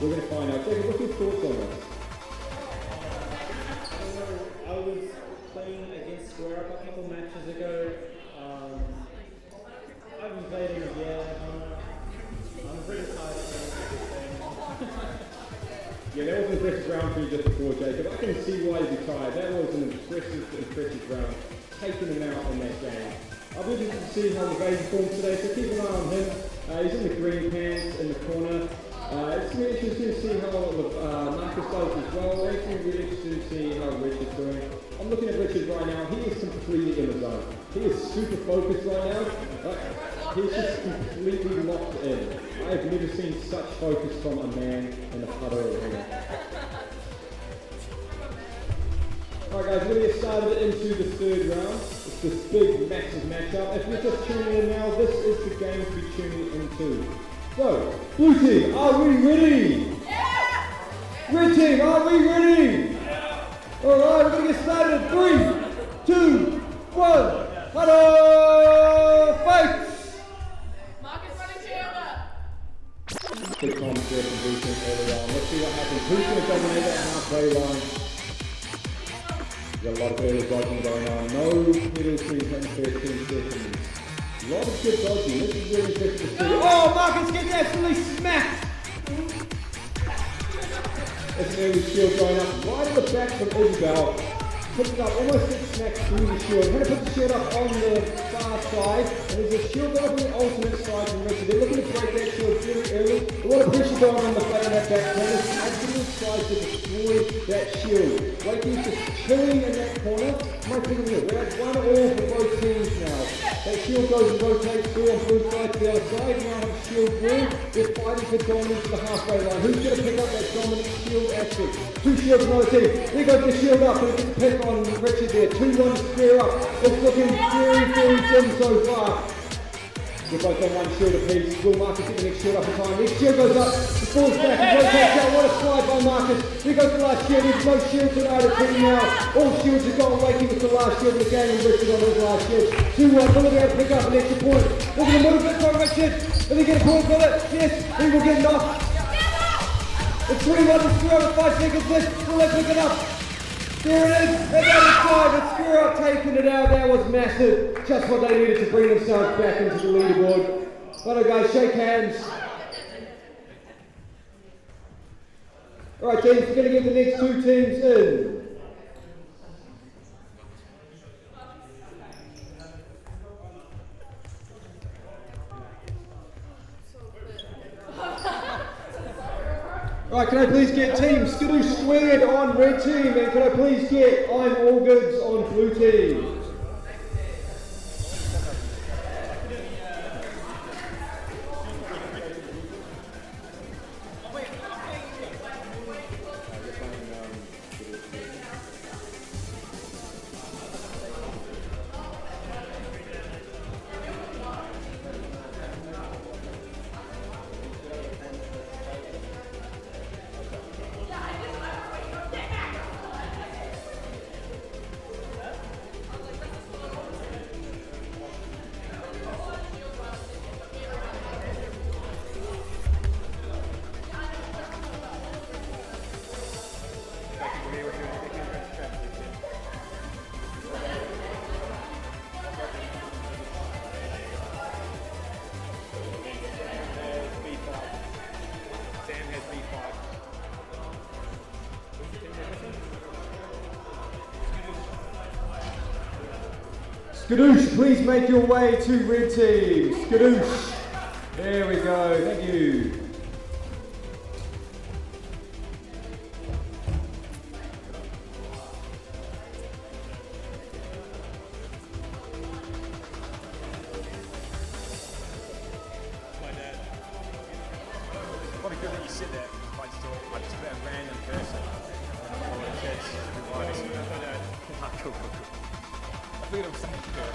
We're going to find out. Jacob, what's your thoughts on this? I was playing against Square Up a couple matches ago. I haven't played in a year. I'm pretty tired of this thing. Yeah, that was an impressive round for you just before, Jacob. I can see why you'd be tired. That was an impressive round. Taking him out in that game. I'll be interested to see how the baby performs today, so keep an eye on him. He's in the green pants in the corner. It's really interesting to see how Marcus does as well. It's really interesting to see how Richard's doing. I'm looking at Richard right now. He is completely in the zone. He is super focused right now. He's just completely locked in. I have never seen such focus from a man in a puddle arena. Alright guys, we're going to get started into the third round. It's this big, massive matchup. If you're just tuning in now, this is the game to be tuning into. So, blue team, are we ready? Yeah! Red team, are we ready? Yeah! Alright, we're going to get started in 3, 2, 1. Hello, fight! Marcus running shoulder. Big commentary from blue team early on. Let's see what happens. Who's going to dominate that halfway line? Got a lot of early dodging going on. No penalties in 13 seconds. A lot of good dodging. This is really impressive to see. Oh, Marcus gets absolutely smacked! There's an early shield going up right at the back from Isabel. Puts it up, almost gets smacked through the shield. Going to put the shield up on the far side. And there's a shield going up on the alternate side from Richard. They're looking to break that shield very early. A lot of pressure going on the front of that back corner. Absolutely tries to destroy that shield. Wakey's just chilling in that corner. My opinion here, we're at 1-1 for both teams now. That shield goes and rotates through on blue side to the other side. Now have shield through. They're fighting for dominance to the halfway line. Who's going to pick up that dominant shield aspect? Two shields on the team. There goes the shield up, but it gets picked on Richard there. 2-1 to square up. It's looking very, very dim so far. They're both on one shield apiece. Will Marcus get the next shield up in time? Next shield goes up, he falls back, he rotates out. What a slide by Marcus. Here goes the last shield. There's no shields in either team now. All shields are gone. Wakey with the last shield in the game, and Richard on his last shield. 2-1, will they pick up an extra point? Look at the movement from Richard. Will he get a point for it? Yes, he will get knocked. It's 3-1 to square with 5 seconds left. Will they pick it up? There it is, and that is 5, and Screw Up taking it out. That was massive. Just what they needed to bring themselves back into the leaderboard. Well, guys, shake hands. Alright teams, we're going to get the next two teams in. Alright, can I please get team Skidoo Squared on red team, and can I please get I'm All Goods on blue team? Skadoosh, please make your way to red team. Skadoosh. There we go. Thank you. It's probably good that you sit there. I just bet a random person. Cool. I figured it was something good.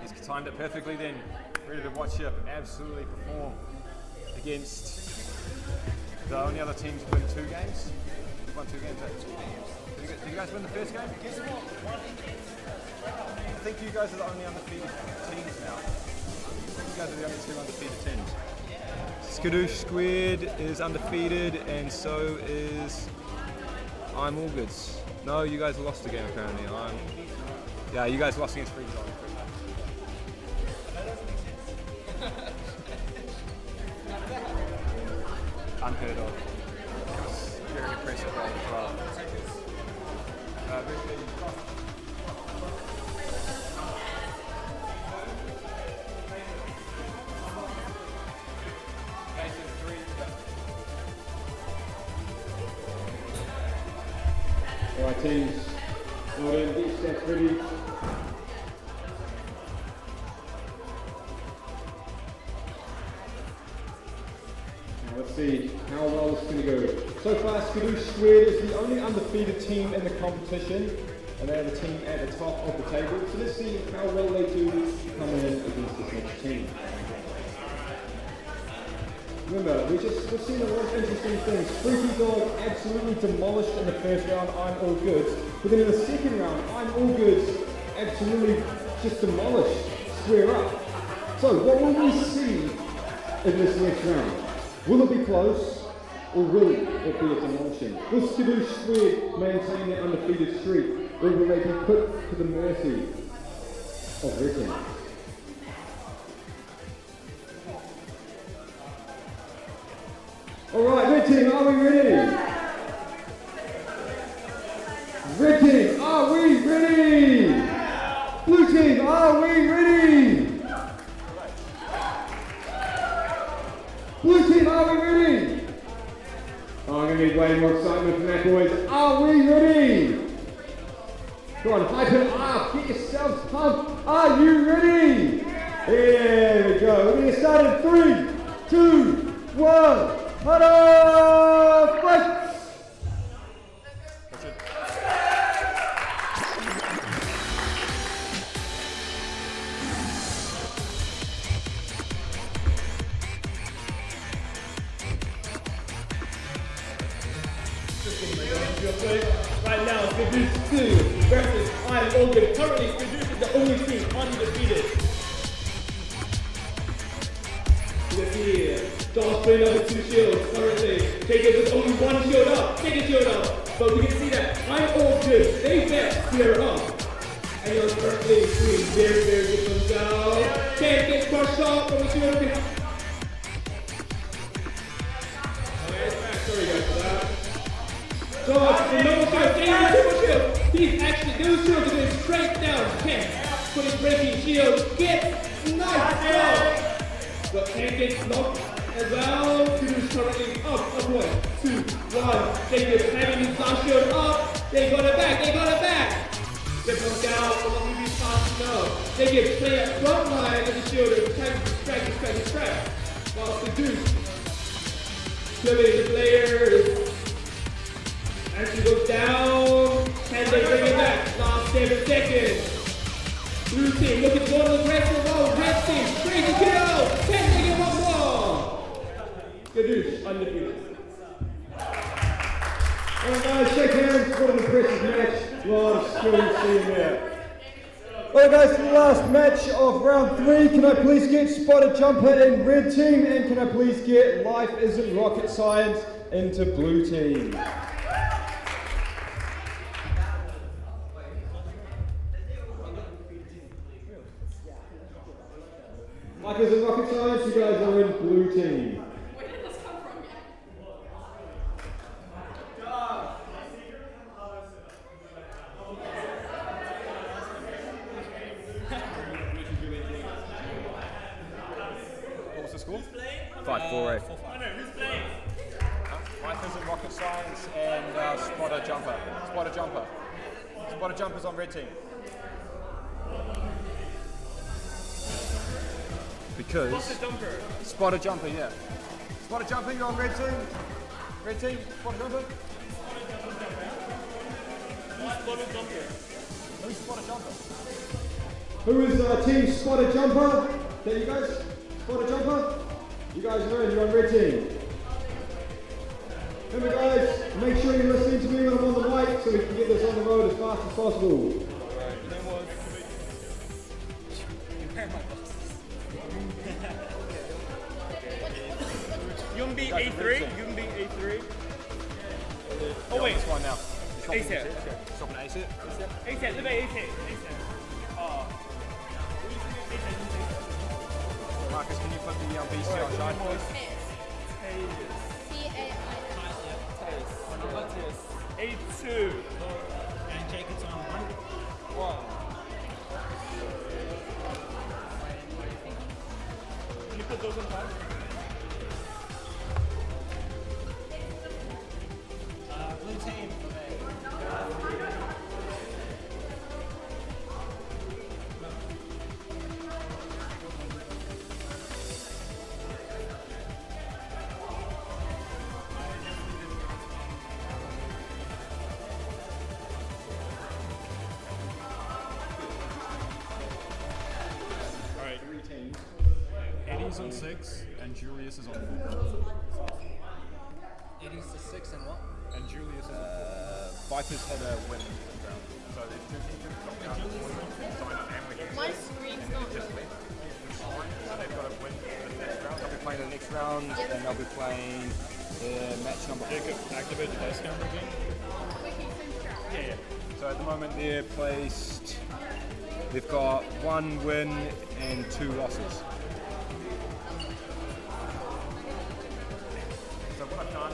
He's timed it perfectly then. Ready to watch you absolutely perform against the only other teams win 2 games. You've won 2 games. Did you guys win the first game? I think you guys are the only undefeated teams now. You guys are the only two undefeated teams. Skadoosh Squared is undefeated, and so is I'm All Goods. No, you guys lost the game apparently. Yeah, you guys lost against Free Design. Unheard of. It was very impressive role as well. Alright teams, well then, get your stats ready. Now let's see how well this is going to go. So far, Skadoosh Squared is the only undefeated team in the competition, and they're the team at the top of the table. So let's see how well they do coming in against this next team. Remember, we've seen a lot of interesting things. Freaky Dog absolutely demolished in the first round, I'm All Goods. But then in the second round, I'm All Goods absolutely just demolished Square Up. So what will we see in this next round? Will it be close, or will it be a demolition? Will Skadoosh Squared maintain their undefeated streak, or will they be put to the mercy of Red Team? Alright, Red Team, are we ready? Red Team, are we ready? Blue Team, are we ready? Blue Team, are we ready? Oh, I'm going to need way more excitement from that, boys. Are we ready? Go on, hype it up, get yourselves pumped. Are you ready? There we go. We're going to start in 3, 2, 1. Huddle, fight! That's it. Right now, Skadoosh 2 versus I'm All Good. Currently, Skadoosh is the only team undefeated. Look here. Dog's playing up with 2 shields currently. Jacob with only 1 shield up. Take a shield up. But we can see that I'm All Good. They bet clear up. And you're currently doing very, very good for themselves. Can't get crushed off from the shield. Okay, it's back. Sorry guys for that. So, the number 5, Jacob, shield. He's actually, those shields are going straight down. Can't put his breaking shield. Get knocked out. But can't get knocked as well. Skadoosh currently up. 1, 2, 1. Jacob having his last shield up. They got it back. They got it back. They broke out. But let me be fast enough. Jacob play at front line of the shield. Trying to distract. While Skadoosh killing the players. Actually goes down. Can they bring it back? Last 7 seconds. Blue team looking for the rest of the road. Red team, crazy kill. Can they get one more? Skadoosh undefeated. Alright guys, shake hands. What an impressive match. Lot of skill seeing there. Alright guys, the last match of round 3. Can I please get Spotted Jumper in Red Team, and can I please get Life Isn't Rocket Science into Blue Team? Life Isn't Rocket Science, you guys are in Blue Team. Where did this come from? What was the score? 5-4-8. Who's playing? Life Isn't Rocket Science and Spotter Jumper. Spotter Jumper. Spotter Jumper's on Red Team. Because Spotter Jumper, yeah. Spotter Jumper, you're on Red Team. Red Team, Spotter Jumper. Who's Spotter Jumper? Who is Team Spotted Jumper? Is that you guys? Spotted Jumper? You guys are in, you're on Red Team. Remember guys, make sure you're listening to me when I'm on the mic so we can get this on the road as fast as possible. You can be Guys, A3. reset. You can be A3. Oh wait, wait. this one now. A set. Okay, stop an A set. A7. Live at A7. Oh. Marcus, can you put the BC on side, please? A2. And Jake, it's on 1. Can you put those on top? Blue team. Alright. Eddie's on 6 and Julius is on 4. Eddie's to 6 and what? And Julius is on 4. Vipers had a win in the round. So there's 2 teams that dropped out. Sign up and we can My screen's not just moving. so they've got to win the next round. They'll be playing the next round and they'll be playing match number 4. Jacob, activate your dice camera again. Yeah. So at the moment they're placed, they've got 1 win and 2 losses. So what I've done,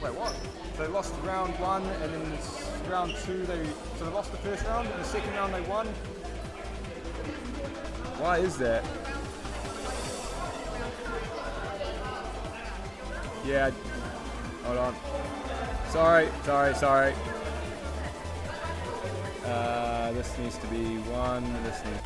wait what? So they lost round 1 and then round 2, so they lost the first round and the second round they won. Why is that? Yeah, hold on. Sorry. This needs to be 1, this needs...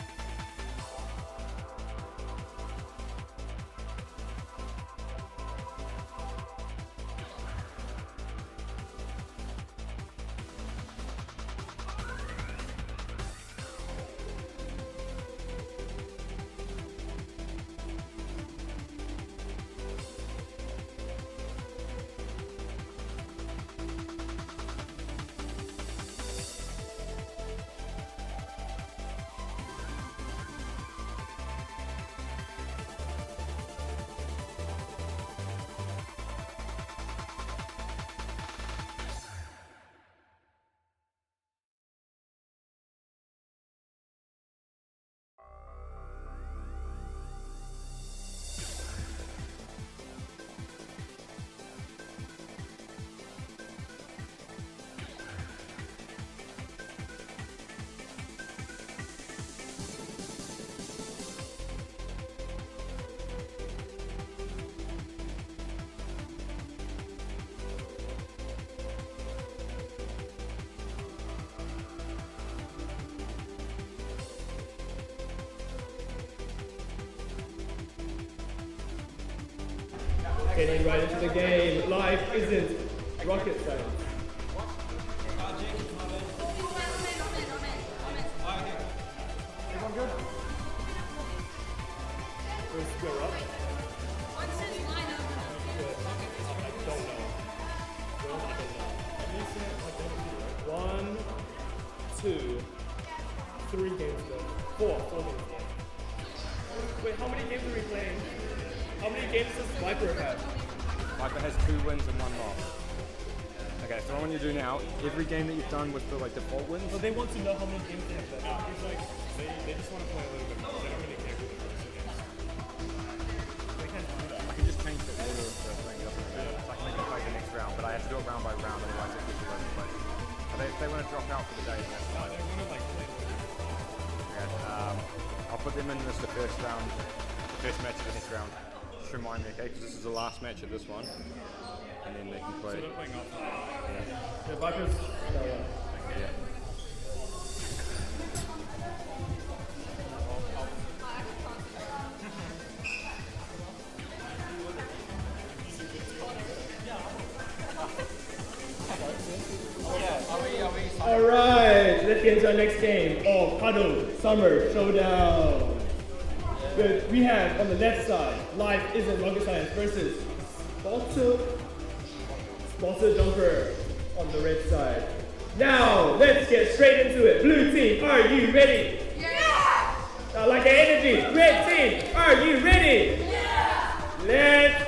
Getting right into the game. Life isn't rocket science. Everyone good? Let's go up. One, two, 3 games left. 4 games left. Wait, how many games are we playing? How many games does Viper have? Viper has 2 wins and 1 loss. Okay, so what I want you to do now, every game that you've done with the default wins, Well, they want to know how many games they have left. It's like, they just want to play a little bit more. They don't really care who the first against. They can't do that. I can just change the order of the thing. It doesn't matter. So I can make it play the next round, but I have to do it round by round, otherwise it gets all over the place. But if they want to drop out for the day, then that's fine. They want to like play. Yeah, I'll put them in as the first round, the first match of the next round. Just remind me, okay, because this is the last match of this one, and then they can play. So they're playing off. The Vipers. Yeah. Alright, let's get into our next game of Huddle Summer Showdown. Good. We have on the left side, Life Isn't Rocket Science versus Sponsor Jumper on the red side. Now, let's get straight into it. Blue team, are you ready? Yeah! I like the energy. Red team, are you ready? Yeah! Let's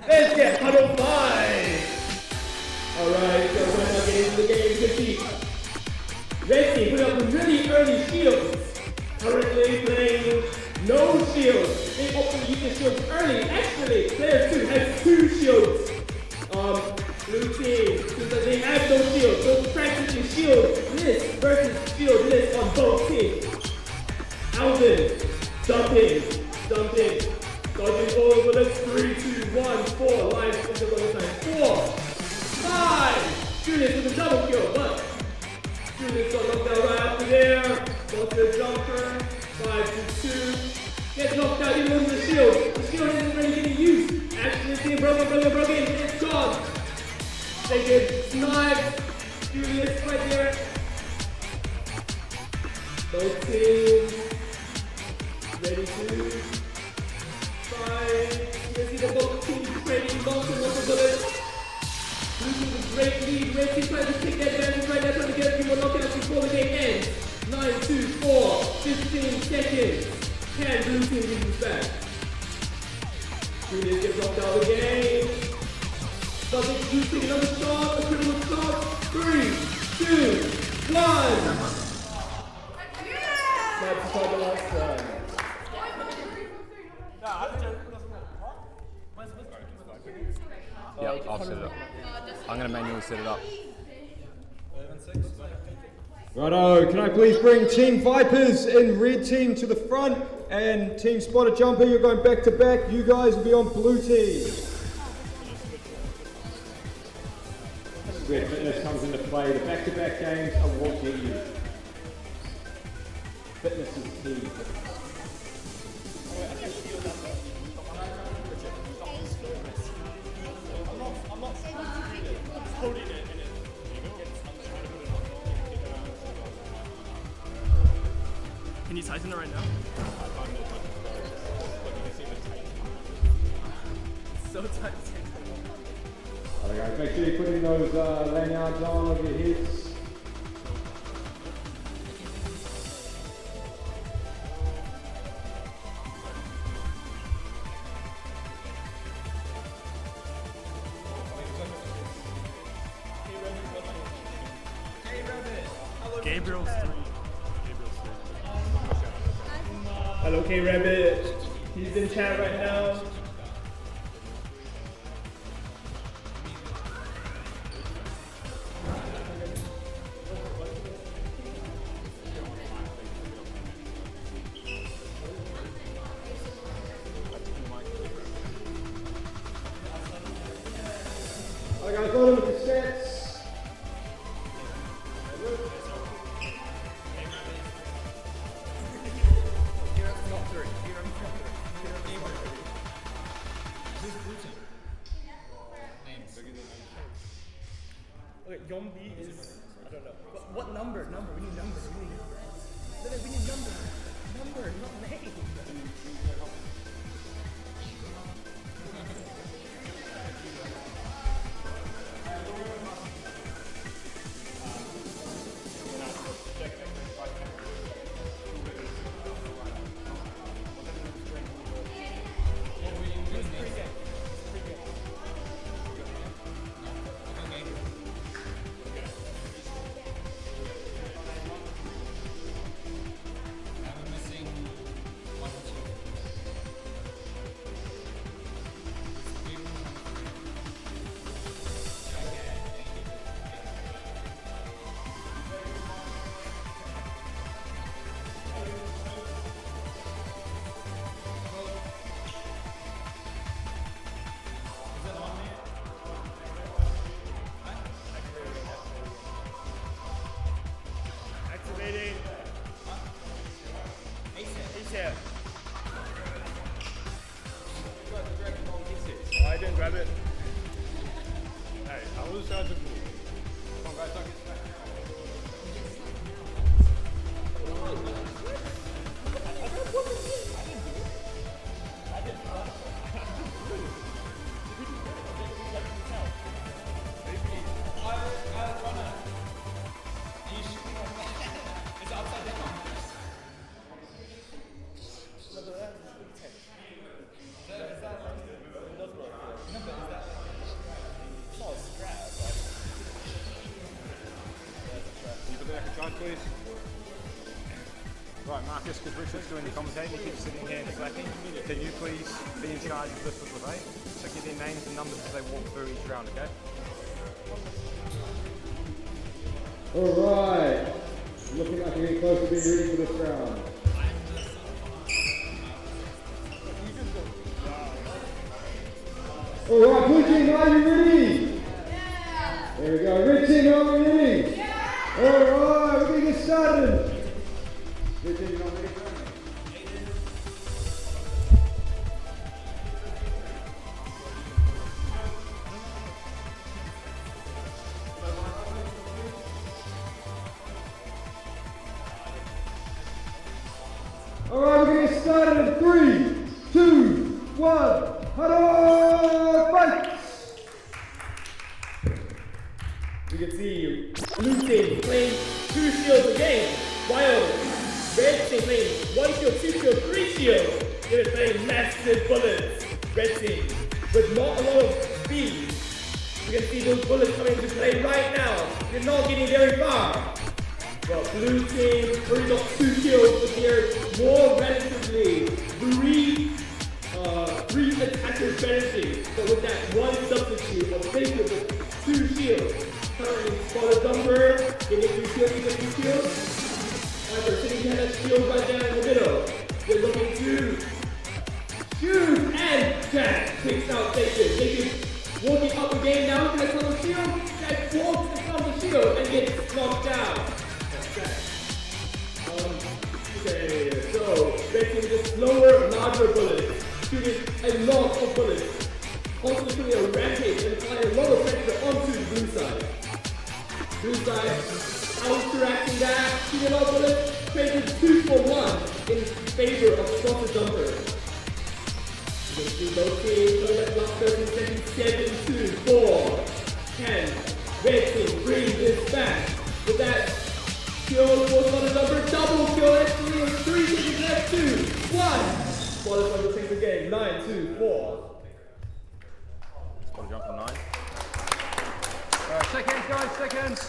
Let's get huddle 5. Alright, so we're now getting into the game. You can see red team put up really early shields. Currently playing no shields. They opted to use the shields early. Actually, player 2 has 2 shields. Blue team, because they have no shields. So practicing shield list versus shield list on both teams. Alvin, dumping. Dodging over, let's 3, 2, 1, 4. Lines into the low time. 4, 5. Julius with a double kill, but Julius got knocked out right after there. Goes to the jumper. 5 to 2. Gets knocked out, even loses the shield. The shield isn't really getting used. Actually, it's being broken. It's gone. They get sniped. Julius right there. Both teams ready to fight. You can see the both teams trading multiple bullets. Blue team with great lead. Red team trying to take that advantage right now, trying to get a few more knockouts before the game ends. 9, 2, 4, 15 seconds. Can blue team get this back? Julius gets knocked out of the game. Does it blue team another shot? A critical shot. 3, 2, 1. That's for the last time. Yeah, I'll set it up. I'm going to manually set it up. Righto, can I please bring Team Vipers and Red Team to the front, and Team Spotted Jumper, you're going back to back. You guys will be on Blue Team. This is where fitness comes into play. The back-to-back games are what get you. Fitness is key. Can you tighten it right now? So tight. Alright guys, make sure you're putting those lanyards on over your heads. Gabriel's 3. Hello, K-Rabbit. He's in chat right now. Alright guys, got him with the sets. Okay, Yombi is, I don't know. What number? We need numbers. We need number. Number, not name. Guys, please. Right, Marcus, because Richard's doing the commentating, he keeps sitting here and flapping. Can you please be in charge of this with Levay? So give their names and numbers as they walk through each round, okay? Alright. Looking like we're getting close to being ready for this round. Alright, blue team, are you ready? Yeah. There we go. Red team, are we ready? Yeah. Alright, we're going to get started. Red team, you're not ready? Alright, we're going to get started in 3, 2, 1. Huddle, fight! You can see blue team playing 2 shields a game, while red team playing 1 shield, 2 shield, 3 shield. They're playing massive bullets. Red team with not a lot of speed. You can see those bullets coming into play right now. They're not getting very far. But blue team already got 2 kills, but they're more relatively three attacker strategy. But with that one substitute of Baker with 2 shields. Currently spotted Dumper, getting 2 shields, you get 2 shields. However, sitting behind that shield right down in the middle. They're looking to shoot and Jack takes out Baker. Baker's walking up the game now, gonna tell the shield. Jack walks in front of the shield and gets knocked down. Okay, so red team with a slower, larger bullet, shooting a lot of bullets, also shooting a rampage and applying a lot of pressure onto the blue side. Blue side counteracting that, shooting a lot of bullets, creating 2 for 1 in favor of Spotted Dumper. You can see both teams going at block 13 seconds, 7, 2, 4, 10. Red team brings this back with that. Kill for Spotted Dumper, double kill, actually, 3 seconds left, 2, 1. Spotted Dumper takes the game, 9, 2, 4. Spotted jump on 9. Alright, seconds, guys, seconds.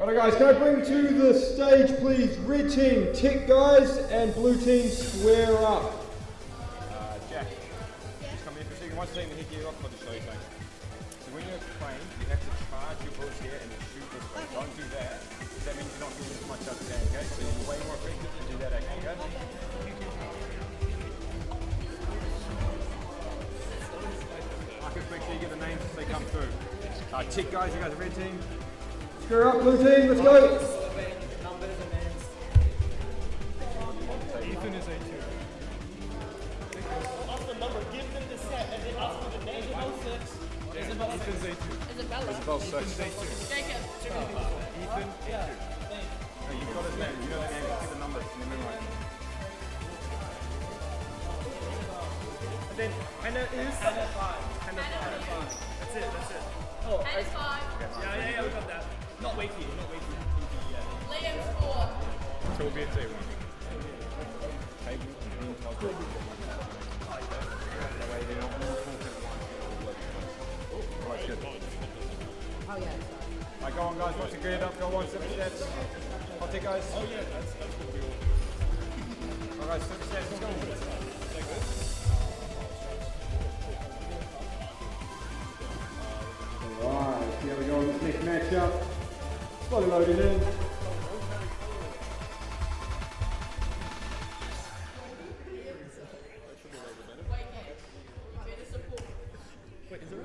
Alright guys, can I bring to the stage please? Red team, tick guys, and blue team, square up. Jack, just come here for a second. Once I take the head gear off, I'll just show you something. So when you're playing, you have to charge your bullets here and then shoot this way. Don't do that, because that means you're not getting as much out of the game, okay? So you're way more effective to do that action, okay? Mark it quick so you get the names as they come through. Tick guys, you guys are red team. Square up, blue team, let's go. Ethan is A2. Ask the number, give them the set, and then ask for the name. Isabel 6. Isabel 6. Ethan's A2. Isabella. Isabel 6. Jacob. Ethan A2. No, you've got his name, you know the name, get the numbers and then memorize them. And then Hannah is? Hannah 5. Hannah 5. That's it. Oh, Hannah's 5. yeah, we got that. Not Wakey. Liam's 4. Toby and Taylor. Oh yeah. Alright, go on guys, once you're geared up, go on, 7 steps. Hot take guys. Oh yeah, that's what we all. Alright guys, 7 steps, let's go. Like this? Alright, here we go in this next matchup. Slowly loading in. Wait, is there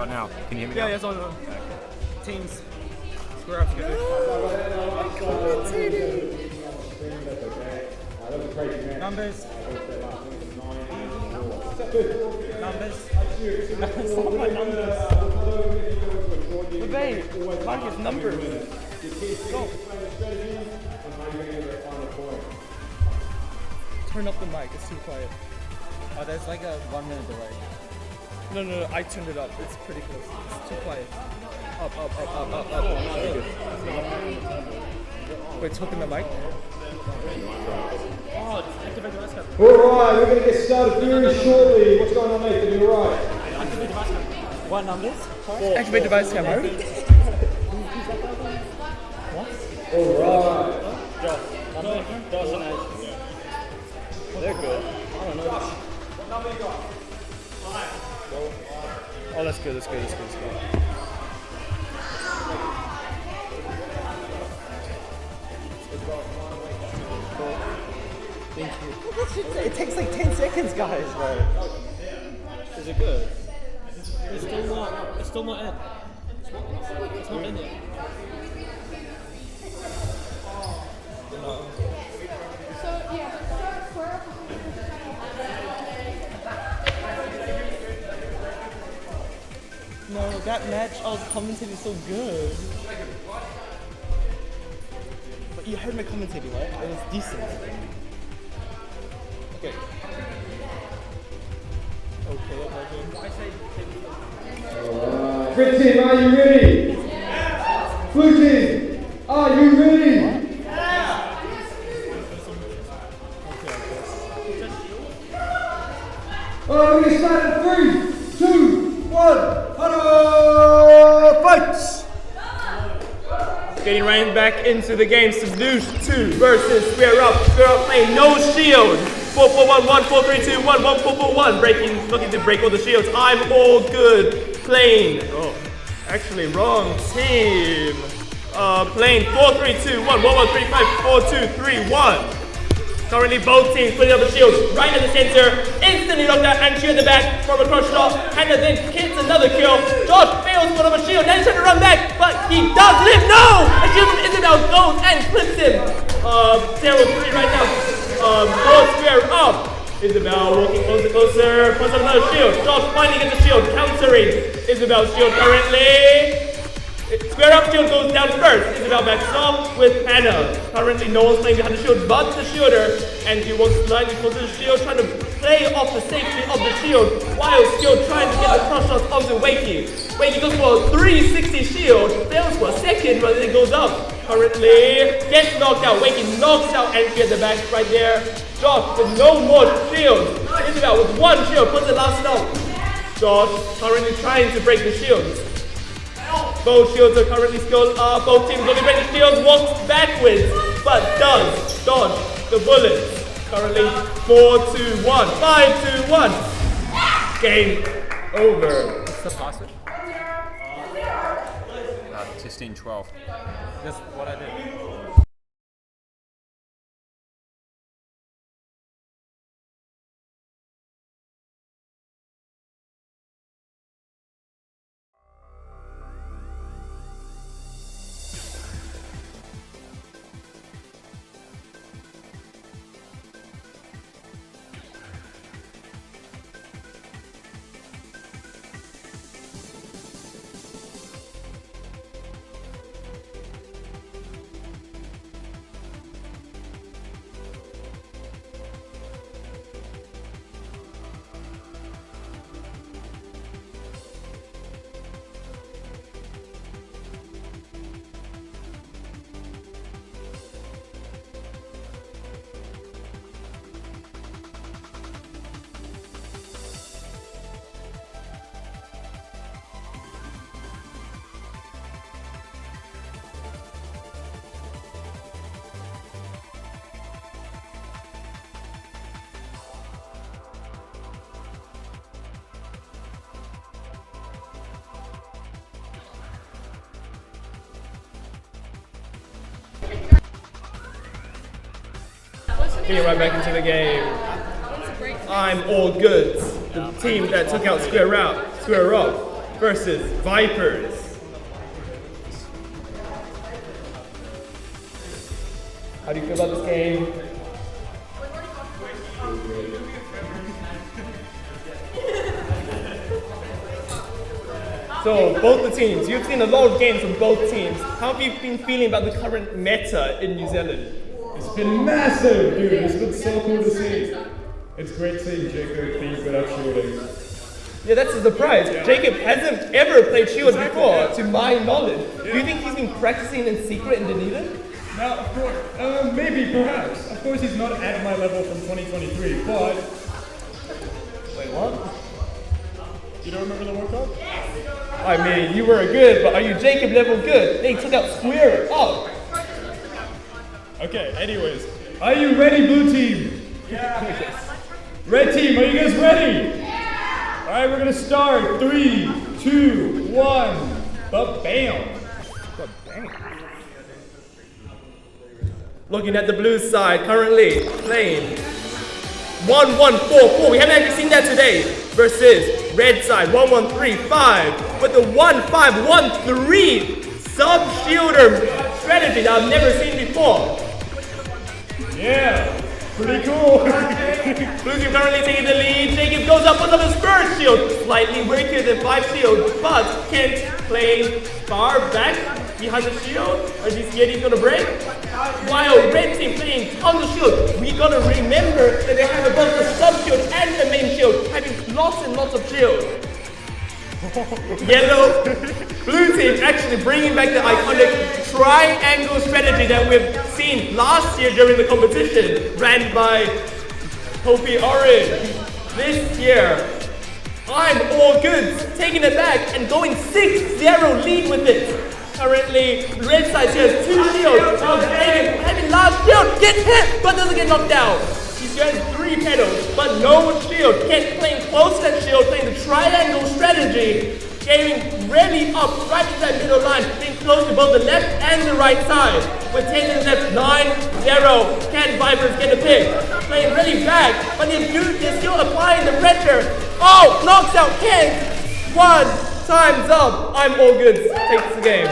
right now. Can you hear me Yeah, now? it's on. Teams. Square up together. Numbers. Numbers. Stop my numbers. Babe, Mark is numbers. Go. Turn up the mic, it's too quiet. Oh, there's like a 1 minute delay. No, I turned it up. It's pretty close. It's too quiet. Up. Wait, talk in the mic. Oh, activate the voice cap. Alright, we're going to get started very shortly. What's going on, mate? Are you alright? Activate the voice cap. What numbers? Activate device camera. Alright. Josh and Edge. They're good. I don't know. What number you got? Oh, that's good. Thank you. It takes like 10 seconds, guys. Right. Is it good? It's still not in. It's not in yet. So, yeah, but square up. No, that match I was commentating so good. But you heard my commentating, right? It was decent. Okay. Alright. Red team, are you ready? Yeah. Blue team, are you ready? Alright, we're going to start in 3, 2, 1. Fights! Getting right back into the game. Subdued 2 versus Square Up. Square Up playing no shield. 4-4-1-1, 4-3-2-1, 1-4-4-1. Looking to break all the shields. I'm all good. Playing. Oh, actually wrong team. Playing 4-3-2-1, 1-1-3-5-4-2-3-1. Currently both teams putting up the shields right at the center. Instantly knocked out and at the back from a cross shot. Hannah then hits another kill. Josh fails one of a shield. Then he's trying to run back, but he does live. No! A shield from Isabel goes and clips him. 0-3 right now. Both Square Up. Isabel walking closer. Puts up another shield. Josh finally gets the shield. Countering Isabel's shield currently. Square Up shield goes down first. Isabel backs off with Hannah. Currently no one's playing behind the shield but the shielder. And he walks slightly closer to the shield, trying to play off the safety of the shield while still trying to get the cross shots onto Wakey. Wakey goes for a 360 shield, fails for a second, but then it goes up. Currently gets knocked out. Wakey knocks out Anki at the back right there. Josh with no more shields. Isabel with one shield puts the last stop. Josh currently trying to break the shields. Both shields are currently skilled up. Both teams looking to break the shields. Walks backwards, but does dodge the bullets. Currently 4-2-1, 5-2-1. Game over. What's the password? 16-12. That's what I did. Getting right back into the game. I'm all good. The team that took out Square Up versus Vipers. How do you feel about this game? So, both the teams, you've seen a lot of games from both teams. How have you been feeling about the current meta in New Zealand? It's been massive, dude. It's been so cool to see. It's great seeing Jacob being good at shooting. Yeah, that's a surprise. Jacob hasn't ever played Shield before, to my knowledge. Do you think he's been practicing in secret in Dunedin? Now, of course, maybe, perhaps. Of course, he's not at my level from 2023, but... Wait, what? You don't remember the World Cup? I mean, you were good, but are you Jacob level good? They took out Square. Oh! Okay, anyways. Are you ready, blue team? Yeah. Red team, are you guys ready? Yeah! Alright, we're gonna start. 3, 2, 1. Ba-bam! Ba-bam. Looking at the blue side, currently playing 1-1-4-4. We haven't actually seen that today. Versus red side 1-1-3-5 with the 1-5-1-3 sub-shielder strategy that I've never seen before. Yeah, pretty cool. Blue team currently taking the lead. Jacob goes up on his first shield, slightly weaker than 5 shield, but Kent playing far back behind the shield. Are you scared he's gonna break? While red team playing tons of shield, we gotta remember that they have both the sub shield and the main shield, having lots and lots of shield. Yellow, blue team actually bringing back the iconic triangle strategy that we've seen last year during the competition, ran by Hopi Orange. This year, I'm all good, taking it back and going 6-0 lead with it. Currently, red side has 2 shields. Having last shield, gets hit, but doesn't get knocked down. He's got 3 pedals, but no shield. Kent playing close to that shield, playing the triangle strategy, getting really up right in that middle line, being close to both the left and the right side. With 10 minutes left, 9-0. Kent Vipers get the pick. Playing really back, but they're still applying the pressure. Oh, knocks out Kent. 1. Time's up. I'm all good. Takes the game.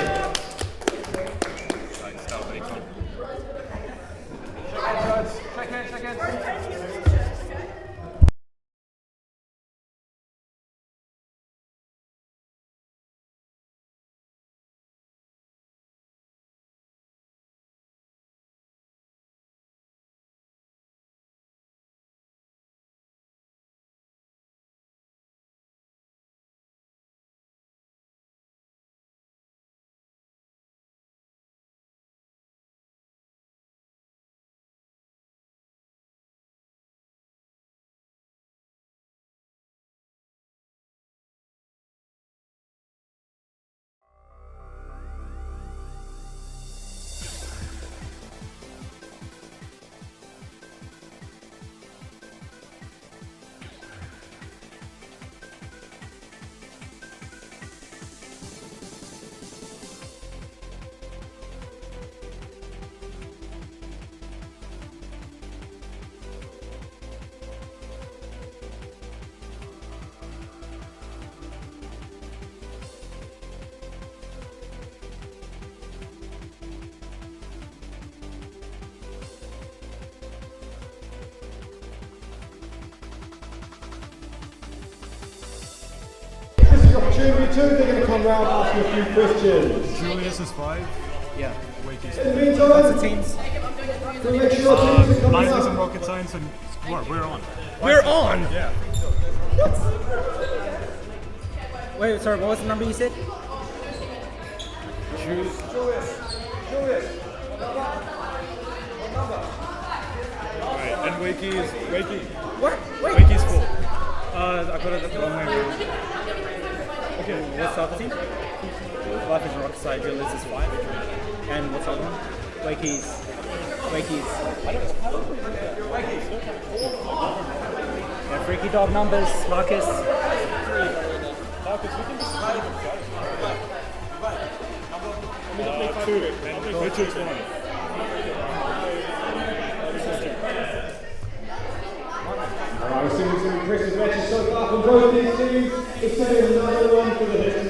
Opportunity 2, they're going to come round and ask you a few questions. Julius is 5. Yeah. In the meantime, The teams. to make sure teams are coming Business and up. rocket science and we're on. We're on. Yeah. Wait, sorry, what was the number you said? Julius. Right. And Wakey is Wakey. What? Wait. Wakey's 4. I got it the wrong way around. Okay, what's the other team? Life is rock side, Julius is 5. And what's the other one? Wakey's. Yeah, freaky dog numbers, Marcus. Marcus, we can just slide them. 2. And Richard's 1. Alright, we're seeing some impressive matches so far from both these teams. It's going to be another one for the history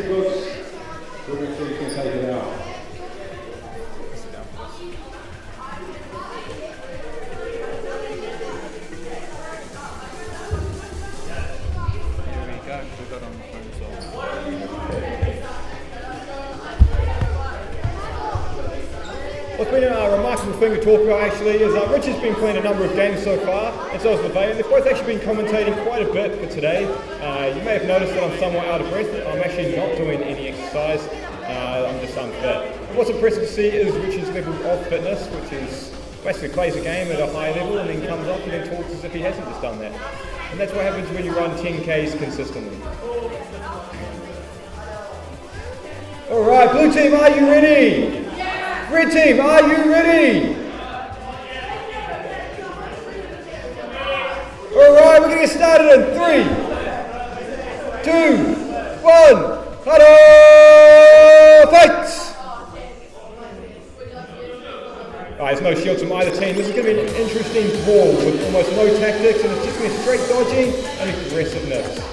thing to talk about actually is Rich has been playing a number of games so far, and so has LeVay, and they've both actually been commentating quite a bit for today. You may have noticed that I'm somewhat out of breath. I'm actually not doing any exercise. I'm just unfit. What's impressive to see is Rich's level of fitness, which is basically plays a game at a high level and then comes up and then talks as if he hasn't just done that. And that's what happens when you run 10Ks consistently. Alright, blue team, are you ready? Yeah. Red team, are you ready? Alright, we're going to get started in 3, 2, 1, Hello, fight! There's no shields from either team. This is going to be an interesting ball with almost no tactics, and it's just going to be straight dodging and aggressiveness.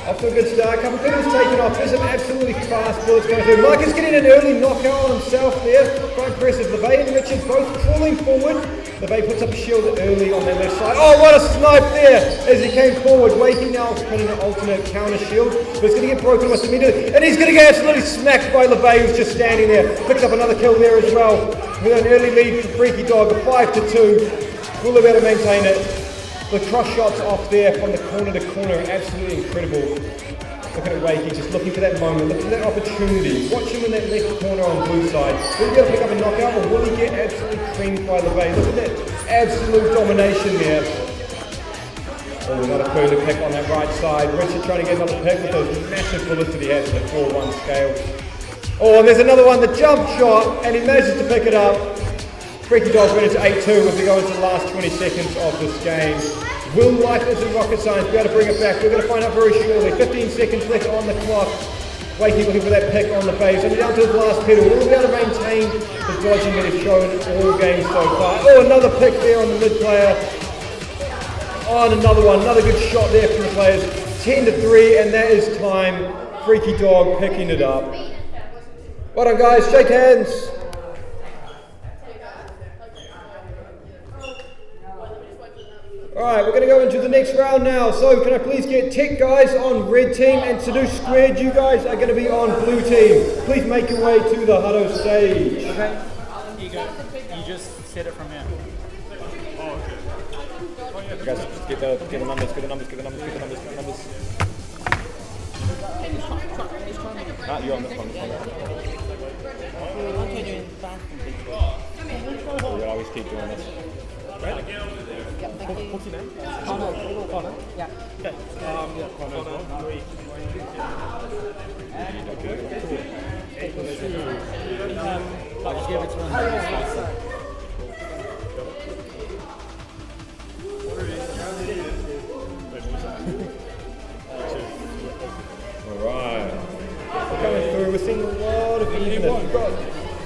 Off to a good start. A couple of penalties taken off. There's some absolutely fast bullets going through. Marcus getting an early knockout on himself there. Quite impressive. LeVay and Richards both crawling forward. LeVay puts up a shield early on their left side. Oh, what a snipe there as he came forward. Wakey now putting an alternate counter shield. But it's going to get broken almost immediately. And he's going to get absolutely smacked by LeVay, who's just standing there. Picks up another kill there as well. With an early lead for Freaky Dog, a 5-2. Will they be able to maintain it? The cross shots off there from the corner to corner are absolutely incredible. Look at Wakey, just looking for that moment, looking for that opportunity. Watch him in that left corner on blue side. Will he be able to pick up a knockout, or will he get absolutely creamed by LeVay? Look at that absolute domination there. Oh, another clue to pick on that right side. Richard trying to get another pick with those massive bullets that he has at the 4-1 scale. Oh, and there's another one, the jump shot, and he manages to pick it up. Freaky Dog went into 8-2 as we go into the last 20 seconds of this game. Will Life isn't rocket science be able to bring it back? We're going to find out very shortly. 15 seconds left on the clock. Wakey looking for that pick on the face. And down to his last pedal. Will he be able to maintain the dodging that he's shown all games so far? Oh, another pick there on the mid player. Oh, and another one. Another good shot there from the players. 10-3, and that is time. Freaky Dog picking it up. Well done, guys. Shake hands. Alright, we're going to go into the next round now. So can I please get tech guys on red team, and to do squared, you guys are going to be on blue team. Please make your way to the Hutto stage. Okay. Here you go. You just set it from here. Oh, okay. Guys, get the numbers. You're on this one. We'll always keep doing this. Right? What's your name? Connor. Yeah. Okay. Connor. Just give it to him. Alright. We're coming through. We're seeing a lot of evenness. We've got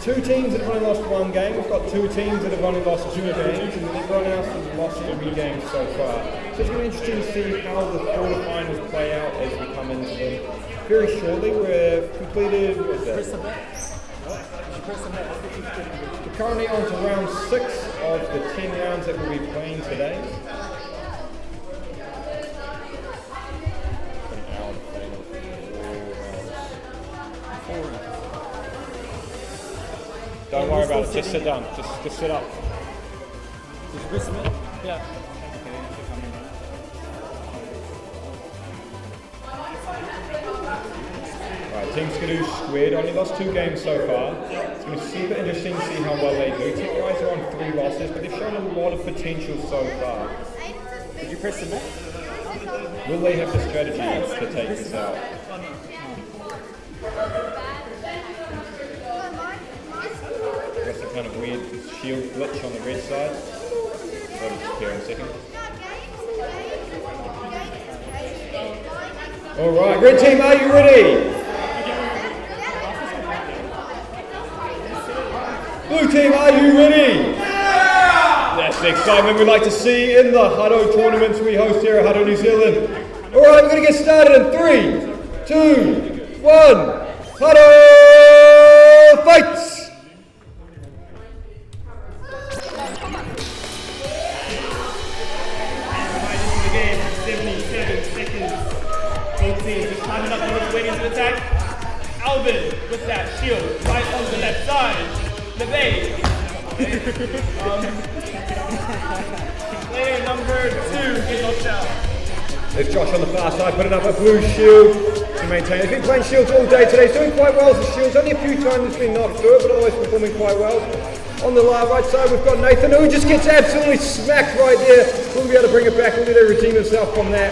two teams that have only lost one game. We've got two teams that have only lost two games, and then everyone else has lost 3 games so far. So it's going to be interesting to see how the quarterfinals play out as we come into them. Very shortly, we've completed, what is that? We're currently on to round 6 of the 10 rounds that we'll be playing today. Don't worry about it, just sit down, just sit up. Yeah. Right, Team Skidoo squared, only lost 2 games so far. It's going to be super interesting to see how well they do. Tech guys are on 3 losses, but they've shown a lot of potential so far. Did you press submit? Will they have the strategy to take this out? That's a kind of weird shield glitch on the red side. I'll just appear in a second. Alright, red team, are you ready? Blue team, are you ready? That's the excitement we like to see in the Hutto tournaments we host here at Hutto, New Zealand. Alright, we're going to get started in 3, 2, 1. Hutto fights! Just climbing up to his way into attack. Alvin with that shield right on the left side. LeVay Player number 2 get knocked out. There's Josh on the far side putting up a blue shield to maintain. He's been playing shields all day today. He's doing quite well with the shields. Only a few times he's been knocked through it, but always performing quite well. On the right side, we've got Nathan, who just gets absolutely smacked right there. We'll be able to bring it back. We'll be able to redeem himself from that.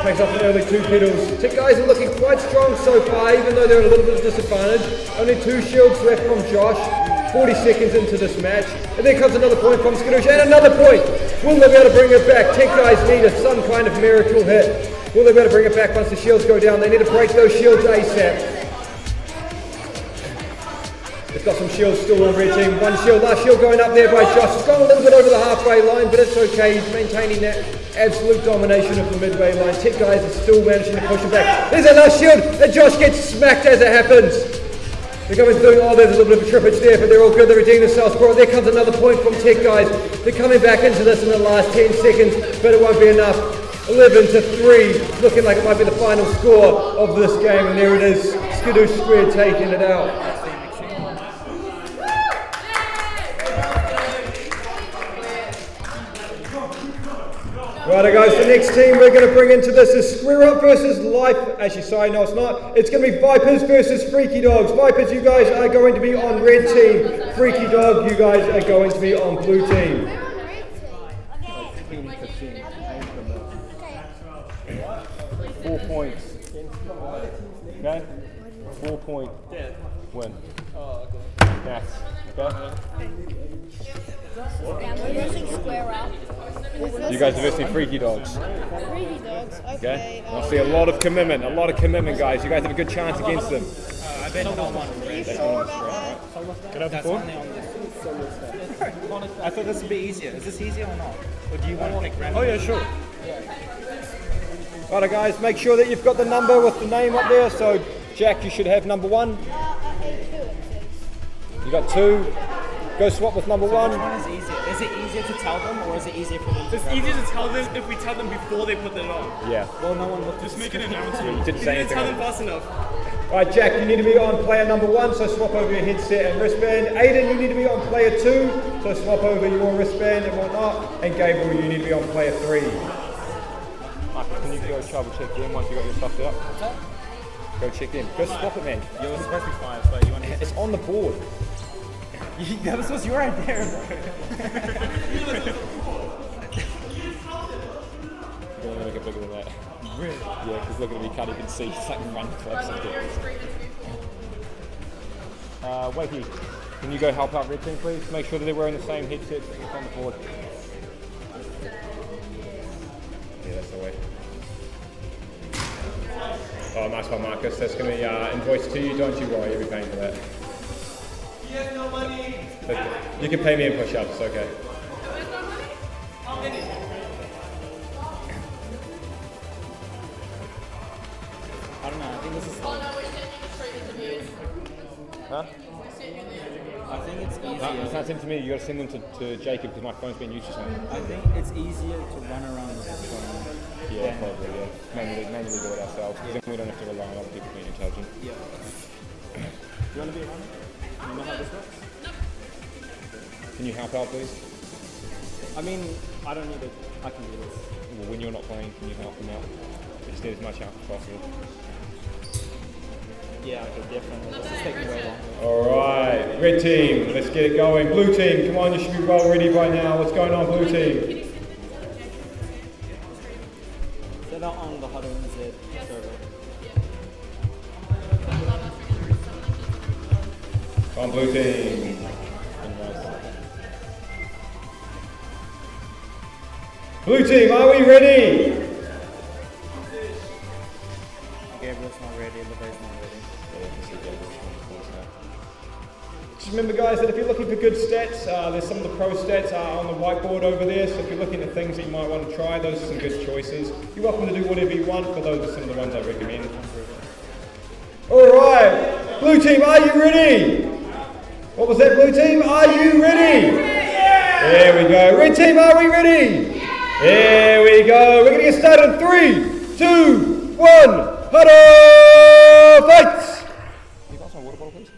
Takes off an early 2 pedals. Tick guys are looking quite strong so far, even though they're at a little bit of disadvantage. Only 2 shields left from Josh. 40 seconds into this match. And there comes another point from Skadoosh, and another point! Will they be able to bring it back? Tick guys need some kind of miracle hit. Will they be able to bring it back once the shields go down? They need to break those shields ASAP. They've got some shields still on red team. One shield, last shield going up there by Josh. It's gone a little bit over the halfway line, but it's okay. He's maintaining that absolute domination of the midway line. Tick guys are still managing to push him back. There's that last shield, and Josh gets smacked as it happens. They're coming through. Oh, there's a little bit of a trippage there, but they're all good. They're redeeming themselves. Bro, there comes another point from Tick guys. They're coming back into this in the last 10 seconds, but it won't be enough. 11-3, looking like it might be the final score of this game, and there it is. Skadoosh Square taking it out. Righto guys, the next team we're going to bring into this is Square Up versus Life. Actually, sorry, no it's not. It's going to be Vipers versus Freaky Dogs. Vipers, you guys are going to be on red team. Freaky Dog, you guys are going to be on blue team. 4 points. Okay? 4 point win. Max. Okay? We're using Square Up. You guys are versing Freaky Dogs. Freaky Dogs, okay. I see a lot of commitment, guys. You guys have a good chance against them. I bet on one. Are you sure about that? Get up That's for only on this. I thought this would be easier. Is this easier or not? Or do you want to pick random? Oh yeah, sure. Righto guys, make sure that you've got the number with the name up there. So Jack, you should have number 1. You got 2. Go swap with number 1. Which one is easier? Is it easier to tell them, or is it easier for them to It's grab easier it? to tell them if we tell them before they put it on. Yeah. Well, no one looked. Just make an announcement. You didn't say anything. Tell them fast enough. Alright Jack, you need to be on player number 1, so swap over your headset and wristband. Aiden, you need to be on player 2, so swap over your wristband and whatnot. And Gabriel, you need to be on player 3. Michael, can you go trouble check them once you got your stuff set up? Go check them. Go swap it, man. You're supposed to be 5, but you want to. It's on the board. That was your idea. You're gonna make it bigger than that. Really? Yeah, because look at me, can't even see. It's like run clubs and Wakey, can you go help out red team, please? Make sure that they're wearing the same headsets that are on the board. Yeah, that's the way. Oh, nice one, Marcus. That's going to be invoiced to you. Don't you worry, you'll be paying for that. He has no money. But you can pay me in push-ups, it's okay. How many? I don't know. I think this is. Huh? I think it's No, easier. it's not sent to me. You got to send them to Jacob because my phone's been used or something. I think it's easier to run around with this phone. Yeah, probably. Yeah, manually do it ourselves. Because then we don't have to rely on other people being intelligent. Yeah. You want to be a runner? You know how this works? Can you help out, please? I mean, I don't need it. I can do this. Well, when you're not playing, can you help them out? We just need as much help as possible. Yeah, okay, definitely. This is taking way longer. Alright, red team, let's get it going. Blue team, come on, you should be well ready by now. What's going on, blue team? Set out on the Huddle NZ server. Come on, blue team. Blue team, are we ready? Gabriel's not ready, Levi's not ready. Just remember guys that if you're looking for good stats, there's some of the pro stats on the whiteboard over there, so if you're looking at things that you might want to try, those are some good choices. You're welcome to do whatever you want, but those are some of the ones I recommend. Alright, blue team, are you ready? What was that, blue team? Are you ready? There we go. Red team, are we ready? There we go. We're going to get started in 3, 2, 1. Huddle! Fight! You got some water bottle, please?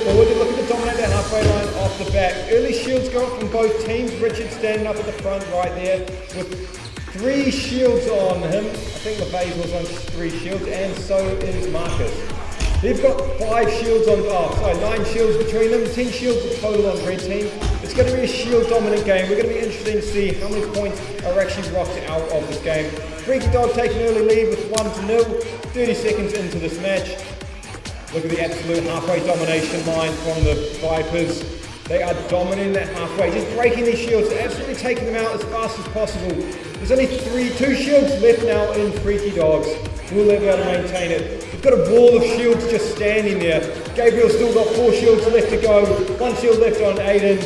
forward. They're looking to dominate the halfway line off the bat. Early shields go up from both teams. Richard standing up at the front right there with 3 shields on him. I think LeVay's also on 3 shields, and so is Marcus. They've got 5 shields on, 9 shields between them, 10 shields total on red team. It's going to be a shield dominant game. We're going to be interested to see how many points are actually rocked out of this game. Freaky Dog taking an early lead with 1-0, 30 seconds into this match. Look at the absolute halfway domination line from the Vipers. They are dominating that halfway, just breaking these shields, absolutely taking them out as fast as possible. There's only 2 shields left now in Freaky Dogs. Will they be able to maintain it? We've got a wall of shields just standing there. Gabriel's still got 4 shields left to go. 1 shield left on Aiden.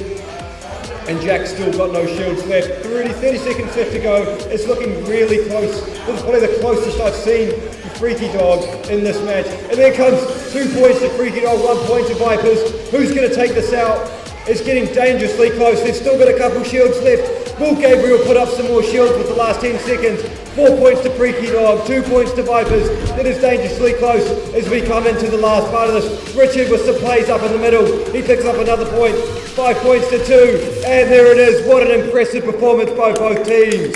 And Jack's still got no shields left. 30 seconds left to go. It's looking really close. This is probably the closest I've seen to Freaky Dog in this match. And there comes 2 points to Freaky Dog, 1 point to Vipers. Who's going to take this out? It's getting dangerously close. They've still got a couple shields left. Will Gabriel put up some more shields with the last 10 seconds? 4 points to Freaky Dog, 2 points to Vipers. It is dangerously close as we come into the last part of this. Richard with some plays up in the middle. He picks up another point. 5 points to 2. And there it is. What an impressive performance by both teams.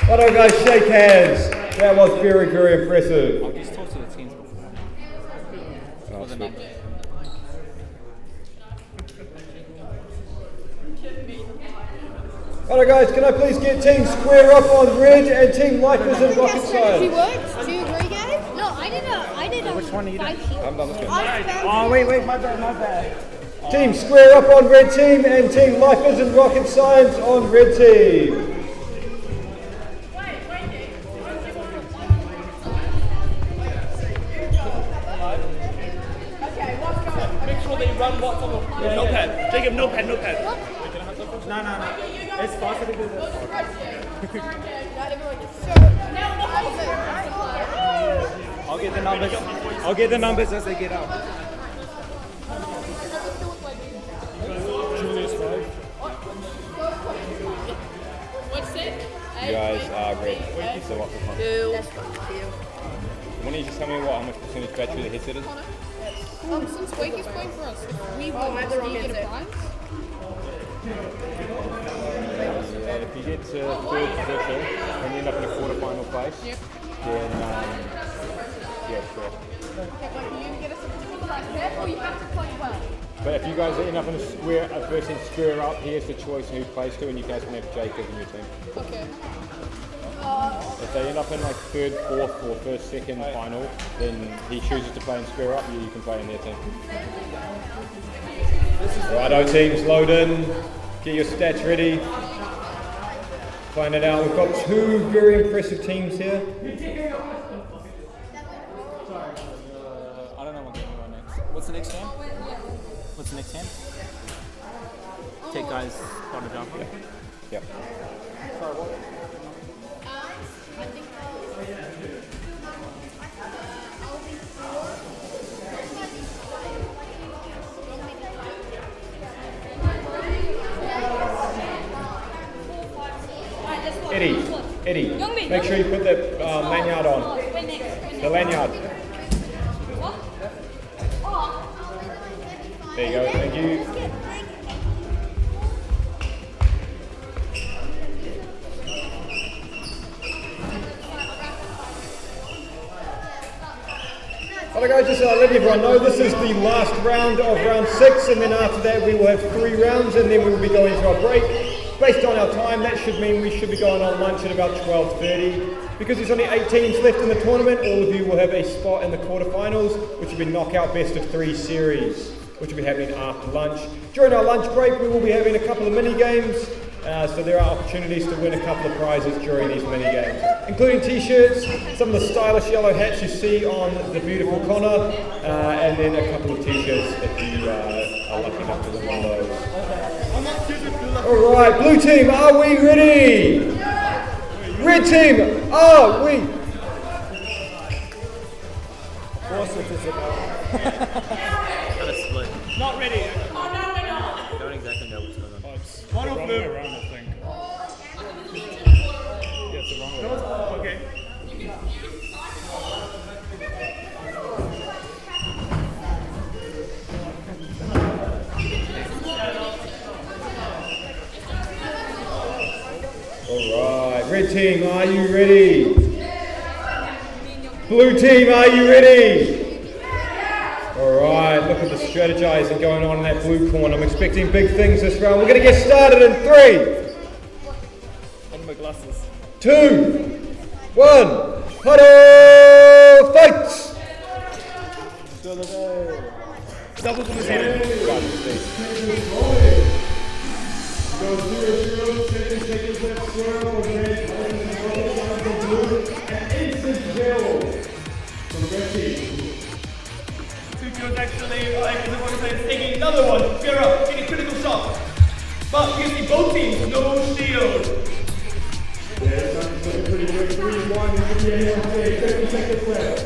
Why don't guys shake hands? That was very, very impressive. I'll just talk to the teams before. For the numbers. Alright guys, can I please get Team Square Up on red and Team Lifers and Rocket Strategy Science? works? Do you agree, Gabe? No, I did a Which one are you doing? 5 shield. I'm done this game. Oh, wait, my bad. Team Square Up on red team and Team Lifers and Rocket Science on red team. Make sure they run what's on the notepad. Jacob, notepad. No. It's faster to do this. I'll get the numbers as they get out. What's it? You guys are red. So what for fun? Why don't you just tell me how much percentage battery the headset is? Since Wake is playing for us, if we win, do you get a prize? If you get to 3rd position and you end up in a quarterfinal place, then yeah, sure. Okay, but you get a certificate prize there, or you have to play well? But if you guys end up in a person square up, he has the choice who he plays to, and you guys can have Jacob in your team. Okay. If they end up in like 3rd, 4th, or 1st, 2nd final, then he chooses to play in square up, you can play in their team. Righto teams, load in, get your stats ready. Find it out. We've got 2 very impressive teams here. I don't know what game we're on next. What's the next game? Take guys on the jump. Yep. I think Eddie, make sure you put the lanyard on. The lanyard. There you go, thank you. Alright guys, just let everyone know this is the last round of round 6, and then after that we will have 3 rounds, and then we will be going to our break. Based on our time, that should mean we should be going on lunch at about 12:30. Because there's only 8 teams left in the tournament, all of you will have a spot in the quarterfinals, which will be knockout best of 3 series, which will be happening after lunch. During our lunch break, we will be having a couple of mini games. So there are opportunities to win a couple of prizes during these mini games, including t-shirts, some of the stylish yellow hats you see on the beautiful Connor, and then a couple of t-shirts if you are lucky enough to win one of those. Alright, blue team, are we ready? Red team, are we? Kind of split. Not ready. Don't exactly know what's going on. One of them. Around, I think. Yeah, it's the wrong way. Okay. red team, are you ready? Blue team, are you ready? Alright, look at the strategizing going on in that blue corner. I'm expecting big things this round. We're going to get started in 3, On my glasses. 2, 1. Huddle! Fight! Double to the center. Go 0-0, seconds left, square up on red, from blue, and instant kill from red team. Two kills actually, like the one is taking another one. Square up, getting critical shot. But you see both teams, no shield. Yeah, something's looking pretty good. 3-1, it could be anyone today. 30 seconds left.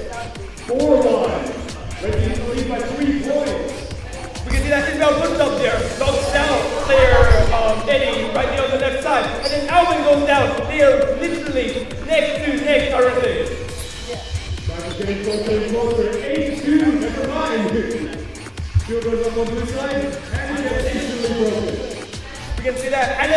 4-1. Red team's lead by 3 points. We can see that inbound push up there. Knocks down player Eddie right there on the left side. And then Alvin goes down. They are literally neck to neck currently. Time is getting closer and closer. 8-2, never mind. Shield goes up on blue side, and it gets instantly broken. We can see that. And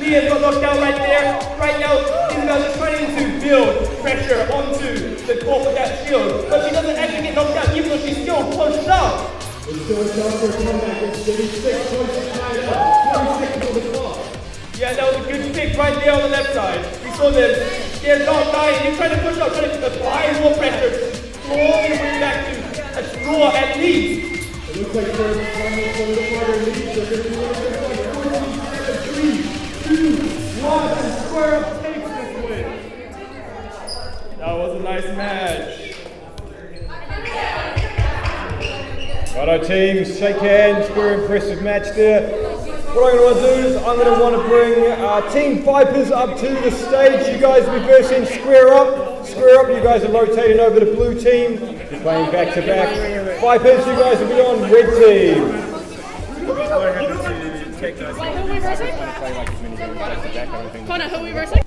Liam got knocked down right there. Right now, Isabel is trying to build pressure onto the court with that shield. But she doesn't actually get knocked down, even though she's still pushed up. It's still a chance for a comeback. It's 36 points to tie it up. 20 seconds on the clock. Yeah, that was a good pick right there on the left side. We saw them. They're not dying. They're trying to push up, trying to apply more pressure. Slowly bring back to a draw at least. It looks like they're trying to solidify their lead. They're going to be winning like 14, 3, 2, 1, and square up takes this win. That was a nice match. Righto teams, shake hands, very impressive match there. What I'm going to do is I'm going to want to bring Team Vipers up to the stage. You guys will be versing square up. Square up, you guys are rotating over to blue team. You're playing back to back. Vipers, you guys will be on red team. Wait, who are we versing? Connor, who are we versing?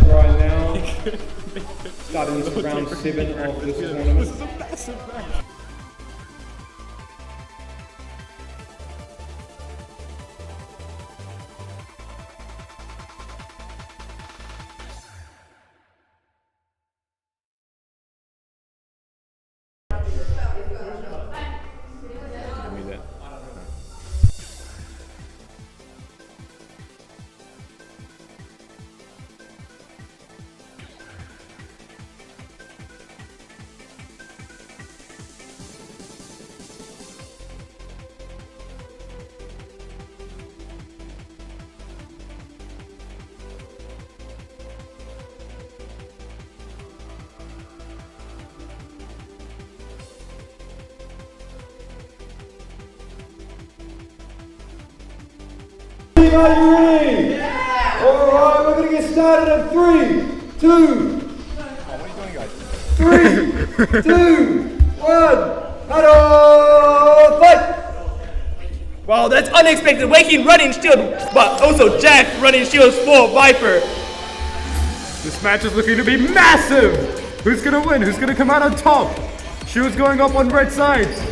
Right now, starting into round 7 of this tournament. This is a massive match. Are you ready? Yeah. Alright, we're going to get started in 3, 2, 3, 2, 1, huddle, fight! Wow, that's unexpected. Waking running shield, but also Jack running shields for Viper. This match is looking to be massive! Who's going to win? Who's going to come out on top? Shields going up on red sides.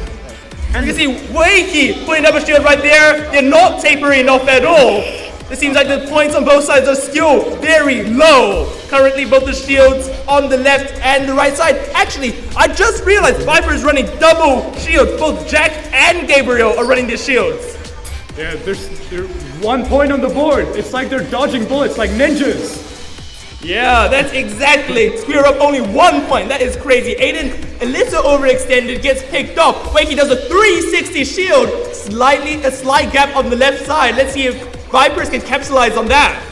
And you can see Wakey putting up a shield right there. They're not tapering off at all. It seems like the points on both sides are still very low. Currently, both the shields on the left and the right side. Actually, I just realized Viper is running double shields. Both Jack and Gabriel are running their shields. Yeah, there's 1 point on the board. It's like they're dodging bullets like ninjas. Yeah, that's exactly. Square up only 1 point. That is crazy. Aiden, a little overextended, gets picked off. Wakey does a 360 shield. A slight gap on the left side. Let's see if Vipers can capitalize on that.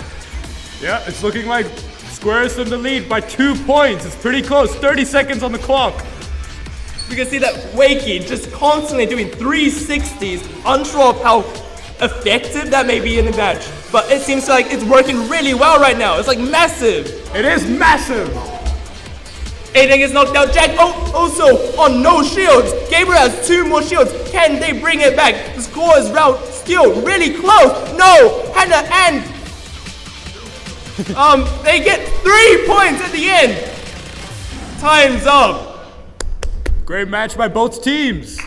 Yeah, it's looking like Square's in the lead by 2 points. It's pretty close. 30 seconds on the clock. We can see that Wakey just constantly doing 360s. Unsure of how effective that may be in the match, but it seems like it's working really well right now. It's like massive. It is massive. Aiden gets knocked out. Jack also on no shields. Gabriel has 2 more shields. Can they bring it back? The score is still really close. No, Hannah and they get 3 points at the end. Time's up. Great match by both teams.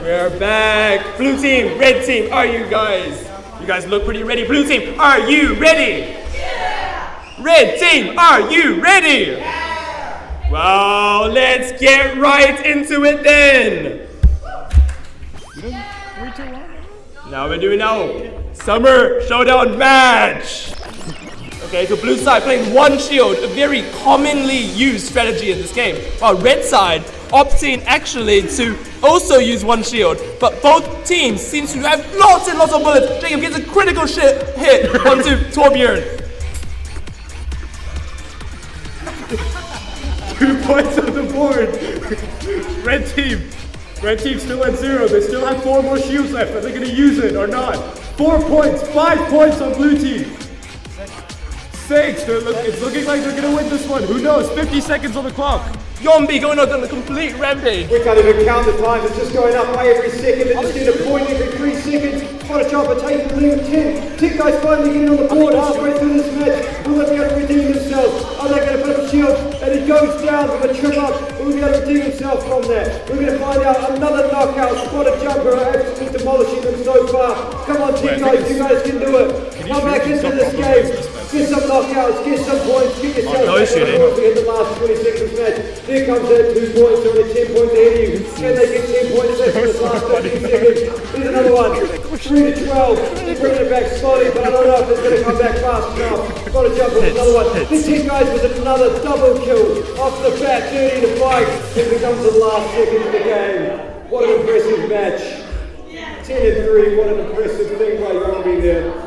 We're back. Blue team, red team, are you guys? You guys look pretty ready. Blue team, are you ready? Yeah! Red team, are you ready? Yeah! Well, let's get right into it then. Now we're doing our summer showdown match. Okay, so blue side playing 1 shield, a very commonly used strategy in this game, while red side opting actually to also use 1 shield, but both teams seem to have lots and lots of bullets. Jacob gets a critical hit onto Torbjorn. 2 points on the board. Red team still at 0. They still have 4 more shields left. Are they going to use it or not? 4 points, 5 points on blue team. 6. It's looking like they're going to win this one. Who knows? 50 seconds on the clock. Yombi going on a complete rampage. We can't even count the time, it's just going up by every second, it's just getting a point every 3 seconds. What a job of taking the lead of 10. 10 guys finally getting on the board halfway through this match. Will they be able to redeem themselves? Are they going to put up a shield? And he goes down with a trip up. Will he be able to redeem himself from that? We're going to find out another knockout. What a jumper, absolutely demolishing them so far. Come on 10 guys, you guys can do it. Come back into this game. Get some knockouts, get some points, get yourself in the last 20 seconds match. Here comes that 2 points, they're only 10 points ahead of you. Can they get 10 points left in the last 15 seconds? Here's another one. 3 to 12. They're bringing it back slowly, but I don't know if it's going to come back fast enough. Got to jump on another one. The 10 guys with another double kill. Off the bat, 30 to 5. It becomes the last second of the game. What an impressive match. 10 and 3, what an impressive thing by Yombi there.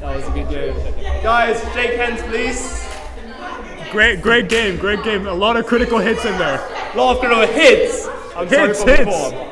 That was a good game. Guys, shake hands please. Great game. A lot of critical hits in there. A lot of critical hits. I'm sorry for the form.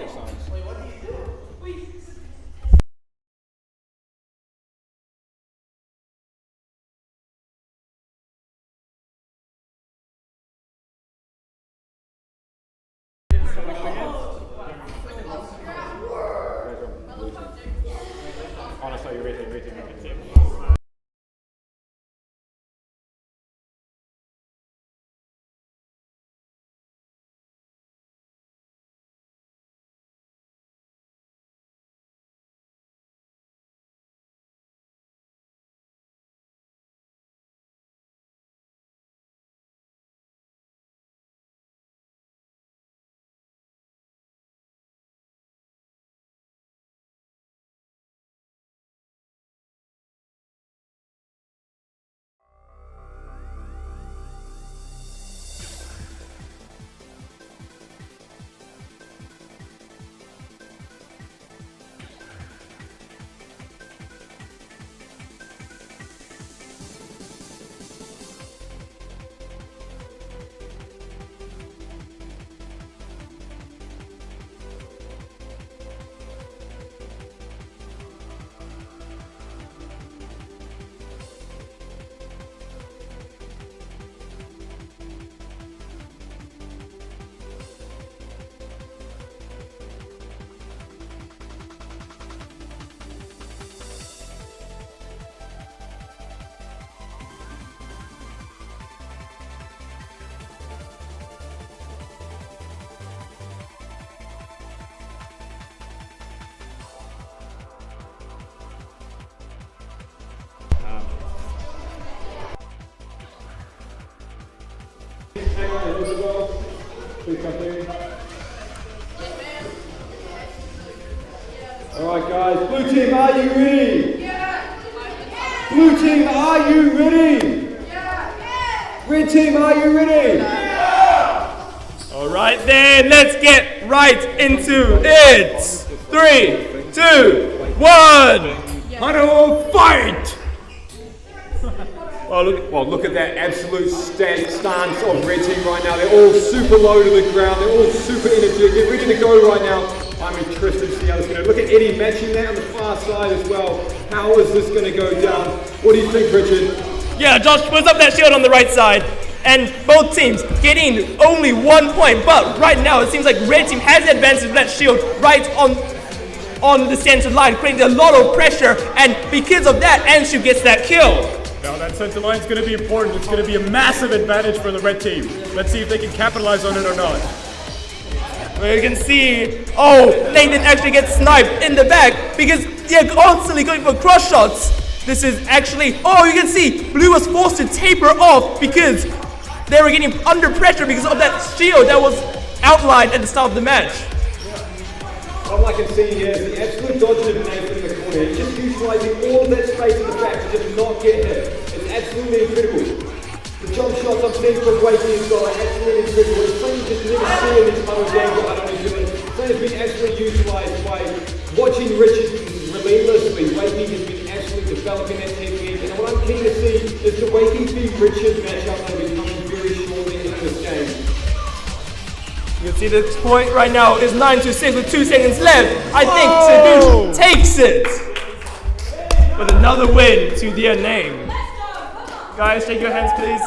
Alright guys, blue team, are you ready? Yeah. Blue team, are you ready? Yeah. Red team, are you ready? Yeah. Alright then, let's get right into it. 3, 2, 1. Huddle, fight! Well, look at that absolute stance of red team right now. They're all super low to the ground. They're all super energetic. They're ready to go right now. I'm interested to see how this is going to look at Eddie matching that on the far side as well. How is this going to go down? What do you think, Richard? Yeah, Josh puts up that shield on the right side. And both teams getting only 1 point. But right now, it seems like red team has the advantage of that shield right on the center line, creating a lot of pressure. And because of that, Anshu gets that kill. Now that center line is going to be important. It's going to be a massive advantage for the red team. Let's see if they can capitalize on it or not. Well, you can see, Nathan actually gets sniped in the back because they're constantly going for cross shots. This is actually, you can see blue was forced to taper off because they were getting under pressure because of that shield that was outlined at the start of the match. All I can see here is the absolute dodging of Nathan in the corner. He's just utilising all of that space in the back to just not get hit. It's absolutely incredible. The jump shots I'm seeing from Wakey as well are absolutely incredible. It's something you just never see in these tunnel games that I don't know doing. Something has been absolutely utilised by watching Richard relentlessly. Wakey has been absolutely developing that technique. And what I'm keen to see is the Wakey v Richard matchup that will be coming very shortly in this game. You can see this point right now is 9-6 with 2 seconds left. I think Sadush takes it with another win to their name. Guys, shake your hands, please.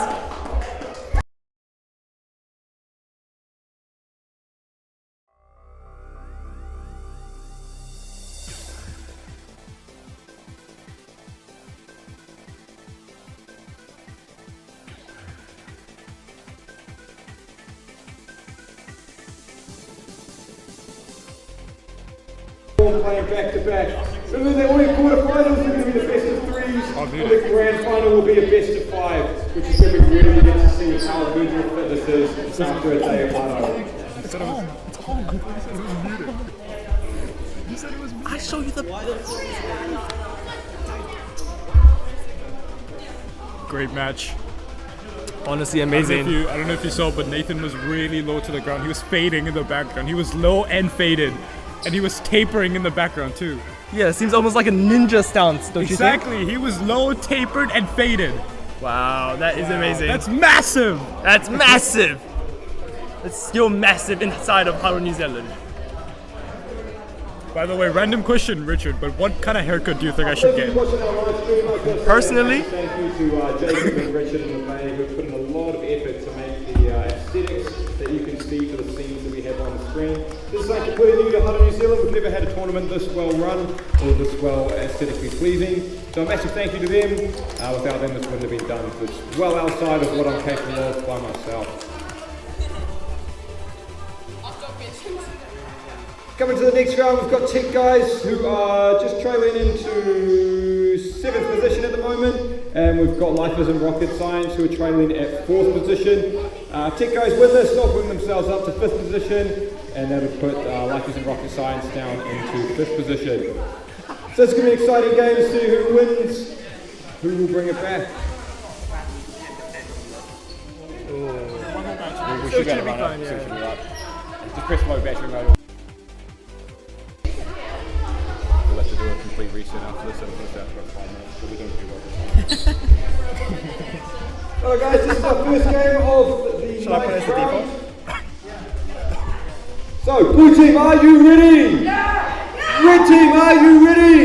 Playing back to back. So the only quarterfinals are going to be the best of threes. And the grand final will be a best of 5, which is going to be really good to see how good your fitness is after a day of huddle. I show you the. Great match. Honestly, amazing. I don't know if you saw, but Nathan was really low to the ground. He was fading in the background. He was low and faded. And he was tapering in the background too. Yeah, it seems almost like a ninja stance, don't you think? Exactly. He was low, tapered, and faded. Wow, that is amazing. That's massive. That's massive. It's still massive inside of Huddle New Zealand. By the way, random question, Richard, but what kind of haircut do you think I should get? Personally, Thank you to Jacob and Richard and the who put in a lot of effort effort to make the aesthetics that you can see for the scenes that we have on the screen. This is like completely new to Huddle New Zealand. We've never had a tournament this well run or this well aesthetically pleasing. So a massive thank you to them. Without them this wouldn't have been done. So it's well outside of what I'm capable of by myself. Coming to the next round, we've got Tech guys who are just trailing into 7th position at the moment, and we've got Lifers and Rocket Science who are trailing at 4th position. Tech guys win this, they'll bring themselves up to 5th position, and that'll put Lifers and Rocket Science down into 5th position. So it's going to be an exciting game to see who wins, who will bring it back. We should be able to run it, so it should be right. Just press low battery mode. We'll have to do a complete reset after this, and we'll finish after about 5 minutes, so we don't do well. Alright guys, this is our first game of the Shall I put it as the default? So, blue team, are you ready? Yeah! Red team, are you ready?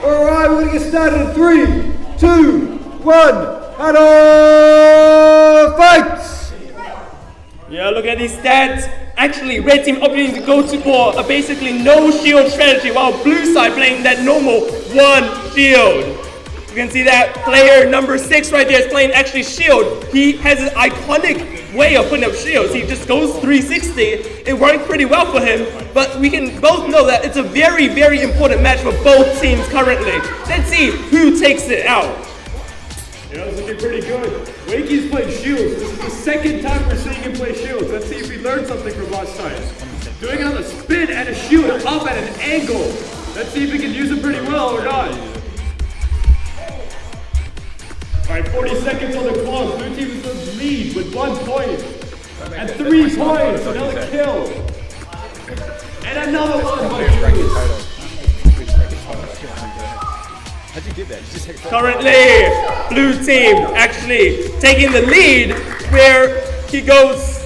Alright, we're going to get started in 3, 2, 1, and fight! Yeah, look at these stats. Actually, red team opting to go for a basically no shield strategy, while blue side playing that normal 1 shield. You can see that player number 6 right there is playing actually shield. He has an iconic way of putting up shields. He just goes 360. It worked pretty well for him, but we can both know that it's a very, very important match for both teams currently. Let's see who takes it out. Yeah, it's looking pretty good. Wakey's played shields. This is the second time we're seeing him play shields. Let's see if we learned something from last time. Doing another spin and a shield up at an angle. Let's see if we can use it pretty well or not. Alright, 40 seconds on the clock. Blue team is in the lead with 1 point. And 3 points. Another kill. And another one by Blues. How'd you get that? You just take Currently, blue team actually taking the lead, where he goes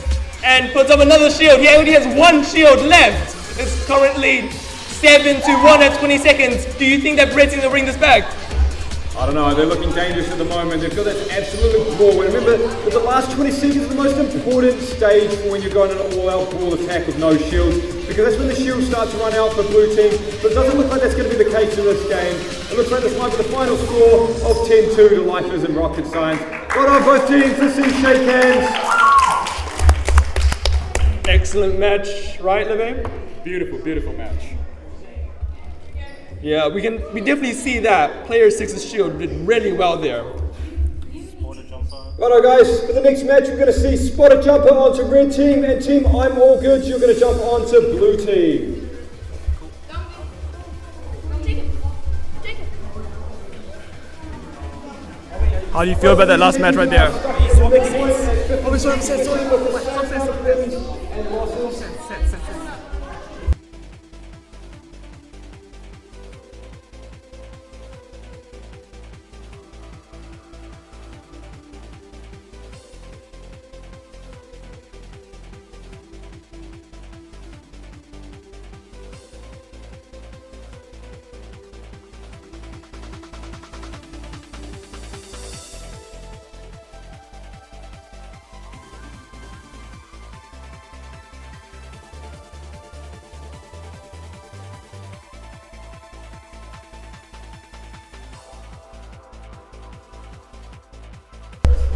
and puts up another shield. He only has 1 shield left. It's currently 7-1 at 20 seconds. Do you think that red team will bring this back? I don't know, they're looking dangerous at the moment. They've got that absolute ball. Remember that the last 20 seconds is the most important stage for when you're going an all-out brawl attack with no shields, because that's when the shields start to run out for blue team. But it doesn't look like that's going to be the case in this game. It looks like this might be the final score of 10-2 to Lifers and Rocket Science. Well done both teams, let's see shake hands. Excellent match, right, Levin? Beautiful, beautiful match. Yeah, we definitely see that player 6's shield did really well there. Righto guys, for the next match we're going to see Spotter Jumper onto red team, and team I'm all good, you're going to jump onto blue team. How do you feel about that last match right there?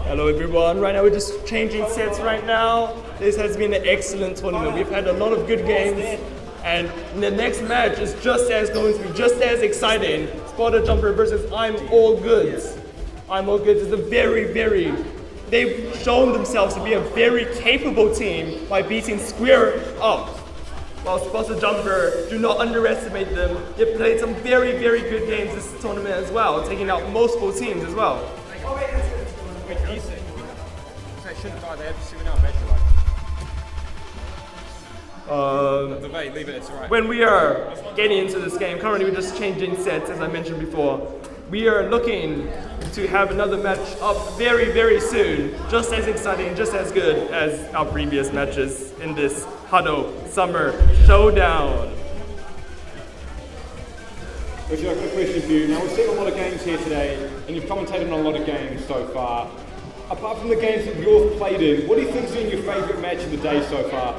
Hello everyone, right now we're just changing sets right now. This has been an excellent tournament. We've had a lot of good games, and the next match is going to be just as exciting. Spotter Jumper versus I'm All Goods. I'm All Goods is they've shown themselves to be a very capable team by beating Square Up. While Spotter Jumper, do not underestimate them. They've played some very, very good games this tournament as well, taking out multiple teams as well. leave it, it's alright. When we are getting into this game, currently we're just changing sets, as I mentioned before. We are looking to have another match up very, very soon, just as exciting, just as good as our previous matches in this Huddle Summer Showdown. Richard, I've got a question for you. Now, we've seen a lot of games here today, and you've commentated on a lot of games so far. apart from the games that you've played in, what do you think's been your favourite match of the day so far?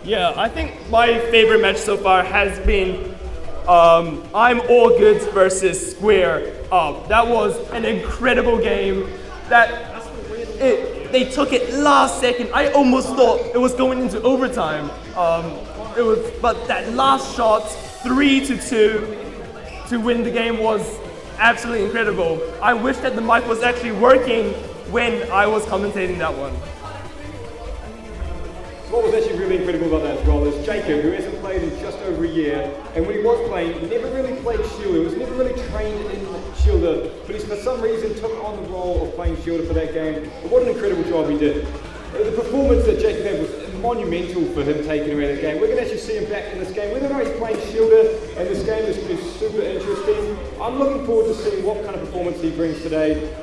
Yeah, I think my favorite match so far has been I'm All Goods versus Square Up. That was an incredible game. They took it last second. I almost thought it was going into overtime. But that last shot, 3-2 to win the game was absolutely incredible. I wish that the mic was actually working when I was commentating that one. What was actually really incredible about that as well is Jacob, who hasn't played in just over a year, and when he was playing, he never really played Shielder. He was never really trained in Shielder, but he for some reason took on the role of playing Shielder for that game. And what an incredible job he did. The performance that Jacob had was monumental for him taking away the game. We're going to actually see him back in this game. Whether or not he's playing Shielder, and this game is going to be super interesting. I'm looking forward to seeing what kind of performance he brings today.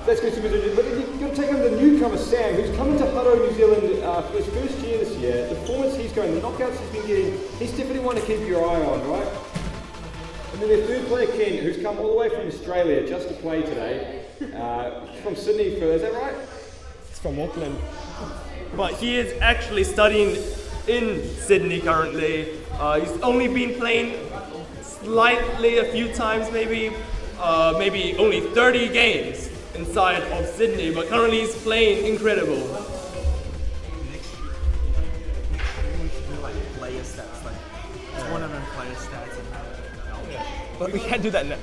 That's going to be super interesting. But you're going to take on the newcomer Sam, who's coming to Hutto, New Zealand for his first year this year. The performance he's going, the knockouts he's been getting, he's definitely one to keep your eye on, right? And then their third player, Ken, who's come all the way from Australia just to play today. From Sydney, is that right? It's from Auckland. But he is actually studying in Sydney currently. He's only been playing slightly a few times, maybe only 30 games inside of Sydney, but currently he's playing incredible. Next year we should do like player stats, like tournament player stats and But we can't do that now.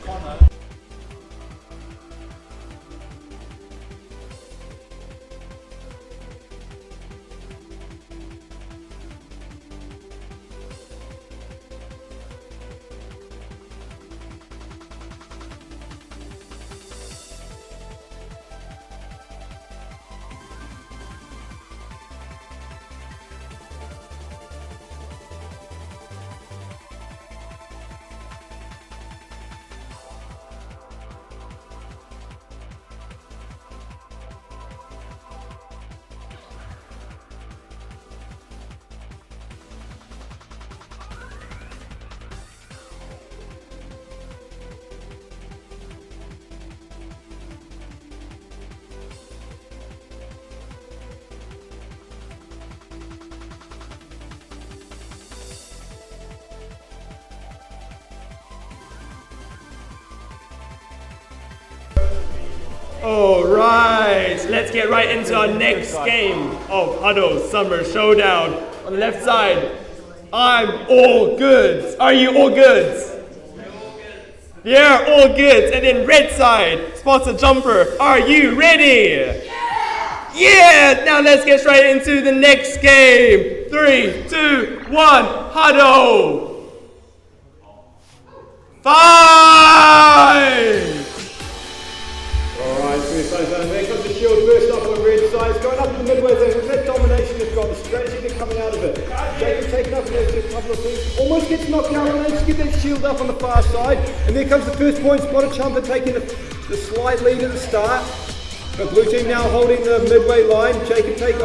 Alright, let's get right into our next game of Hutto Summer Showdown. On the left side, I'm All Goods. Are you all goods? Yeah, all goods. And then red side, Spotter Jumper. Are you ready? Yeah! Now let's get right into the next game. 3, 2, 1, Hutto! 5! Alright, there comes the shield first up on the red side. It's going up in the midway there. With that domination they've got, the strategy they're coming out of it. Jacob taking up against a couple of things. Almost gets knocked out, and they get that shield up on the far side. And there comes the first point. Spotter Chumper taking the slight lead at the start. But blue team now holding the midway line. Jacob taking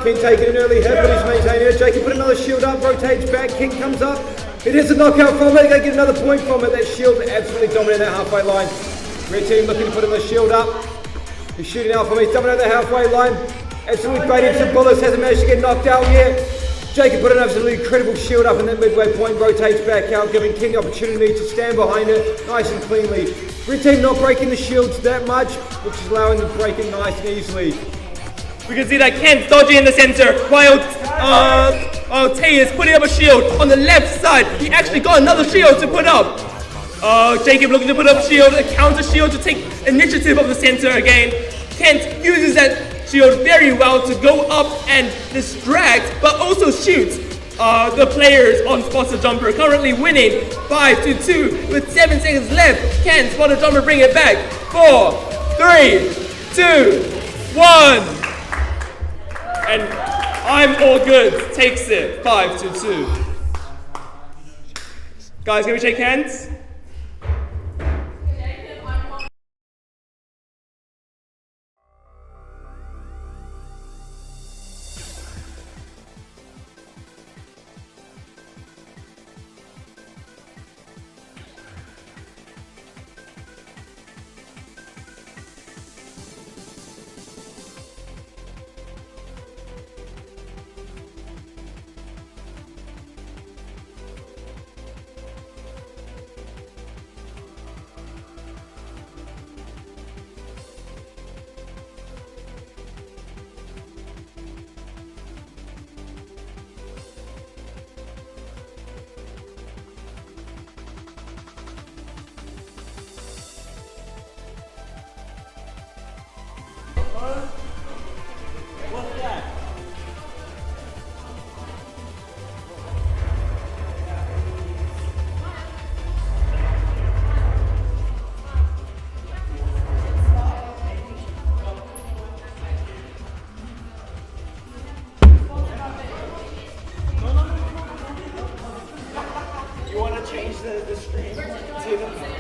King taking an early hit, but he's maintaining it. Jacob put another shield up, rotates back. King comes up. It is a knockout from it. They get another point from it. That shield absolutely dominating that halfway line. Red team looking to put him a shield up. He's shooting out from him. He's dumping out the halfway line. Absolutely baiting some bullets. Hasn't managed to get knocked out yet. Jacob put an absolutely incredible shield up in that midway point. Rotates back out, giving King the opportunity to stand behind it nice and cleanly. Red team not breaking the shields that much, which is allowing them to break it nice and easily. We can see that Kent's dodging in the center while Tay is putting up a shield on the left side. He actually got another shield to put up. Jacob looking to put up a shield, a counter shield to take initiative of the center again. Kent uses that shield very well to go up and distract, but also shoot the players on Spotter Jumper. Currently winning 5-2 with 7 seconds left. Can Spotter Jumper bring it back? 4, 3, 2, 1. And I'm All Good takes it 5-2. Guys, can we shake hands? What's that? You want to change the stream to the...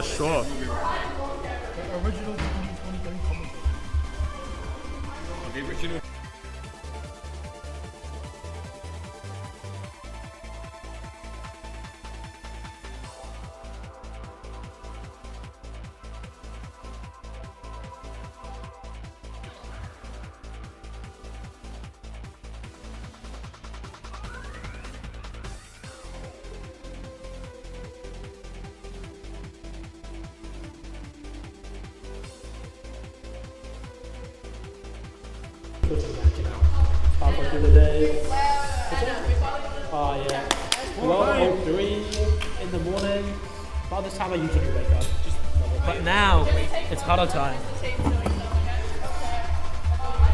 Sure. Original 2023 commentator. The original. Halfway through the day. Oh yeah. 12:03 in the morning. About this time I usually wake up. But now it's huddle time.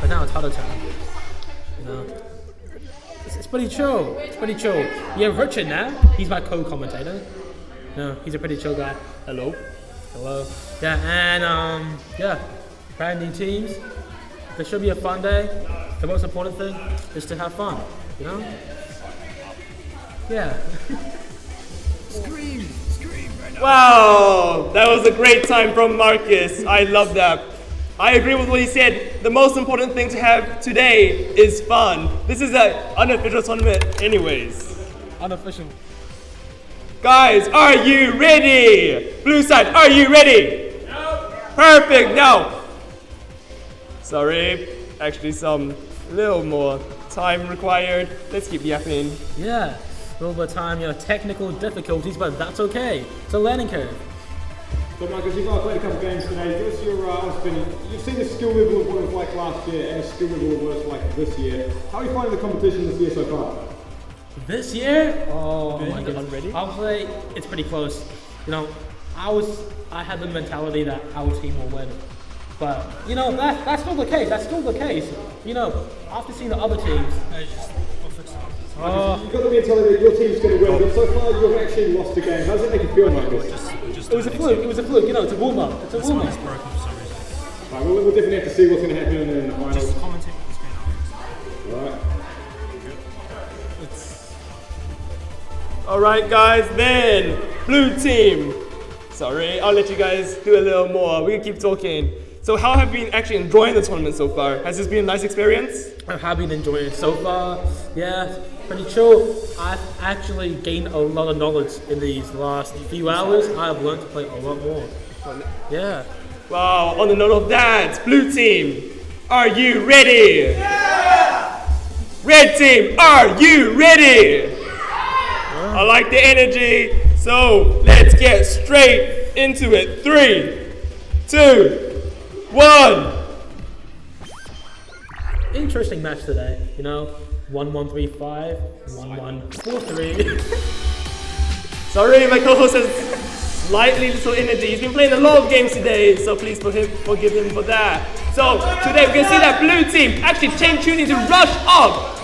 But now it's huddle time. You know. It's pretty chill. It's pretty chill. You have Richard now. He's my co-commentator. No, he's a pretty chill guy. Hello. Hello. Yeah, and yeah, brand new teams. This should be a fun day. The most important thing is to have fun, you know? Yeah. Scream right now. Wow, that was a great time from Marcus. I love that. I agree with what he said. The most important thing to have today is fun. This is an unofficial tournament anyways. Unofficial. Guys, are you ready? Blue side, are you ready? No. Perfect, no. Sorry, actually some little more time required. Let's keep yapping. Yeah, a little bit of time, you know, technical difficulties, but that's okay. It's a learning curve. So Marcus, you've played a couple of games today. Give us your honest opinion. You've seen the skill level of what it was like last year and the skill level of what it's like this year. How are you finding the competition this year so far? This year? Oh my goodness. I'll say it's pretty close. You know, I had the mentality that our team will win. But, you know, that's still the case. That's still the case. You know, after seeing the other teams. You've got the mentality that your team's going to win, but so far you've actually lost a game. How does it make you feel, Marcus? It was a fluke. It was a fluke. You know, it's a warm-up. It's a warm-up. Right, we'll definitely have to see what's going to happen in the finals. Just commentate what this game Right. Alright guys, then, blue team. Sorry, I'll let you guys do a little more. We can keep talking. So how have you been actually enjoying the tournament so far? Has this been a nice experience? I have been enjoying it so far. Yeah, pretty chill. I've actually gained a lot of knowledge in these last few hours. I've learned to play a lot more. Yeah. Wow, on the note of that, blue team, are you ready? Yeah! Red team, are you ready? Yeah. I like the energy. So let's get straight into it. 3, 2, 1. Interesting match today, you know. 1-1-3-5, 1-1-4-3. Sorry, my co-host has slightly little energy. He's been playing a lot of games today, so please forgive him for that. So today we can see that blue team actually changed tuning to rush up.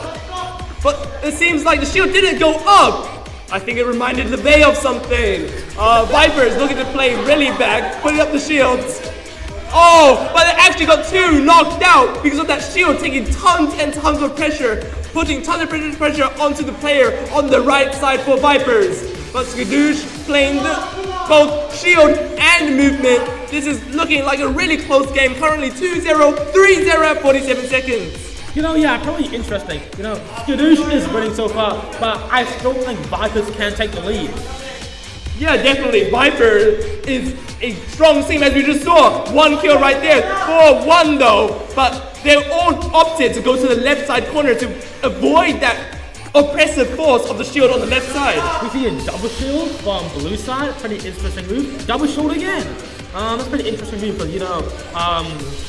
But it seems like the shield didn't go up. I think it reminded the Bay of something. Vipers looking to play really back, putting up the shields. Oh, but it actually got 2 knocked out because of that shield taking tons and tons of pressure, putting tons of pressure onto the player on the right side for Vipers. But Skadoosh playing both shield and movement. This is looking like a really close game. Currently 2-0, 3-0 at 47 seconds. You know, yeah, probably interesting. You know, Skadoosh is winning so far, but I still think Vipers can take the lead. Yeah, definitely. Viper is a strong team, as we just saw. 1 kill right there. 4-1 though. But they all opted to go to the left side corner to avoid that oppressive force of the shield on the left side. We see a double shield from blue side. Pretty interesting move. Double shield again. That's pretty interesting move because, you know,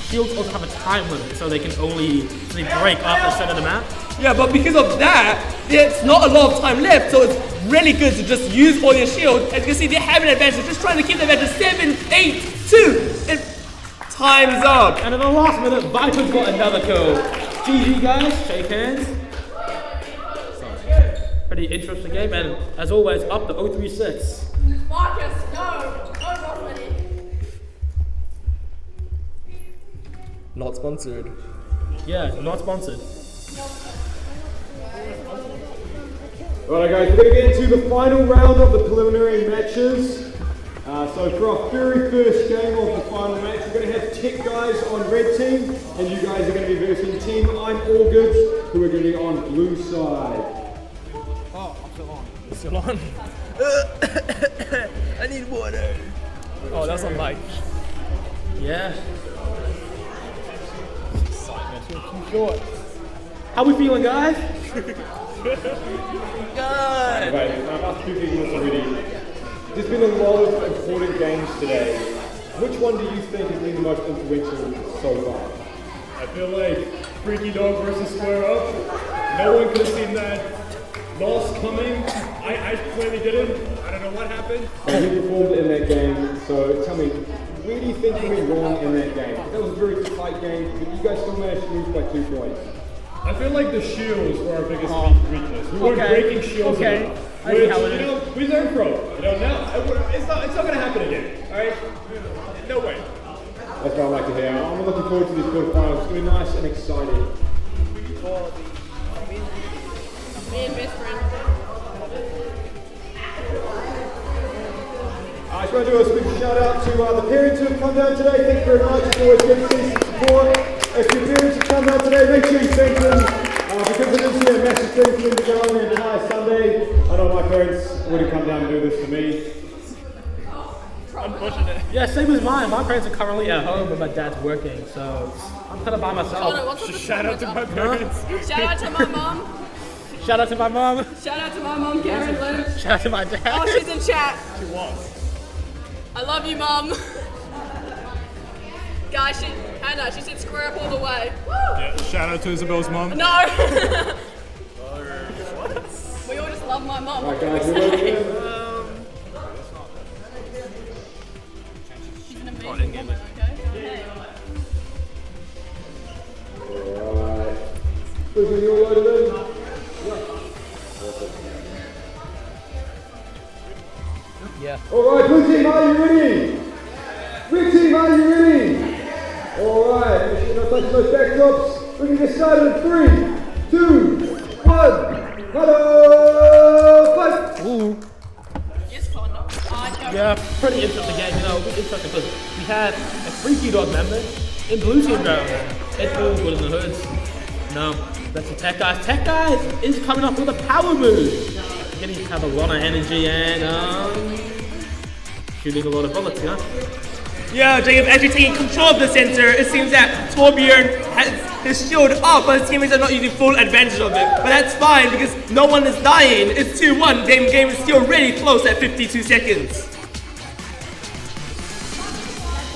shields also have a time limit, so they can only break after a set of the map. Yeah, but because of that, there's not a lot of time left, so it's really good to just use all your shield. As you can see, they have an advantage, just trying to keep the advantage. 7, 8, 2, and time's up. And in the last minute, Viper's got another kill. GG guys, shake hands. Pretty interesting game, and as always, up to 036. Marcus, no! Already. Not sponsored. Yeah, not sponsored. Alright guys, we're going to get into the final round of the preliminary matches. So for our very first game of the final match, we're going to have Tech guys on red team, and you guys are going to be versing Team I'm All Good, who are going to be on blue side. Oh, I'm still on. I need water. Oh, that's on mic. Yeah. Too short. How we feeling, guys? Good. Right, I've asked 2 people this already. There's been a lot of important games today. Which one do you think has been the most influential so far? I feel like Freaky Dog versus Square Up. No one could have seen that loss coming. I clearly didn't. I don't know what happened. And you performed in that game, so tell me, where do you think you went wrong in that game? That was a very tight game, but you guys still managed to lose by 2 points. I feel like the shields were our biggest weakness. We weren't breaking shields enough. I see Which, how it is. you know, we learned from. You know, now it's not going to happen again. All right? No way. That's what I like to hear. I'm looking forward to these quarterfinals. It's going to be nice and exciting. Me and best friend. I just want to do a big shout out to the parents who have come down today. Thank you very much. It's always good to see some support. If your parents have come down today, make sure you thank them. Because it is a massive thing for them to go on the entire Sunday. I know my parents would have come down and do this for me. Unfortunate. Yeah, same as mine. My parents are currently at home, but my dad's working, so I'm kind of by myself. Oh, no, what's up with Shout out to my parents. Shout out to my mom. Shout out to my mom. Shout out to my mom, Karen Lynch. Shout out to my dad. Oh, she's in chat. She was. I love you, mom. Guys, Hannah, she said square up all the way. Woo! Yeah, shout out to Isabel's mom. No. We all just love my mom. Alright guys, we're ready to go. She's an amazing woman, okay? Hey. Alright. Listen, you all loaded in? Yeah. Alright, blue team, are you ready? Red team, are you ready? Alright, make sure you're not touching those backdrops. We're going to get started in 3, 2, 1. Hello, fight! Ooh. Yes, Connor. Yeah, pretty interesting game. You know, interesting because we had a Freaky Dog member in blue team round. It's all good in the hoods. No, that's the Tech guys. Tech guys is coming up with a power move. Getting to have a lot of energy and shooting a lot of bullets, yeah? Yeah, Jacob actually taking control of the center. It seems that Torbjorn has his shield up, but his teammates are not using full advantage of it. But that's fine because no one is dying. It's 2-1. Game is still really close at 52 seconds.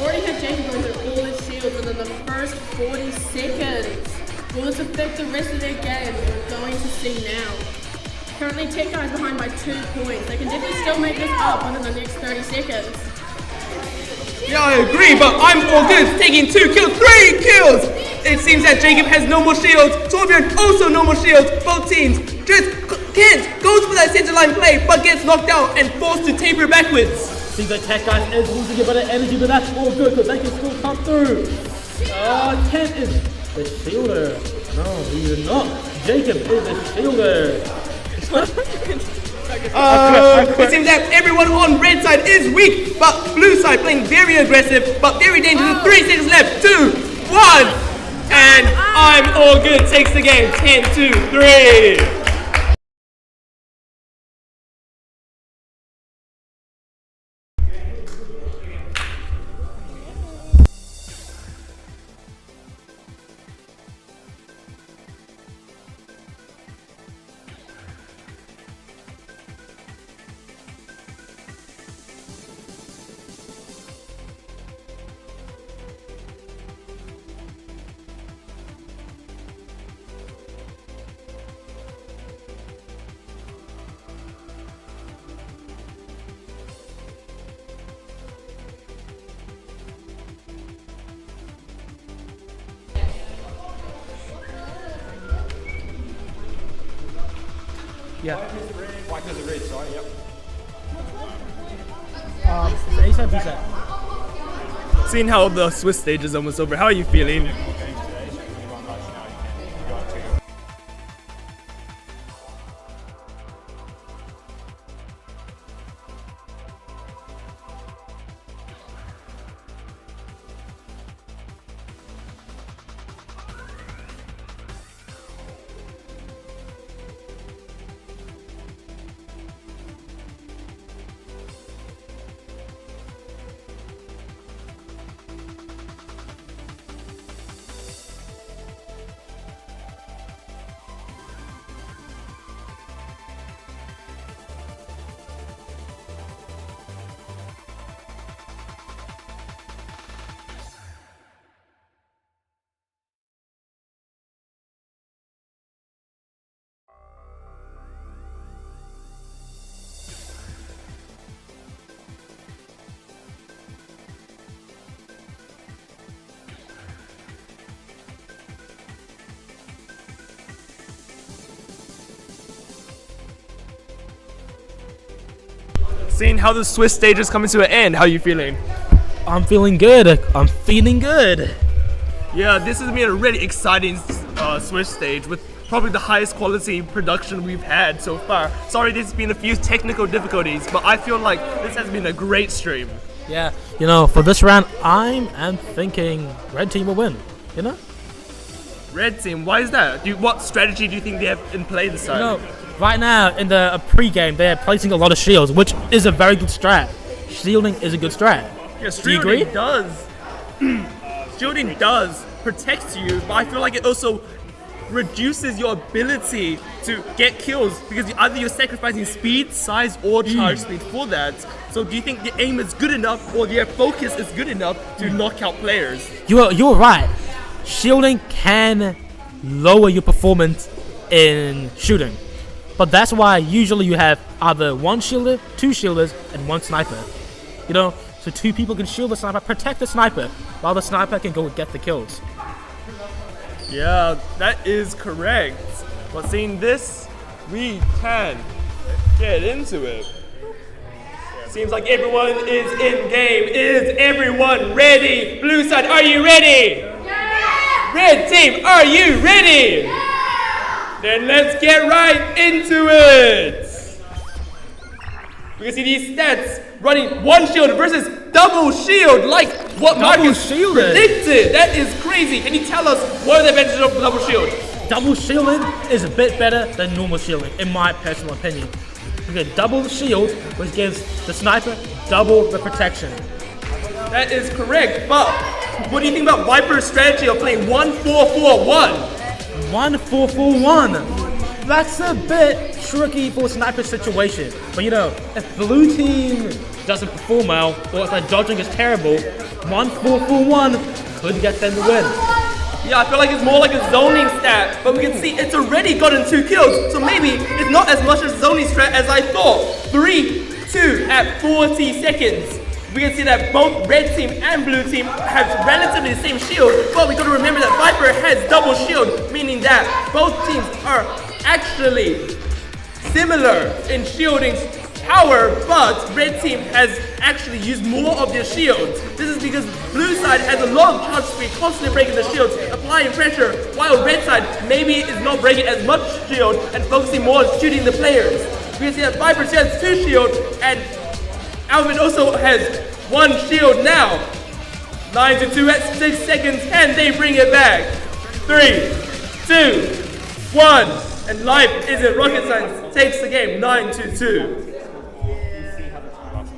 Already had Jacob going through all his shields within the first 40 seconds. Will this affect the rest of their game? We're going to see now. Currently, Tech guys behind by 2 points. They can definitely still make this up within the next 30 seconds. Yeah, I agree, but I'm all good. Taking 2 kills, 3 kills. it seems that Jacob has no more shields. Torbjorn also no more shields. Both teams. Kent goes for that center line play, but gets knocked out and forced to taper backwards. Seems like Tech Guys is losing a bit of energy, but that's all good because they can still come through. Kent is the shielder. No, he is not. Jacob is the shielder. It seems that everyone on red side is weak, but blue side playing very aggressive, but very dangerous. 3 seconds left. 2, 1, and I'm all good. Takes the game. 10, 2, 3. Yeah. White has a red, sorry, yep. A side, B side. Seeing how the Swiss stage is almost over, how are you feeling? Seeing how the Swiss stage is coming to an end, how are you feeling? I'm feeling good. I'm feeling good. Yeah, this has been a really exciting Swiss stage with probably the highest quality production we've had so far. Sorry, there's been a few technical difficulties, but I feel like this has been a great stream. Yeah, you know, for this round, I am thinking red team will win. You know? Red team, why is that? What strategy do you think they have in play this time? You know, right now in the pre-game, they're placing a lot of shields, which is a very good strat. Shielding is a good strat. Yeah, Do you agree? shielding does. Shielding does protect you, but I feel like it also reduces your ability to get kills because either you're sacrificing speed, size, or charge speed for that. So do you think the aim is good enough or your focus is good enough to knock out players? You're right. Shielding can lower your performance in shooting. But that's why usually you have either one shielder, two shielders, and one sniper. You know, so two people can shield the sniper, protect the sniper, while the sniper can go get the kills. Yeah, that is correct. But seeing this, we can get into it. Seems like everyone is in game. Is everyone ready? Blue side, are you ready? Yeah! Red team, are you ready? Yeah! Then let's get right into it. We can see these stats running one shield versus double shield, like what Marcus predicted. That is crazy. Can you tell us what are the advantages of double shield? Double shielding is a bit better than normal shielding, in my personal opinion. You get double shield, which gives the sniper double the protection. That is correct, but what do you think about Viper's strategy of playing 1-4-4-1? 1-4-4-1. That's a bit tricky for a sniper situation. But you know, if blue team doesn't perform well, or if their dodging is terrible, 1-4-4-1 could get them to win. Yeah, I feel like it's more like a zoning stat, but we can see it's already gotten 2 kills, so maybe it's not as much a zoning strat as I thought. 3-2 at 40 seconds. we can see that both red team and blue team have relatively the same shield, but we got to remember that Viper has double shield, meaning that both teams are actually similar in shielding power, but red team has actually used more of their shields. This is because blue side has a lot of chance to be constantly breaking the shields, applying pressure, while red side maybe is not breaking as much shield and focusing more on shooting the players. We can see that Viper has 2 shield and Alvin also has 1 shield now. 9 to 2 at 6 seconds, and they bring it back. 3, 2, 1, and life isn't rocket science. Takes the game 9 to 2.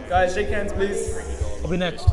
Guys, shake hands, please. I'll be next.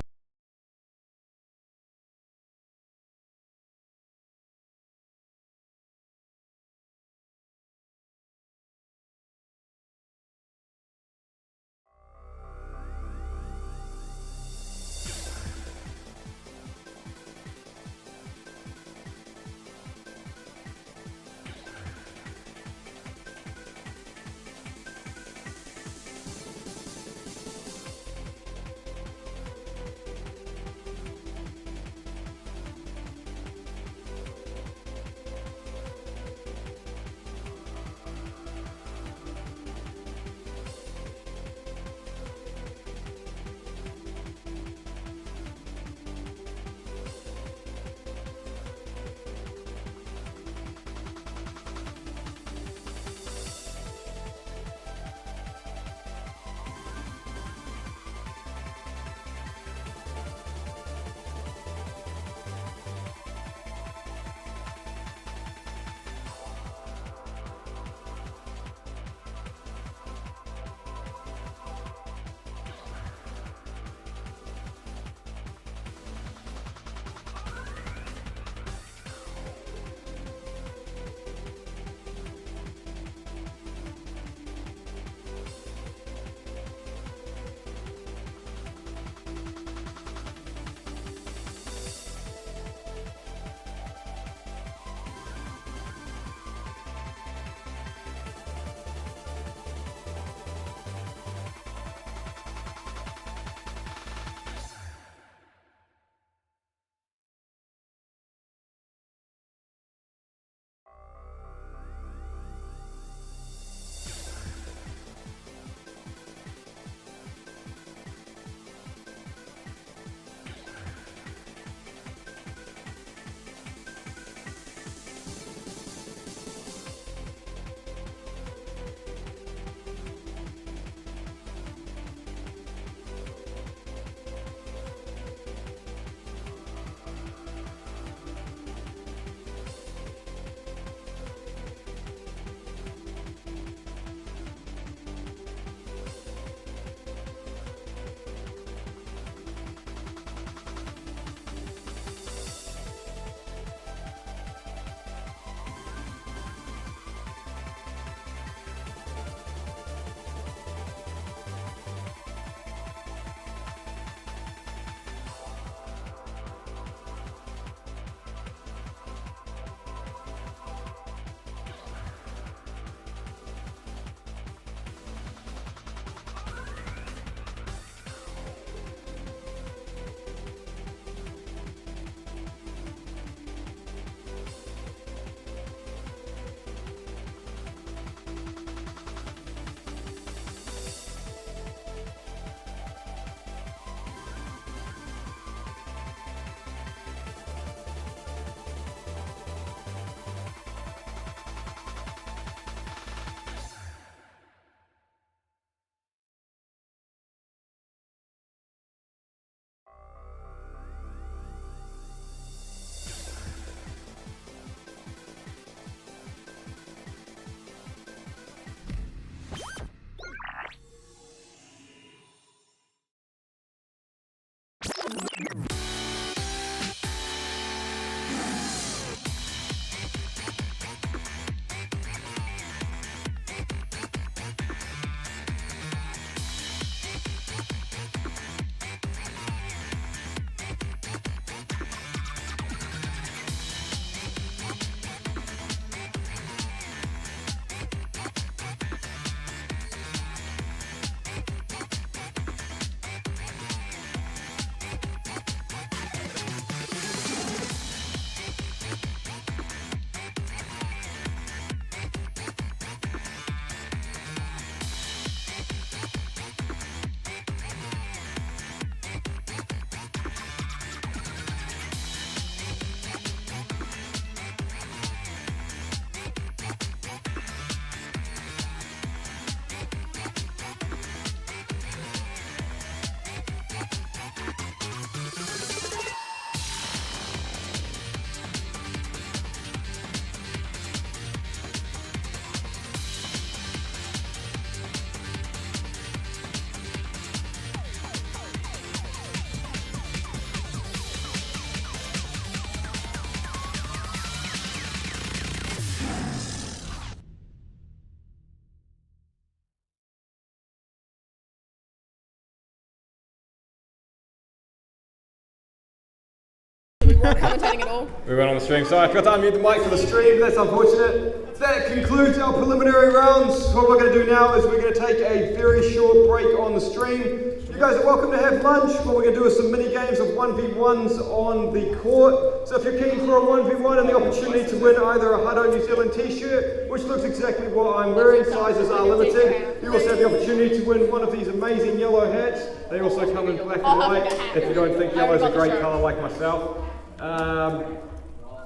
we weren't commentating at all. We went on the stream, so I forgot to unmute the mic for the stream. That's unfortunate. That concludes our preliminary rounds. What we're going to do now is we're going to take a very short break on the stream. You guys are welcome to have lunch. What we're going to do is some mini games of 1v1s on the court. So if you're keen for a 1v1 and the opportunity to win either a Hutto New Zealand t-shirt, which looks exactly what I'm wearing, sizes are limited. You also have the opportunity to win one of these amazing yellow hats. They also come in black and white if you don't think yellow is a great colour like myself.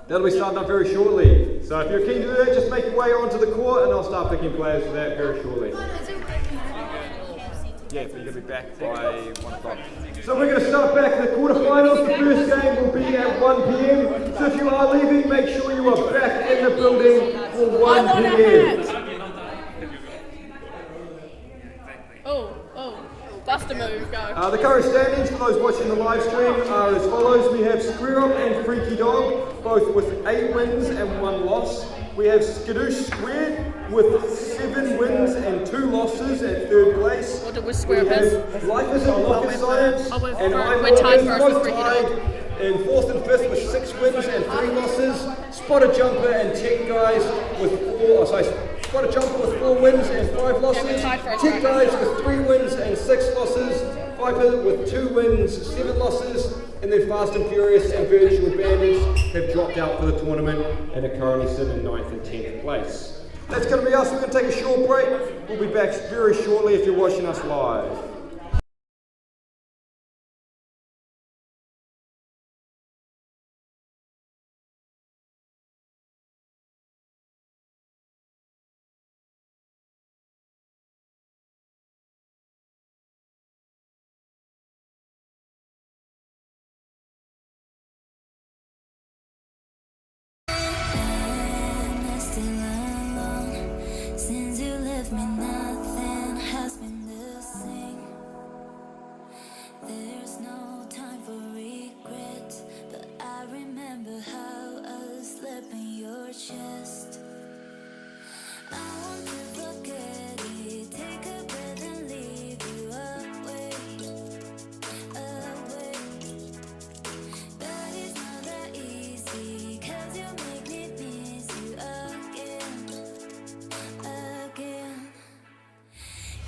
That'll be starting up very shortly. So if you're keen to do that, just make your way onto the court and I'll start picking players for that very shortly. Yeah, so you're going to be back by 1 o'clock. So we're going to start back the quarterfinals. The first game will be at 1 p.m. So if you are leaving, make sure you are back in the building for 1 p.m. Bust a move, go. The current standings for those watching the live stream are as follows. We have Square Up and Freaky Dog, both with 8 wins and 1 loss. We have Skadoosh Squared with 7 wins and 2 losses at 3rd place. What did we Square Up? Life is a Rocket Science and we're tied first with Freaky Dog. In 4th and 5th with 6 wins and 3 losses. Spotted Jumper and Tech Guys with 4. Spotted Jumper with 4 wins and 5 losses. Tech Guys with 3 wins and 6 losses. Viper with 2 wins, 7 losses. And then Fast and Furious and Virtual Bandits have dropped out for the tournament and are currently sitting in 9th and 10th place. That's going to be us. We're going to take a short break. We'll be back very shortly if you're watching us live. Since you left me, nothing has been the same. There's no time for regret, but I remember how I slept in your chest. I want to forget it, take a breath and leave you away. But it's not that easy, 'cause you make me miss you again.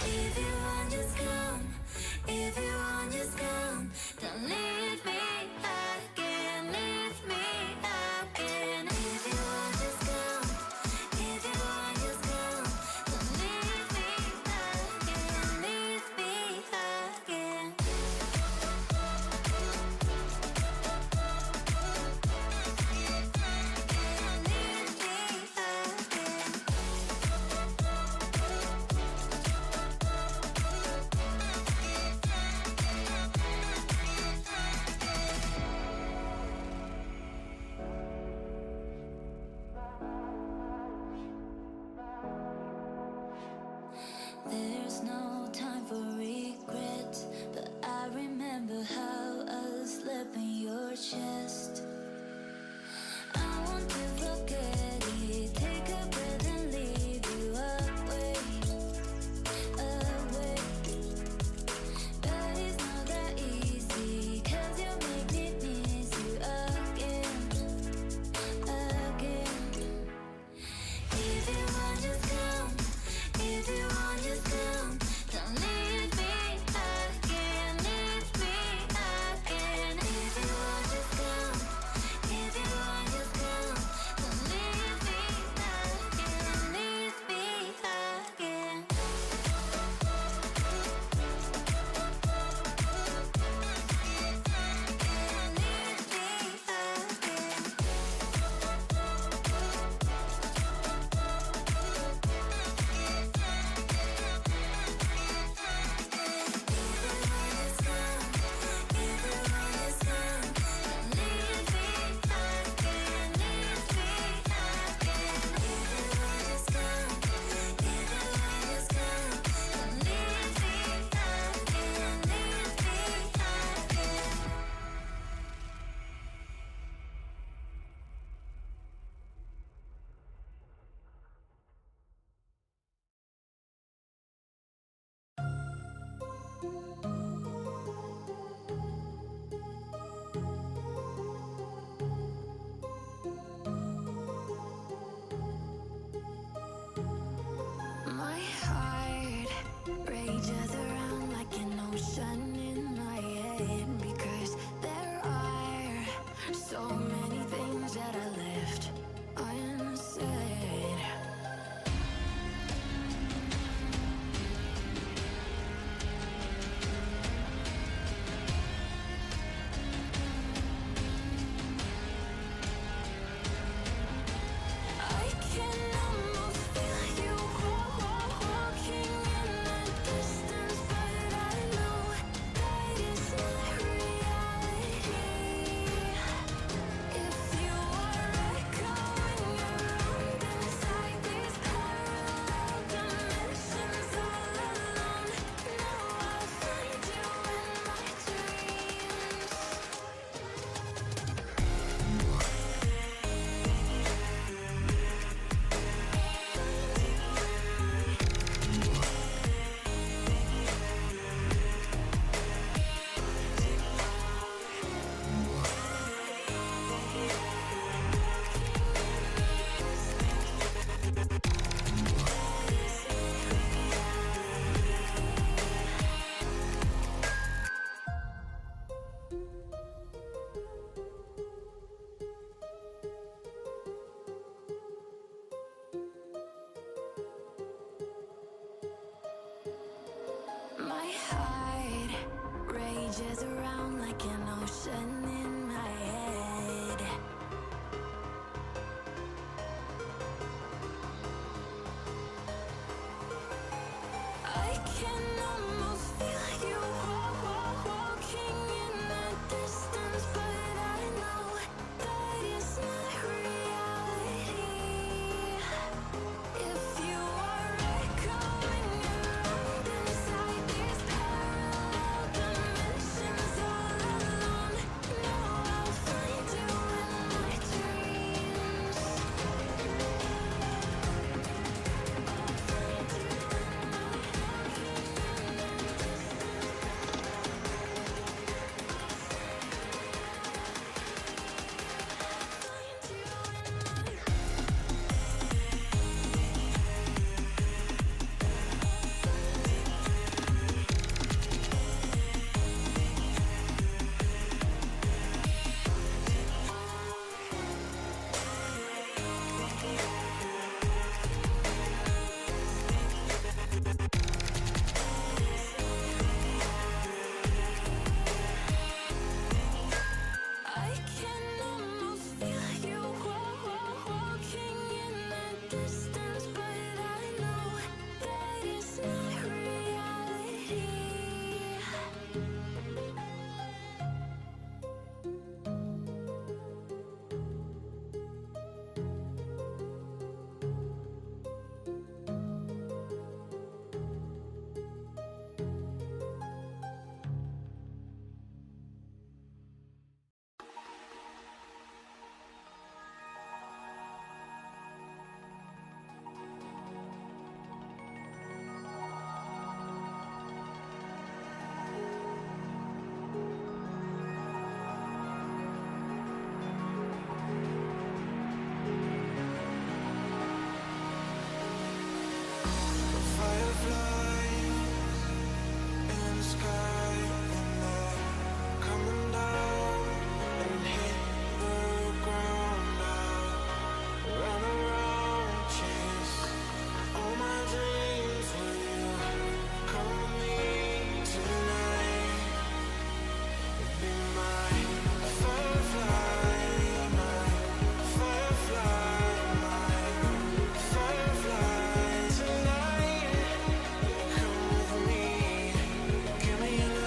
If you want, just come. If you want, just come. Don't leave me again. Leave me again. If you want, just come. If you want, just come. Don't leave things that I left unsaid. I can almost feel you walking in the distance, but I know that it's not reality. If you are echoing around inside these parallel dimensions all alone, now I'll find you in my dreams. My heart rages around like an ocean in my head. I can almost feel you walking in the distance, but I know that it's not reality. If you are echoing around inside these parallel dimensions all alone, now I'll find you in my dreams. I can almost feel you walking in the distance, but I know that it's not reality. Give me a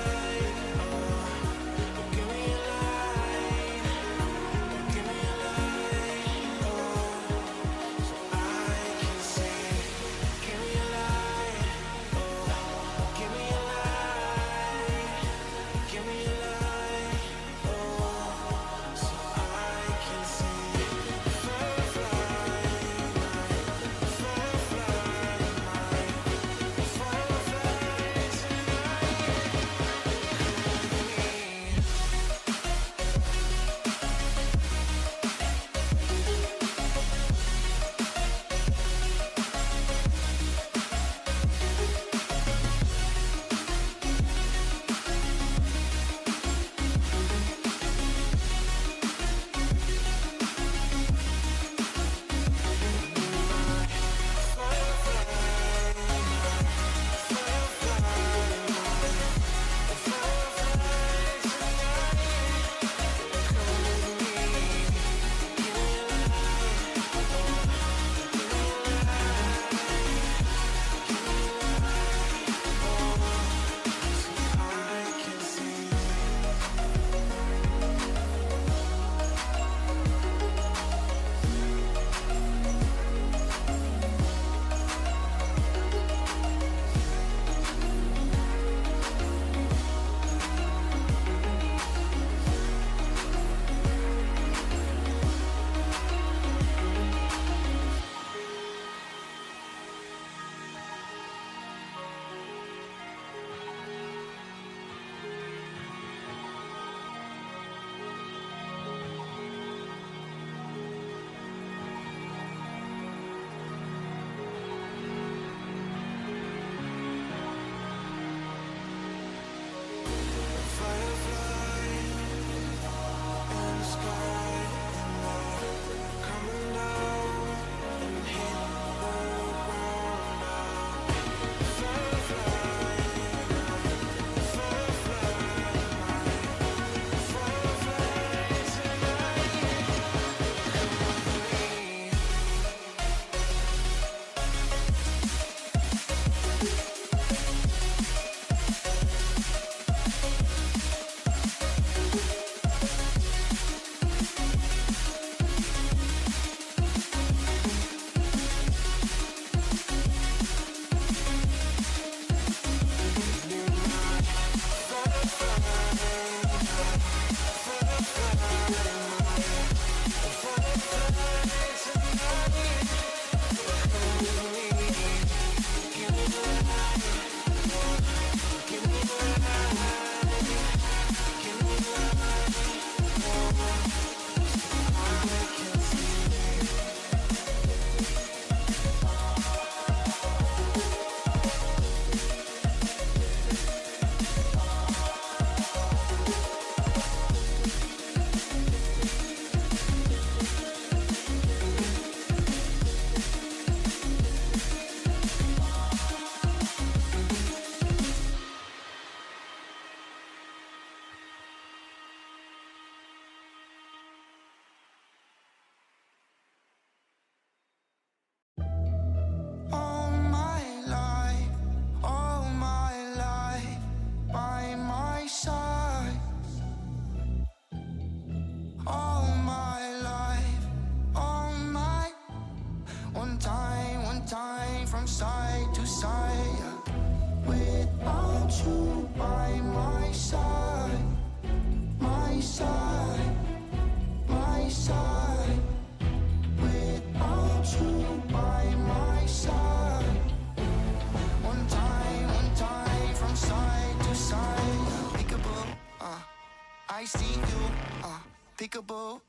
peekaboo.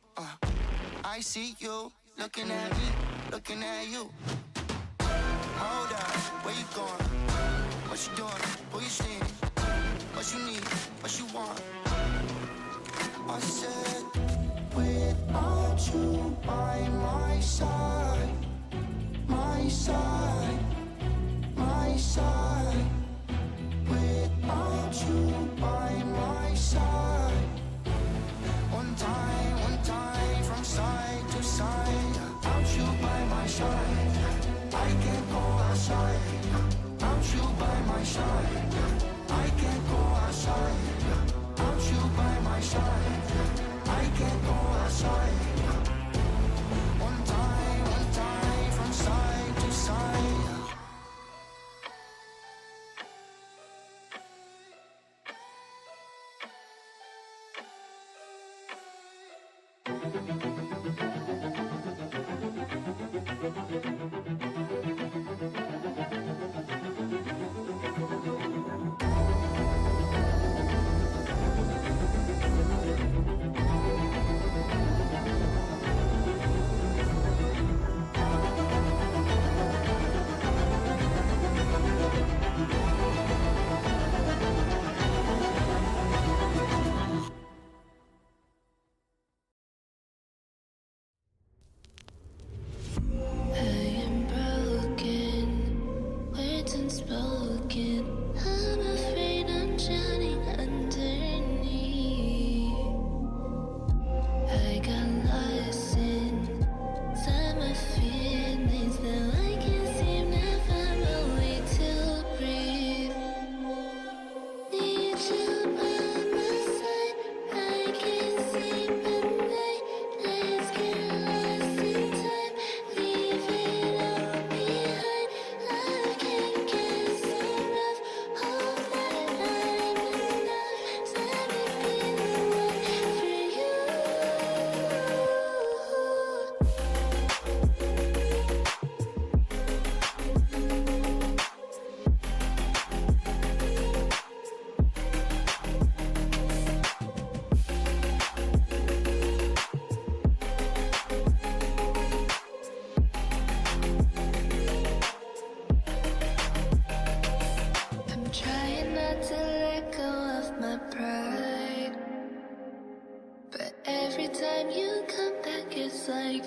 I see you looking at me, looking at you. Hold up, where you going? What you doing? Who you seeing? What you need? What you want? I said, without you by my side, my side, my side. Without you by my side. One time from side to side. Without you by my side, I can't go outside. Without you by my side, I can't go outside. Without you by my side, I can't go outside. One time from side to side.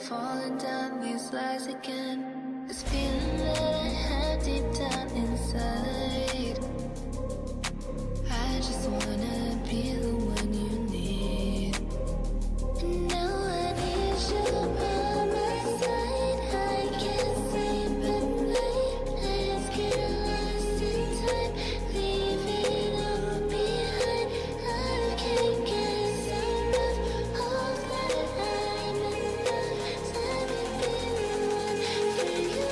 Falling down these lies again. This feeling that I have deep down inside. I just wanna be the one you need. And now I need you by my side. I can't sleep at night. Let's get lost in time. Leave it all behind. I can't get enough of that I'm enough. Let me be the one for you.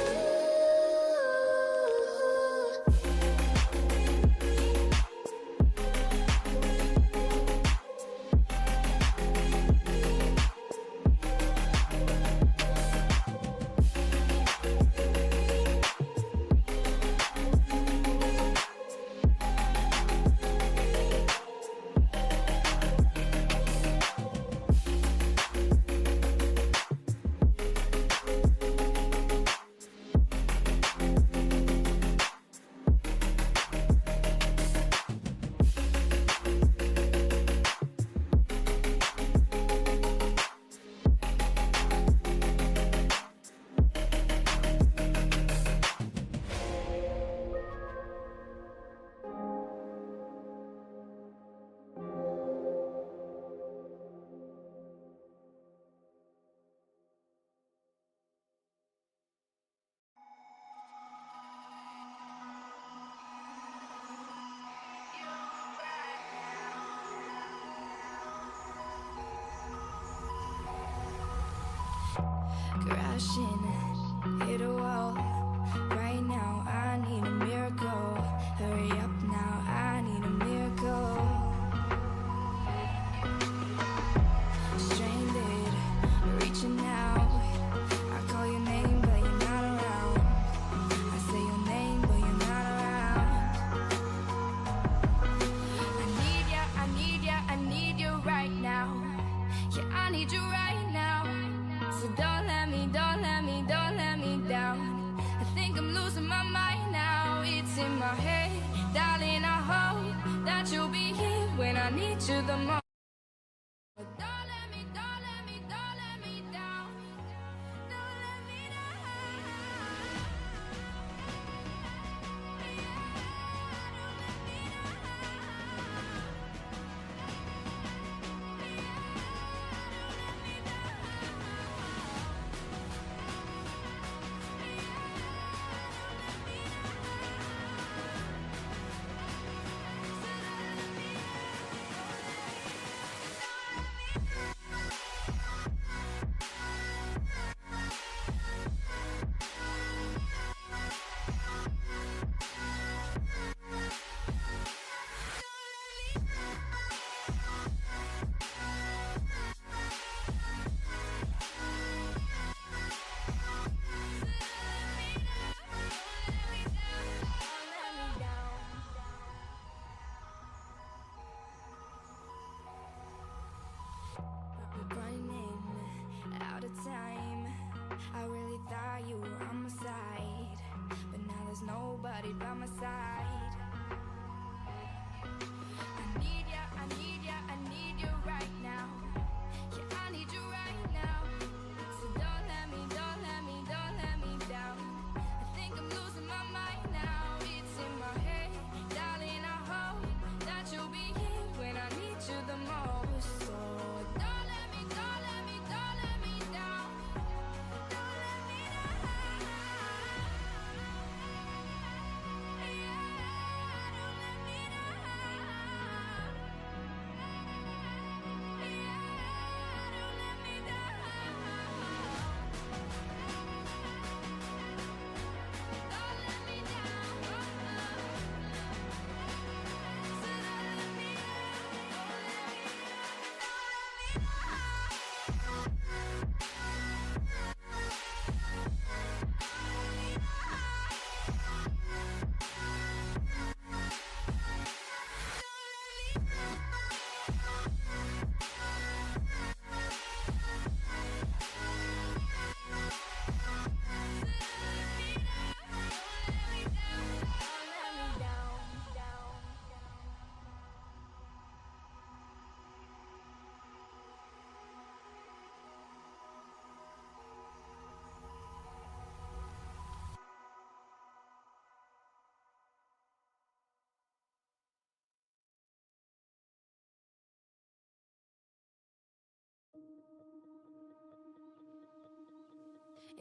Crashing, hit a wall. Right now, I need a miracle. Hurry up now, I need a miracle. Stranded, reaching out. I call your name, but you're not around. I say your name, but you're not around. I need ya, I need ya, I need you right now. Yeah, I need don't let me, don't let me, don't let me down. I think I'm losing my mind now. It's in my head, darling. I hope that you'll be here when I need you the most. Don't let me, don't let me, don't let me down. Don't let me down. Running out of time. I really thought you were on my side, but now there's nobody by my side. I need ya, I need ya, I need you right now. Yeah, I need you right now. So don't let me, don't let me, don't let me down. I think I'm losing my mind now. It's in my head, darling. I hope that you'll be here when I need you the most. So don't let me, don't let me, don't let me down. Don't let me down. Yeah, don't let me down. Yeah, don't let me down. Don't let me down. So don't let me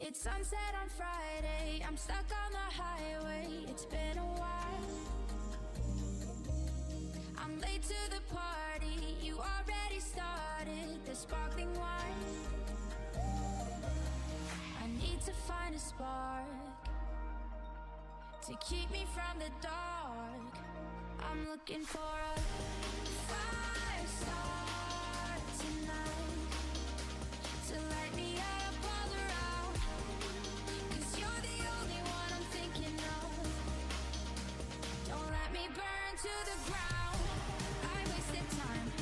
It's sunset on Friday, I'm stuck on the highway, it's been a while. I'm late to the party, you already started the sparkling wine. I need to find a spark to keep me from the dark. I'm looking for a fire start tonight to light me up all around. 'Cause you're the only one I'm thinking of. Don't let me burn to the ground. I wasted time,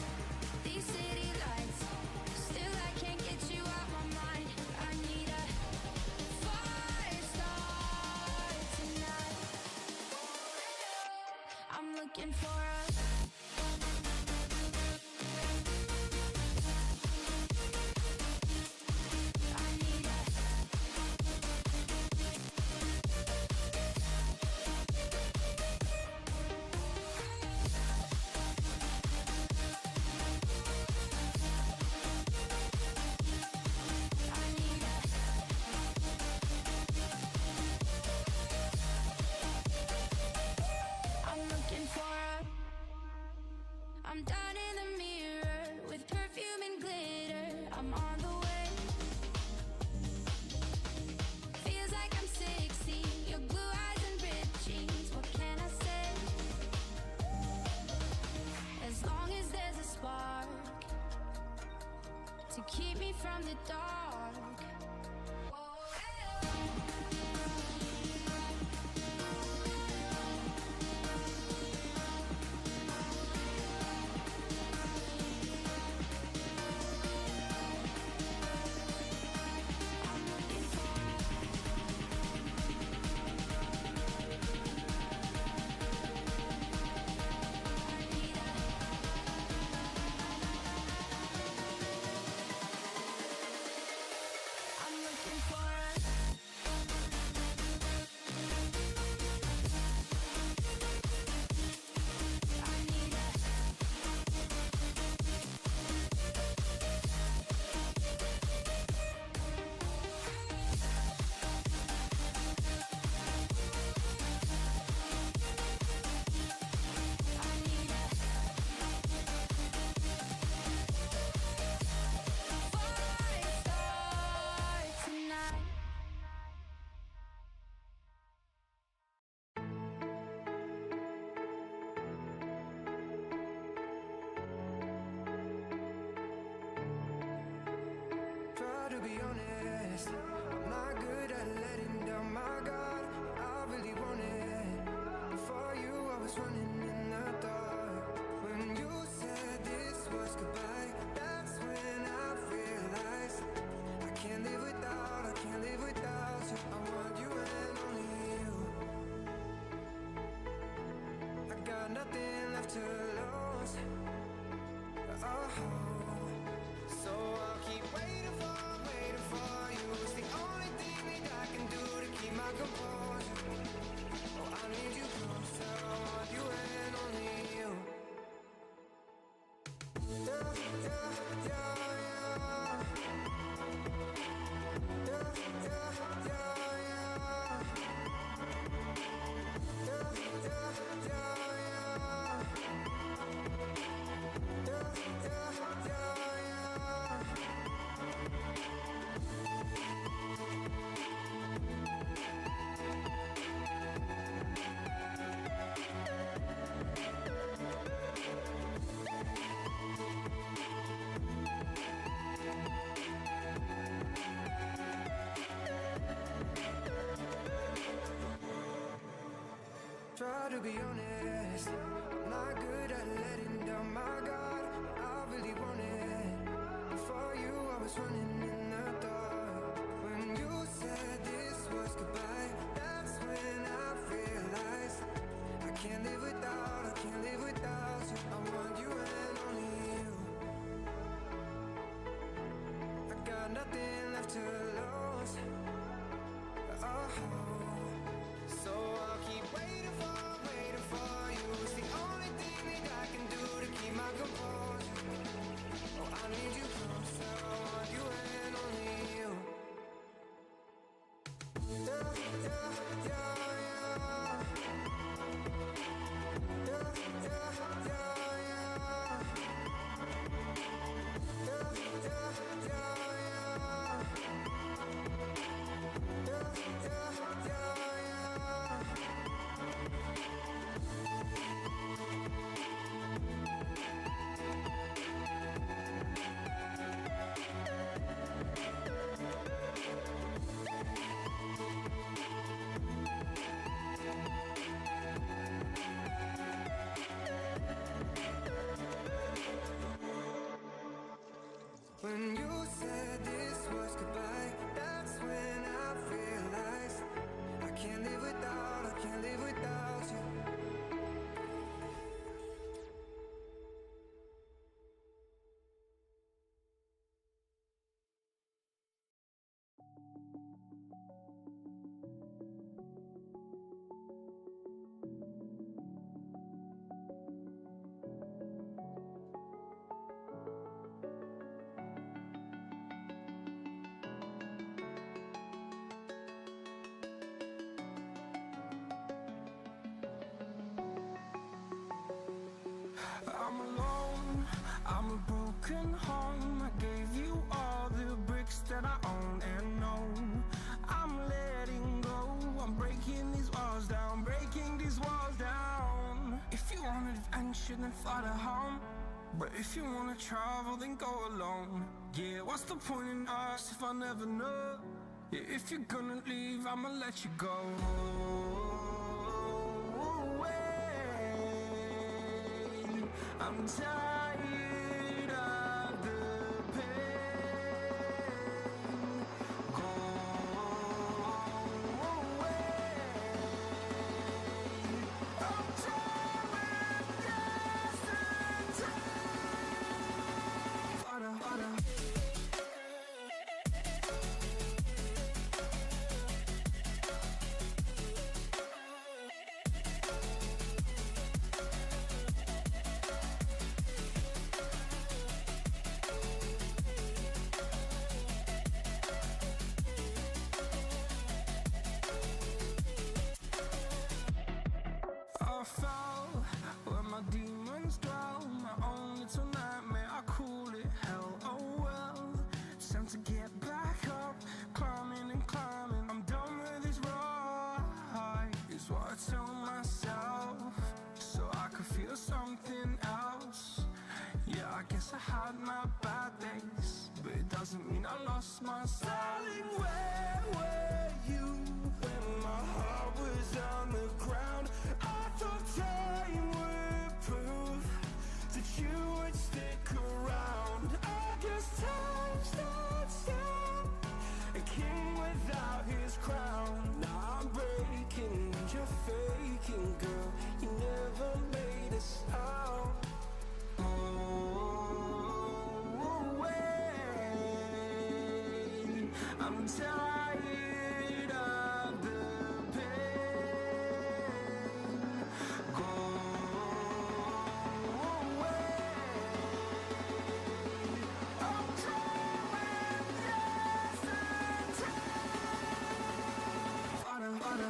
these city lights, still I can't get you out my mind. I need a fire start tonight. I'm looking for a I'm down in the mirror with perfume and glitter. I'm on the way. Feels like I'm 16. Your blue eyes and ripped jeans. What can I say? As long as there's a spark to keep me from the dark. running in the dark. When you said this was goodbye, that's when I realized I can't live without, I can't live without you. I want you and only you. I got nothing left to lose. Oh, so I'll keep waiting for you. It's the only thing that I can do to keep my composure. Oh, I need you closer. I want you and only you. Yeah, yeah, yeah, yeah. Yeah, yeah, yeah, yeah. Yeah, yeah, yeah, yeah. Yeah, yeah, yeah, yeah. Try to be honest, I'm not good at letting down my guard. I really want it. Before you, I was running in the dark. When you said this was goodbye, that's when I realized I can't live without, I can't live without you. I want you and only you. I got nothing left to lose. Oh, so I'll keep waiting for you. It's the only thing that I can do to keep my composure. Oh, I need you closer. I want you and only you. Yeah, yeah, yeah, yeah. Yeah, yeah, yeah, yeah. Yeah, yeah, yeah, yeah. Yeah, yeah, yeah, yeah. When you said this was goodbye, that's when I realized I can't live without, I can't live without you. I'm alone, I'm a broken home. I gave you all the bricks that I own and know. I'm letting go, I'm breaking these walls down, breaking these walls down. If you want adventure, then fly to home. But if you wanna travel, then go alone. Yeah, what's the point in us if I never know? Yeah, if you're gonna leave, I'ma let you go. I'm tired of the pain. Go away. I'm tired of yesterday. Harder, harder. I'm tired of the pain. Go away. I'm trying just in time. Wanna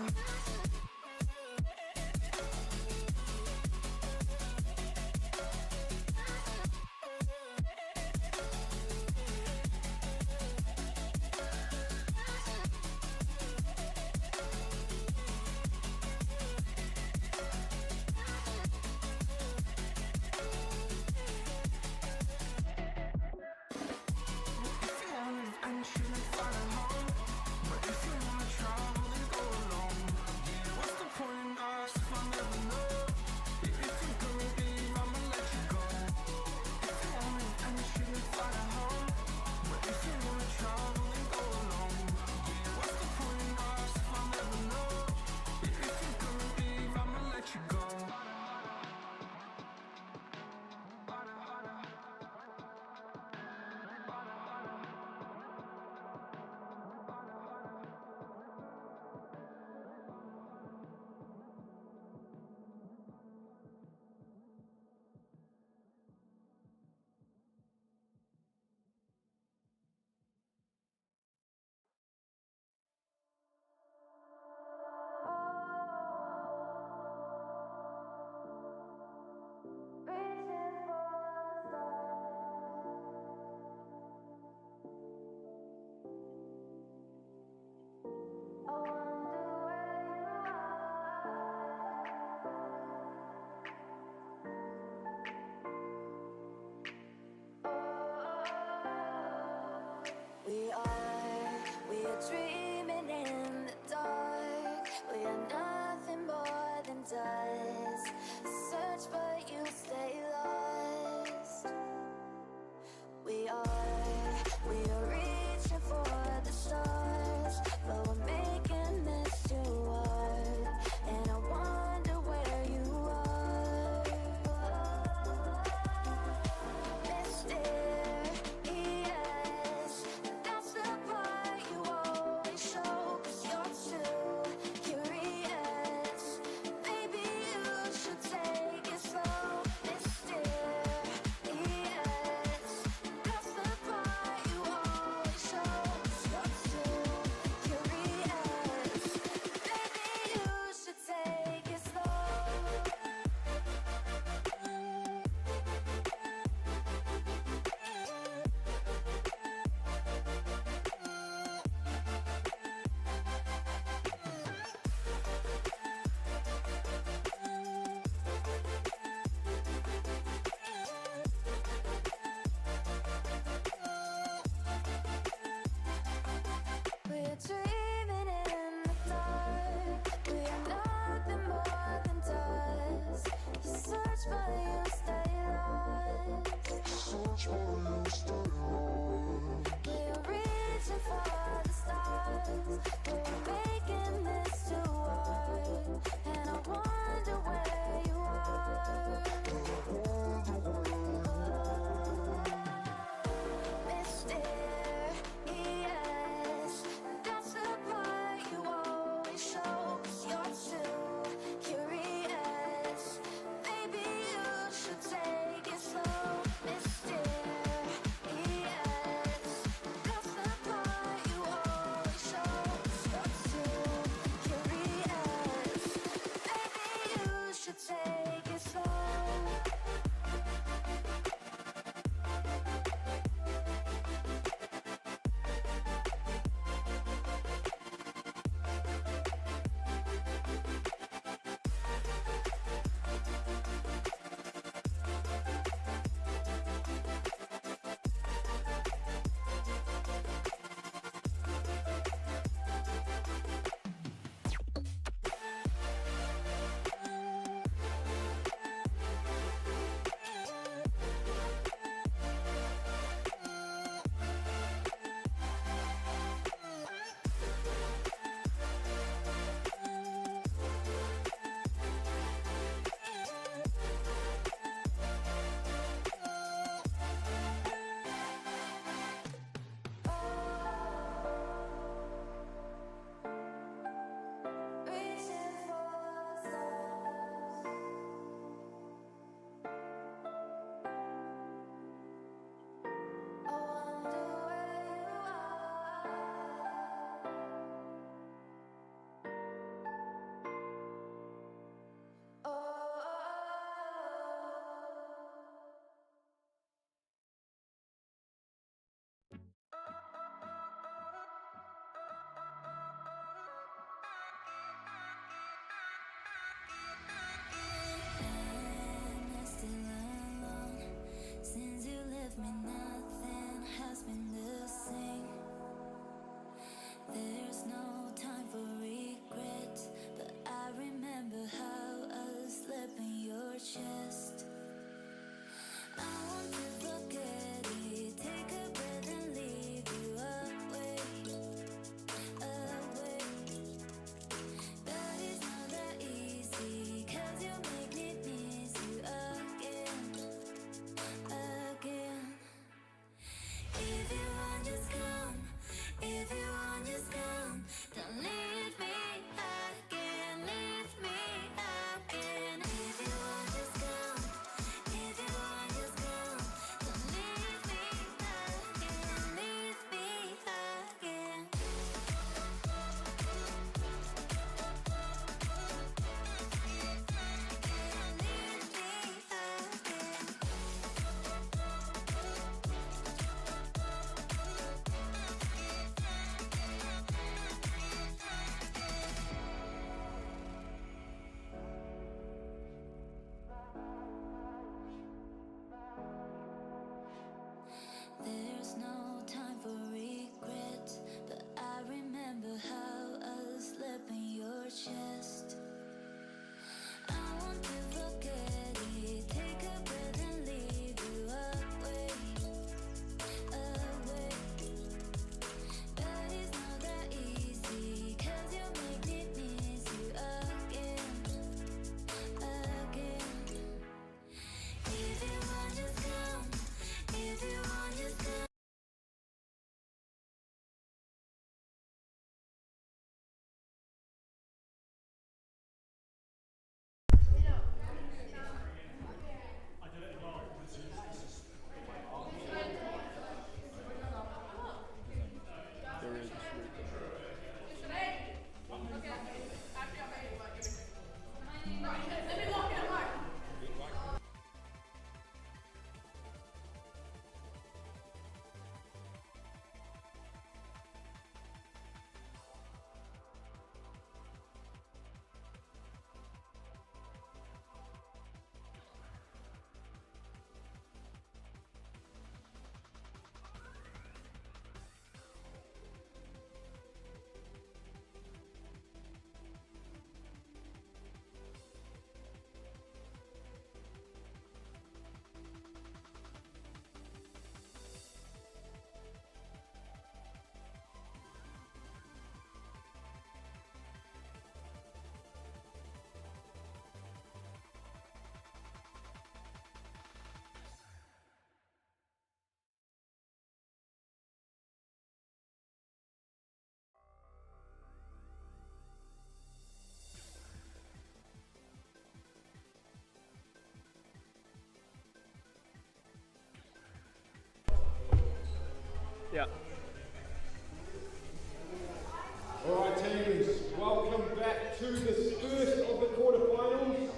teams, welcome back to the first of the quarterfinals.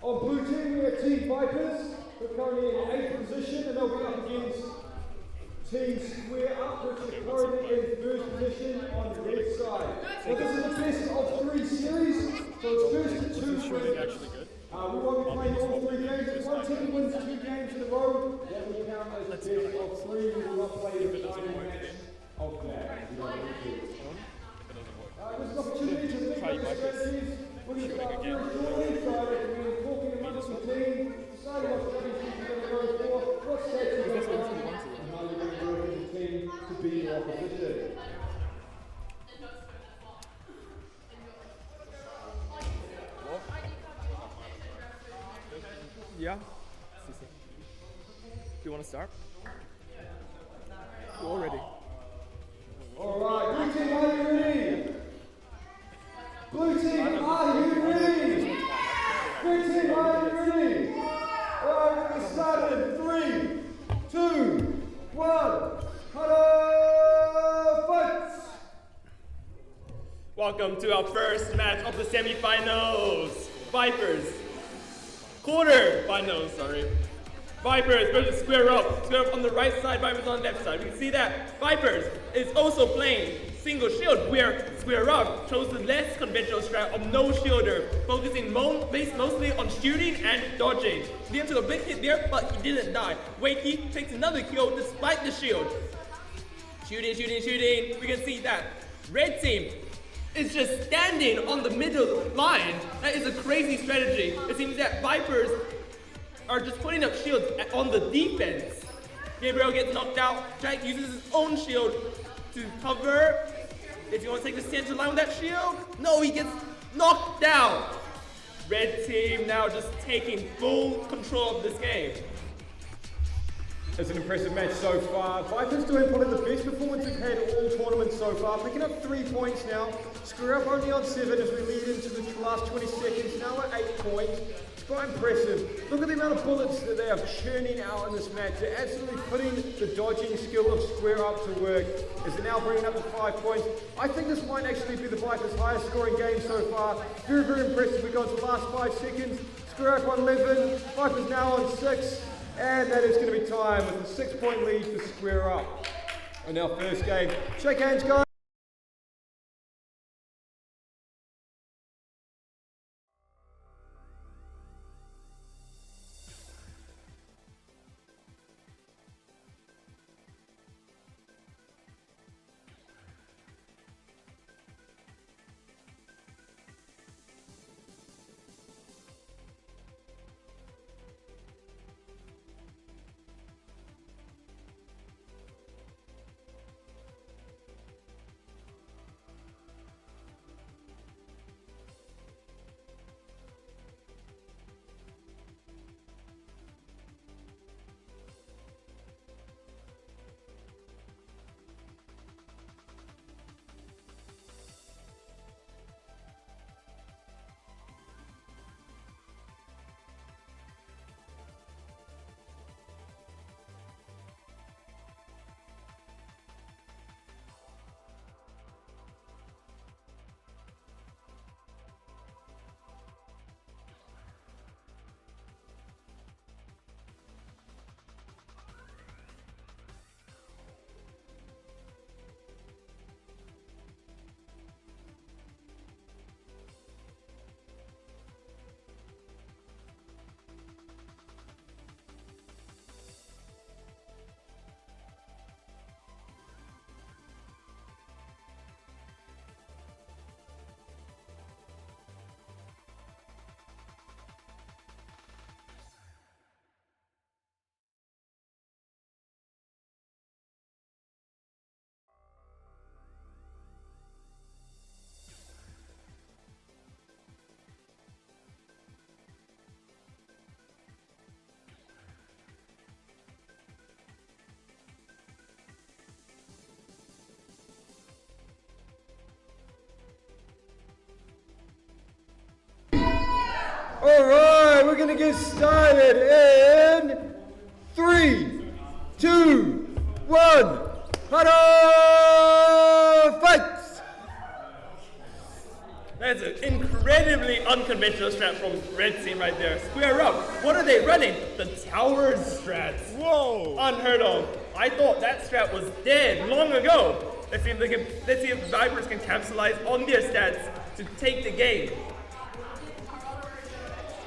On blue team, we have Team Vipers, who are currently in 8th position, and they'll be up against Team Square Up, which is currently in 1st position on the red side. Now, this is the best of 3 series, so it's first to 2 winners. We won't be playing all 3 games. If one team wins 2 games in a row, that will count as best of 3. We will not play the final match of that. This is an opportunity to think about the strategies. We're going to start very shortly, so I recommend talking amongst the team, deciding what strategies you're going to go for, what strategies you're going to run, and how you're going to work as a team to beat your opposition. Yeah. Do you want to start? We're all ready. Alright, blue team, are you ready? Blue team, are you ready? Blue team, are you ready? Alright, we're going to start in 3, 2, 1. Hello, fights! Welcome to our first match of the semi-finals. Vipers. Vipers versus Square Up. Square Up on the right side, Vipers on the left side. We can see that Vipers is also playing single shield, where Square Up chose the less conventional strat of no shielder, focusing based mostly on shooting and dodging. Liam took a big hit there, but he didn't die. Wakey takes another kill despite the shield. Shooting. We can see that red team is just standing on the middle line. That is a crazy strategy. It seems that Vipers are just putting up shields on the defense. Gabriel gets knocked out. Jack uses his own shield to cover. Is he going to take the center line with that shield? No, he gets knocked down. Red team now just taking full control of this game. It's an impressive match so far. Vipers doing probably the best performance we've had all tournaments so far, picking up 3 points now. Square Up only on 7 as we lead into the last 20 seconds. Now we're 8 points. It's quite impressive. Look at the amount of bullets that they are churning out in this match. They're absolutely putting the dodging skill of Square Up to work as they're now bringing up to 5 points. I think this might actually be the Vipers' highest scoring game so far. Very, very impressive. We got to the last 5 seconds. Square Up on 11. Vipers now on 6. And that is going to be time with a 6-point lead for Square Up in our first game. Shake hands, guys. Alright, we're gonna get started in 3, 2, 1. Huddle! Fight! That's an incredibly unconventional strat from red team right there. Square up. What are they running? The towers strat. Whoa! Unheard of. I thought that strat was dead long ago. Let's see if Vipers can capitalize on their stats to take the game.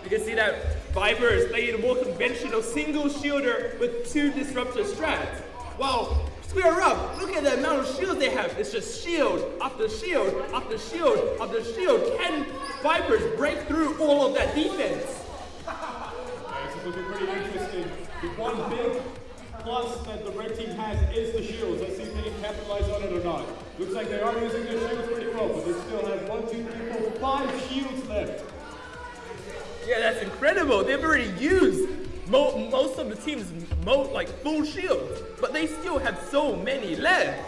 You can see that Vipers played a more conventional single shielder with 2 disruptor strats. Wow. Square up, look at the amount of shields they have. It's just shield after shield after shield after shield. Can Vipers break through all of that defense? This is looking pretty interesting. The one big plus that the red team has is the shields. Let's see if they can capitalize on it or not. Looks like they are using their shields pretty well, but they still have 1, 2, 3, 4, 5 shields left. Yeah, that's incredible. They've already used most of the team's like full shields, but they still have so many left.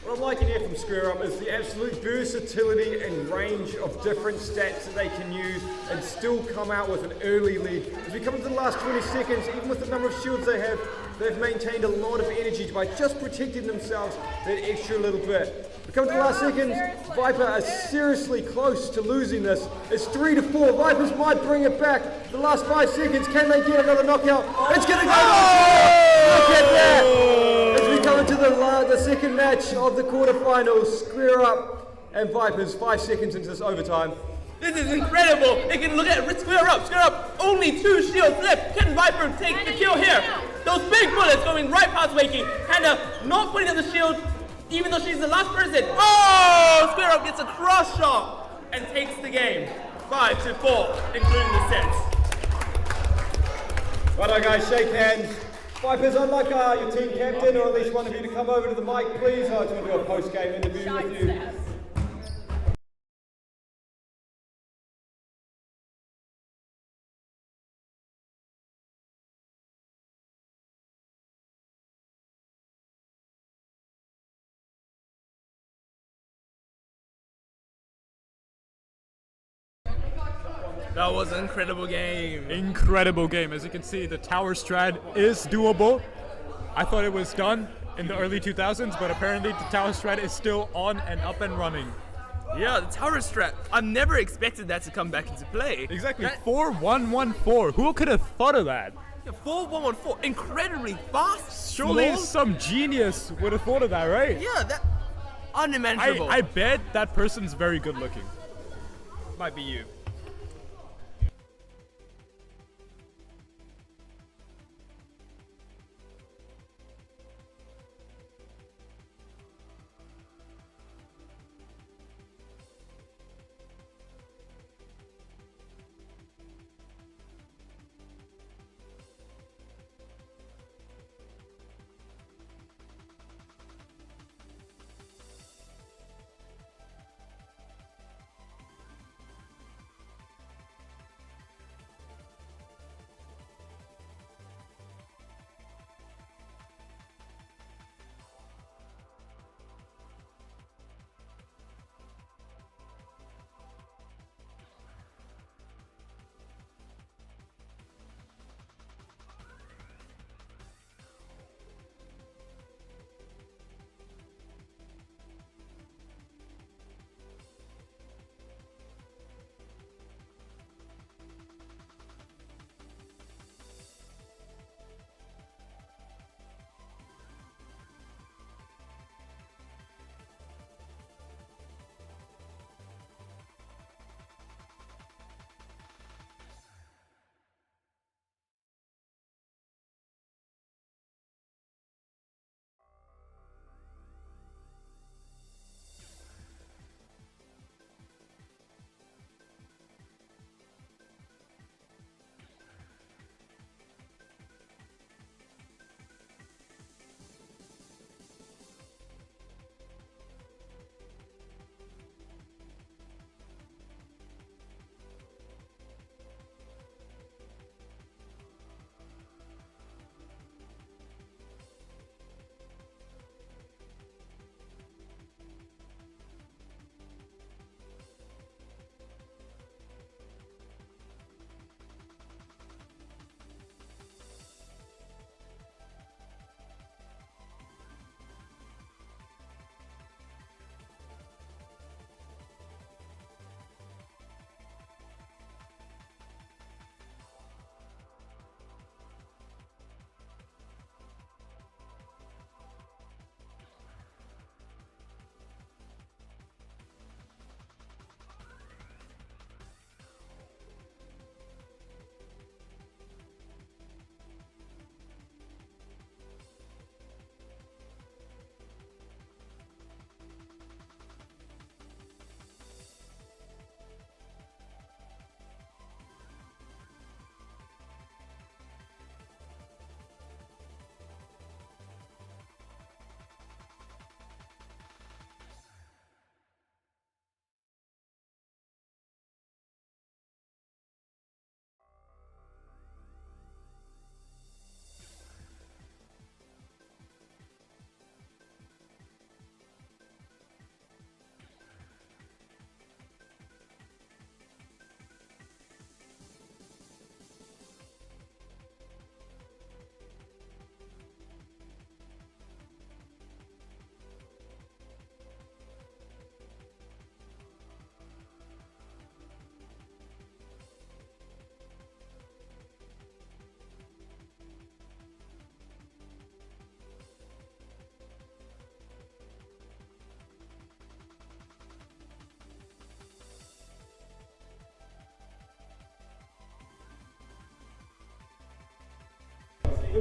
What I'm liking here from Square Up is the absolute versatility and range of different stats that they can use and still come out with an early lead. As we come into the last 20 seconds, even with the number of shields they have, they've maintained a lot of energy by just protecting themselves that extra little bit. We come to the last seconds, Viper are seriously close to losing this. It's 3 to 4, Vipers might bring it back. The last 5 seconds, can they get another knockout? It's gonna go! Look at that! As we come into the second match of the quarterfinals, Square Up and Vipers, 5 seconds into this overtime. This is incredible. They can look at Square Up, only 2 shields left. Can Viper take the kill here? Those big bullets going right past Wakey. Hannah not putting up the shield, even though she's the last person. Oh! Square Up gets a cross shot and takes the game. 5 to 4, including the sets. Righto guys, shake hands. Vipers, I'd like your team captain or at least one of you to come over to the mic, please. I just want to do a post-game interview with you. That was an incredible game. Incredible game. As you can see, the tower strat is doable. I thought it was done in the early 2000s, but apparently the tower strat is still on and up and running. Yeah, the tower strat. I've never expected that to come back into play. Exactly. 4-1-1-4. Who could have thought of that? Yeah, 4-1-1-4. Incredibly fast. Surely small. some genius would have thought of that, right? Yeah, that unimaginable. I bet that person's very good looking. Might be you.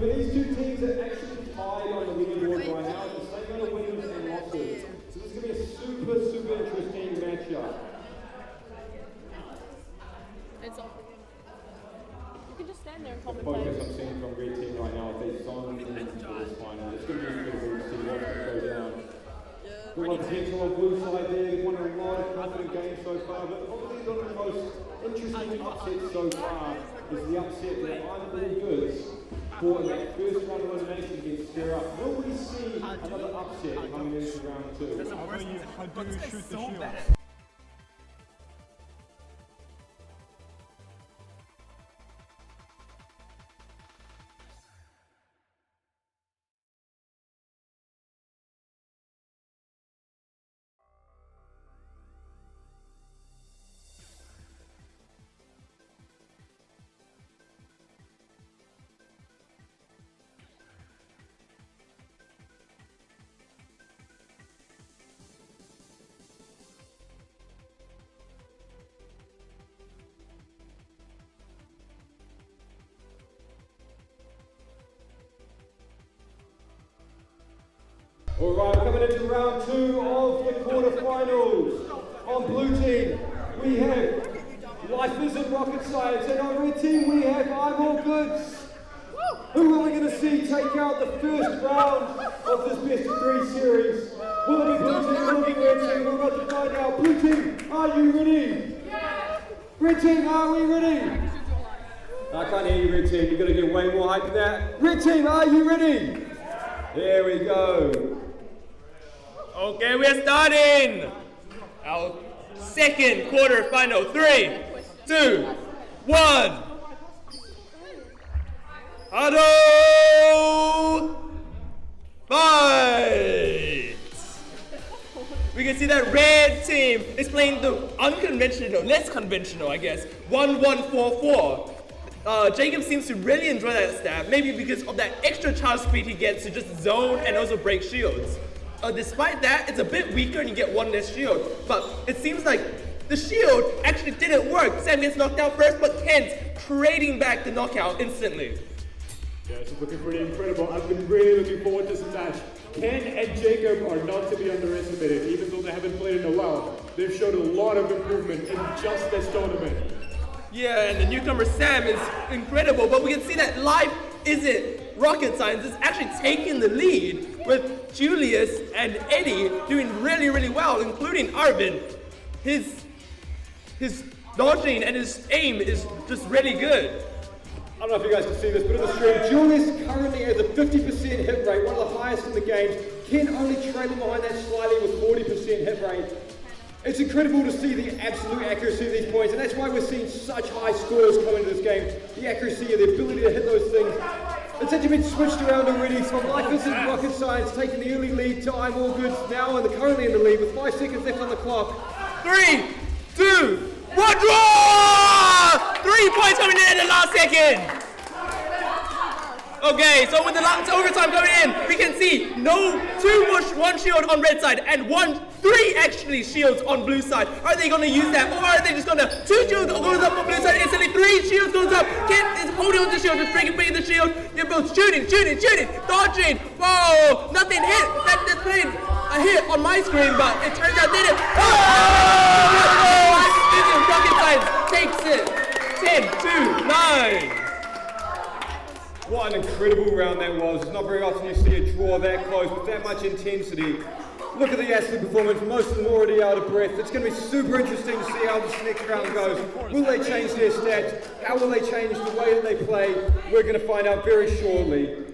Remember, these two teams are actually tied on the leaderboard right now. It's the same amount of winners and losses. So this is going to be a super interesting matchup. It's off. You can just stand there and Focus commentate. I'm seeing from Red Team right now, if they zone into this final. It's going to be incredible to see what's going to go down. Got a lot of potential on blue side there. They've won a lot of confident games so far, but probably one of the most interesting upsets so far is the upset that I'm All Goods for that first round elimination against Stir Up. Will we see another upset coming into round 2? How do you shoot the shield? Alright, coming into round 2 of the quarterfinals. On blue team, we have Life Isn't Rocket Science, and on red team, we have I'm All Goods. Who are we going to see take out the first round of this best of 3 series? Will it be blue team, will it be red team? We're about to find out. Blue team, are you ready? Red team, are we ready? I can't hear you, red team. You've got to get way more hype than that. Red team, are you ready? There we go. Okay, we're starting our second quarterfinal. 3, 2, 1. Auto fight! We can see that red team is playing the unconventional, less conventional, I guess. 1-1-4-4. Jacob seems to really enjoy that stat, maybe because of that extra charge speed he gets to just zone and also break shields. Despite that, it's a bit weaker and you get one less shield, but it seems like the shield actually didn't work. Sam gets knocked out first, but Kent trading back the knockout instantly. Yeah, it's looking pretty incredible. I've been really looking forward to this match. Ken and Jacob are not to be underestimated, even though they haven't played in a while. They've showed a lot of improvement in just this tournament. Yeah, and the newcomer Sam is incredible, but we can see that Life Isn't Rocket Science is actually taking the lead with Julius and Eddie doing really well, including Arvin. His dodging and his aim is just really good. I don't know if you guys can see this, but in the stream, Julius currently has a 50% hit rate, one of the highest in the games. Ken only trailing behind that slightly with 40% hit rate. It's incredible to see the absolute accuracy of these points, and that's why we're seeing such high scores coming into this game. The accuracy, the ability to hit those things. It's actually been switched around already from Life Isn't Rocket Science taking the early lead to I'm All Goods now and currently in the lead with 5 seconds left on the clock. 3, 2, 1, draw! 3 points coming in the last second. Okay, so with the last overtime coming in, we can see one shield on red side and 3 actually shields on blue side. Are they going to use that, or are they just going to 2 shields goes up on blue side instantly, 3 shields goes up. Kent is holding on to the shield, just breaking the shield. They're both shooting, dodging. Whoa, nothing hit. That displayed a hit on my screen, but it turns out they didn't. Rocket Science takes it. 10-9. What an incredible round that was. It's not very often you see a draw that close with that much intensity. Look at the athlete performance. Most of them already out of breath. It's going to be super interesting to see how this next round goes. Will they change their stats? How will they change the way that they play? We're going to find out very shortly.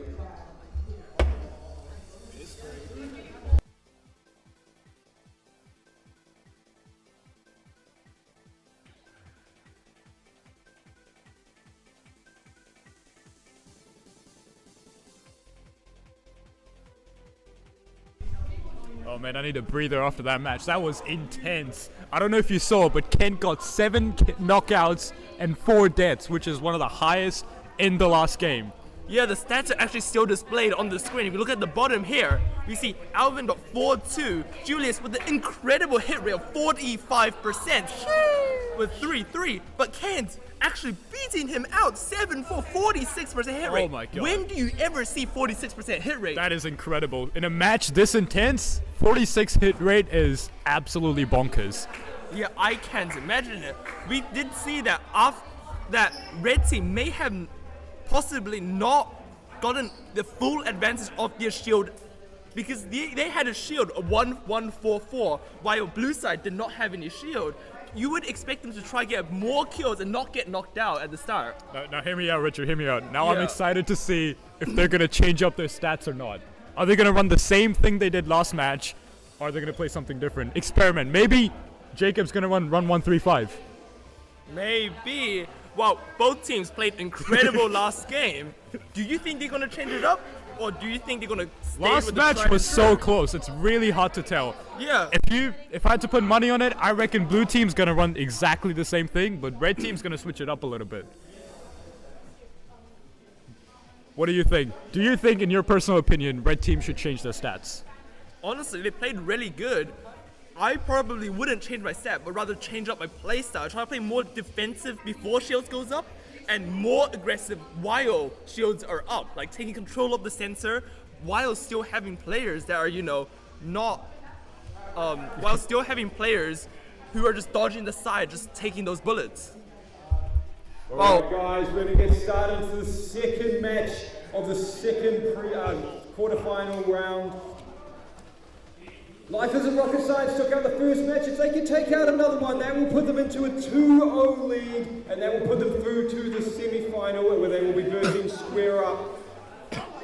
Oh man, I need a breather after that match. That was intense. I don't know if you saw, but Kent got 7 knockouts and 4 deaths, which is one of the highest in the last game. Yeah, the stats are actually still displayed on the screen. If you look at the bottom here, we see Alvin got 4-2, Julius with an incredible hit rate of 45%. with 3-3, but Kent actually beating him out 7 for 46% hit rate. Oh my God. When do you ever see 46% hit rate? That is incredible. In a match this intense, 46 hit rate is absolutely bonkers. Yeah, I can't imagine it. We did see that that red team may have possibly not gotten the full advantage of their shield because they had a shield of 1-1-4-4 while blue side did not have any shield. You would expect them to try get more kills and not get knocked out at the start. Now hear me out, Richard, hear me out. Now I'm Yeah. excited to see if they're going to change up their stats or not. Are they going to run the same thing they did last match, or are they going to play something different? Experiment. Maybe Jacob's going to run 1-3-5. Maybe. Well, both teams played incredible last game. Do you think they're going to change it up? Or do you think they're going to stay Last with the match tried was and so true? close. It's really hard to tell. Yeah. If I had to put money on it, I reckon blue team's gonna run exactly the same thing, but red team's gonna switch it up a little bit. What do you think? Do you think, in your personal opinion, red team should change their stats? Honestly, they played really good. I probably wouldn't change my stat, but rather change up my play style. Try to play more defensive before shields goes up, and more aggressive while shields are up. Like taking control of the sensor while still having players that are, while still having players who are just dodging the side, just taking those bullets. Alright guys, we're going to get started into the second match of the second quarterfinal round. Life Isn't Rocket Science took out the first match. If they can take out another one, that will put them into a 2-0 lead, and that will put them through to the semi-final where they will be versing Square Up.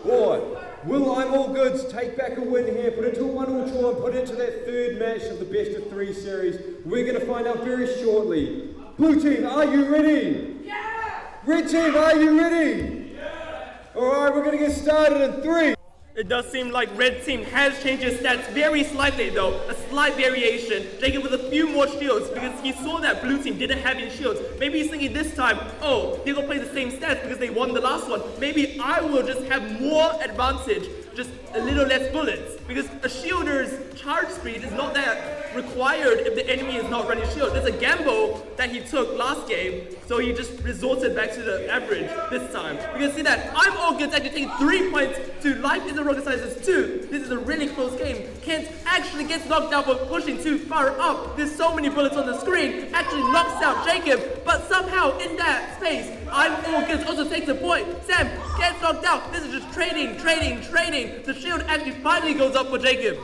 Or will I'm All Goods take back a win here, put it into a 1-all draw and put it into that third match of the best of 3 series? We're going to find out very shortly. Blue team, are you ready? Yeah! Red team, are you ready? Yeah! Alright, we're going to get started in 3. It does seem like red team has changed his stats very slightly though, a slight variation. Jacob with a few more shields because he saw that blue team didn't have any shields. Maybe he's thinking this time, oh, they're gonna play the same stats because they won the last one. Maybe I will just have more advantage, just a little less bullets. Because a shielder's charge speed is not that required if the enemy is not running shield. There's a gamble that he took last game, so he just resorted back to the average this time. You can see that I'm All Goods actually taking 3 points to Life Isn't Rocket Science's 2. This is a really close game. Kent actually gets knocked out for pushing too far up. There's so many bullets on the screen. Actually knocks out Jacob, but somehow in that space, I'm All Goods also takes a point. Sam gets knocked out. This is just trading. The shield actually finally goes up for Jacob.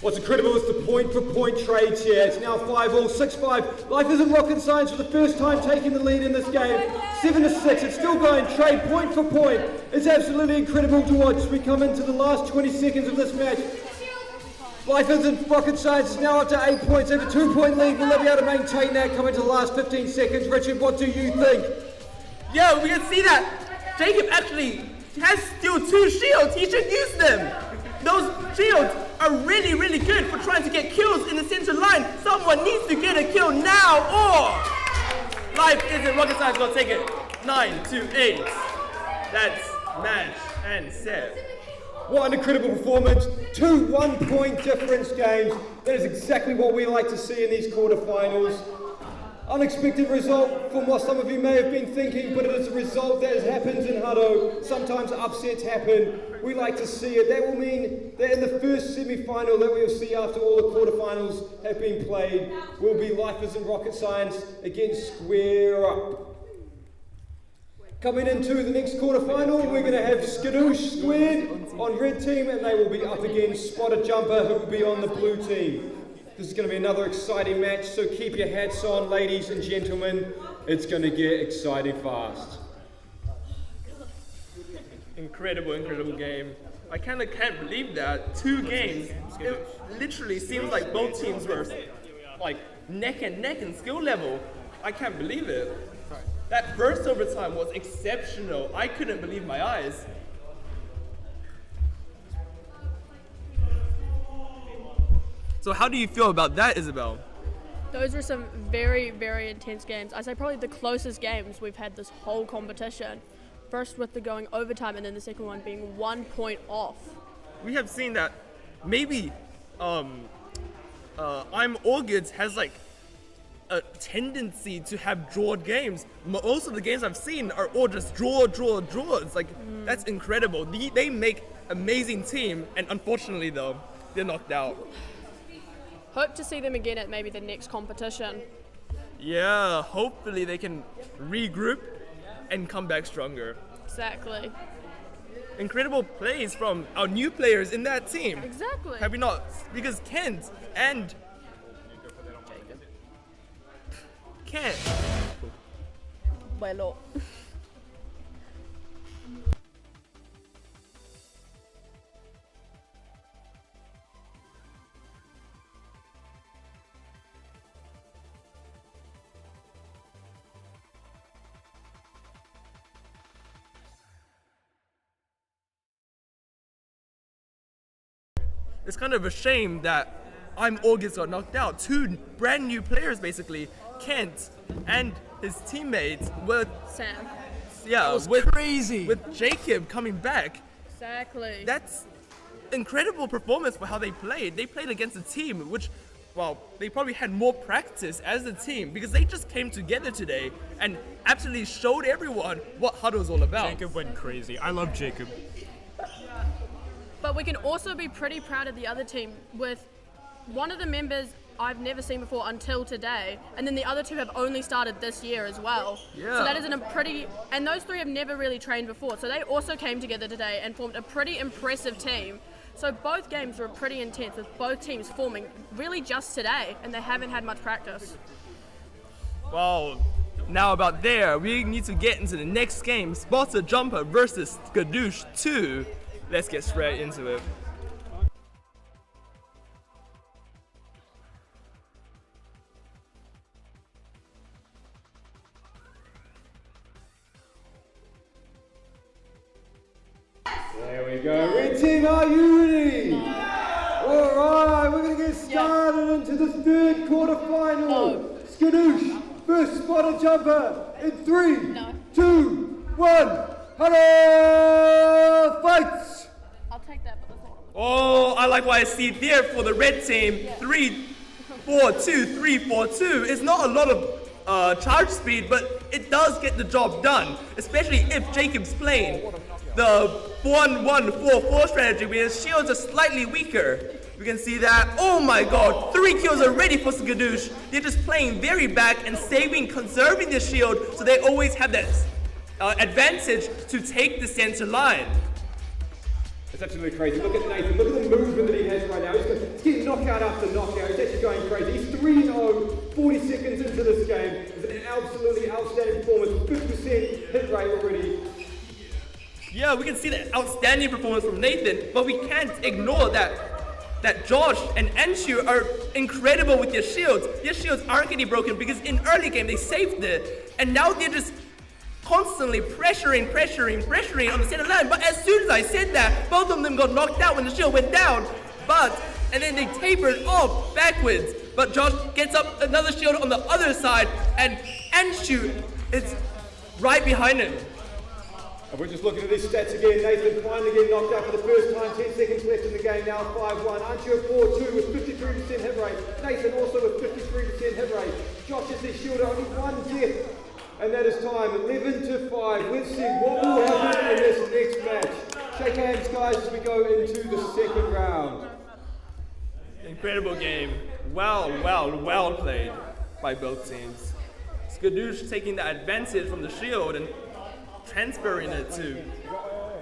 What's incredible is the point-for-point trades here. It's now 5-all, 6-5. Life Isn't Rocket Science for the first time taking the lead in this game. 7-6. It's still going trade point for point. It's absolutely incredible to watch. We come into the last 20 seconds of this match. Life Isn't Rocket Science is now up to 8 points. They have a 2-point lead. Will they be able to maintain that coming to the last 15 seconds? Richard, what do you think? Yeah, we can see that Jacob actually has still 2 shields. He should use them. Those shields are really, really good for trying to get kills in the center line. Someone needs to get a kill now, or Life Isn't Rocket Science gonna take it 9-8. That's match and set. What an incredible performance. 2 1-point difference games. That is exactly what we like to see in these quarterfinals. Unexpected result from what some of you may have been thinking, but it is a result that happens in Hutto. Sometimes upsets happen. We like to see it. That will mean that in the first semi-final that we'll see after all the quarterfinals have been played will be Life Isn't Rocket Science against Square Up. Coming into the next quarterfinal, we're going to have Skadoosh Squared on red team, and they will be up against Spotted Jumper, who will be on the blue team. This is going to be another exciting match, so keep your hats on, ladies and gentlemen. It's going to get exciting fast. Incredible game. I kind of can't believe that. 2 games. It literally seems like both teams were like neck and neck in skill level. I can't believe it. That first overtime was exceptional. I couldn't believe my eyes. So how do you feel about that, Isabel? Those were some very, very intense games. I'd say probably the closest games we've had this whole competition. First with the going overtime, and then the second one being 1 point off. We have seen that maybe I'm All Goods has like a tendency to have drawed games. Most of the games I've seen are all just draws. Like, that's incredible. They make amazing team, and unfortunately though, they're knocked out. Hope to see them again at maybe the next competition. Yeah, hopefully they can regroup and come back stronger. Exactly. Incredible plays from our new players in that team. Exactly. Have we not? Because Kent and Kent. Bueno. It's kind of a shame that August got knocked out. Two brand new players basically, Kent and his teammates with Sam. crazy. With Jacob coming back. Exactly. That's incredible performance for how they played. They played against a team which, well, they probably had more practice as a team because they just came together today and absolutely showed everyone what huddle is all about. Jacob went crazy. I love Jacob. But we can also be pretty proud of the other team with one of the members I've never seen before until today, and then the other two have only started this year as well. Yeah. So that is and those three have never really trained before, so they also came together today and formed a pretty impressive team. So both games were pretty intense with both teams forming really just today, and they haven't had much practice. Well, now about there, we need to get into the next game, Spotter Jumper versus Skadoosh 2. Let's get straight into it. There we go. Red team, are you ready? Alright, we're going to get started into the third quarterfinal. Skadoosh versus Spotter Jumper in 3, 2, 1. Huddle fights! I'll take that, but that's not. Oh, I like what I see there for the red team. 3-4-2, 3-4-2. It's not a lot of charge speed, but it does get the job done, especially if Jacob's playing the 1-1-4-4 strategy where his shields are slightly weaker. We can see that. Oh my god, 3 kills already for Skadoosh. They're just playing very back and conserving their shield, so they always have that advantage to take the center line. It's absolutely crazy. Look at Nathan. Look at the movement that he has right now. He's getting knockout after knockout. He's actually going crazy. He's 3-0, 40 seconds into this game. It's an absolutely outstanding performance. 50% hit rate already. Yeah, we can see that outstanding performance from Nathan, but we can't ignore that Josh and Anshu are incredible with their shields. Their shields aren't getting broken because in early game they saved it, and now they're just constantly pressuring on the center line. But as soon as I said that, both of them got knocked out when the shield went down. And then they tapered off backwards. But Josh gets up another shield on the other side, and Anshu is right behind him. And we're just looking at these stats again. Nathan finally getting knocked out for the first time. 10 seconds left in the game now, 5-1. Anshu at 4-2 with 53% hit rate. Nathan also with 53% hit rate. Josh is their shielder, only one death. And that is time, 11-5. Let's see what will happen in this next match. Shake hands, guys, as we go into the second round. Incredible game. Well played by both teams. Skadoosh taking the advantage from the shield and transferring it to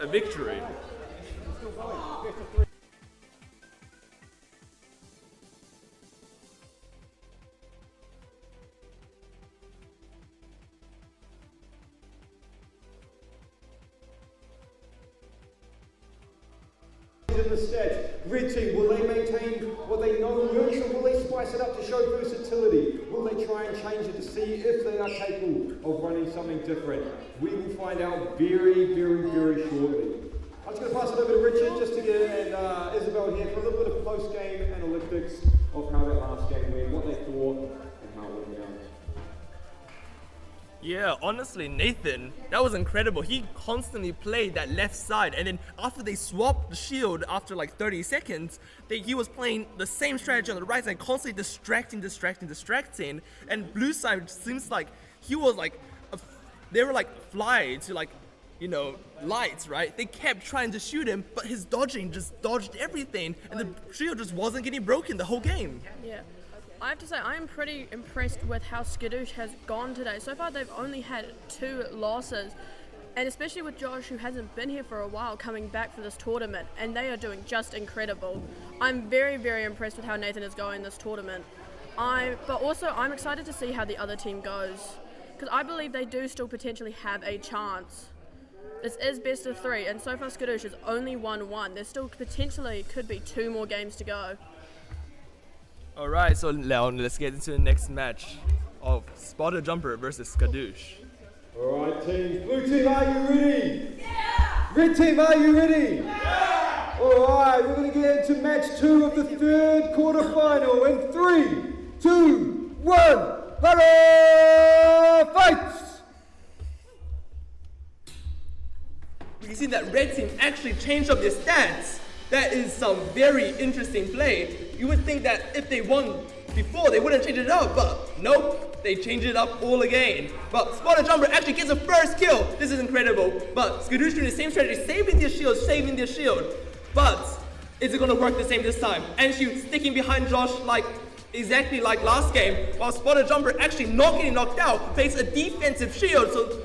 a victory. In the stats, red team, will they maintain what they know works, or will they spice it up to show versatility? Will they try and change it to see if they are capable of running something different? We will find out very shortly. I'm just going to pass it over to Richard just to get and Isabel here for a little bit of post-game analytics of how that last game went, what they thought, and how it went down. Yeah, honestly, Nathan, that was incredible. He constantly played that left side, and then after they swapped the shield after like 30 seconds, he was playing the same strategy on the right side, constantly distracting, and blue side seems like he was like, they were like fly to like, you know, lights, right? They kept trying to shoot him, but his dodging just dodged everything, and the shield just wasn't getting broken the whole game. Yeah. I have to say, I am pretty impressed with how Skadoosh has gone today. So far, they've only had 2 losses, and especially with Josh, who hasn't been here for a while, coming back for this tournament, and they are doing just incredible. I'm very, very impressed with how Nathan is going this tournament. But also, I'm excited to see how the other team goes, because I believe they do still potentially have a chance. This is best of 3, and so far Skadoosh has only won 1. There still potentially could be 2 more games to go. Alright, so Leon, let's get into the next match of Spotted Jumper versus Skadoosh. Alright teams, blue team, are you ready? Yeah! Red team, are you ready? Yeah! Alright, we're going to get into match 2 of the 3rd quarterfinal in 3, 2, 1, fight! We can see that red team actually changed up their stats. That is some very interesting play. You would think that if they won before, they wouldn't change it up, but nope, they changed it up all again. But Spotted Jumper actually gets the first kill. This is incredible. But Skadoosh doing the same strategy, saving their shield. But is it gonna work the same this time? Anshu sticking behind Josh exactly like last game, while Spotted Jumper actually not getting knocked out, face a defensive shield. So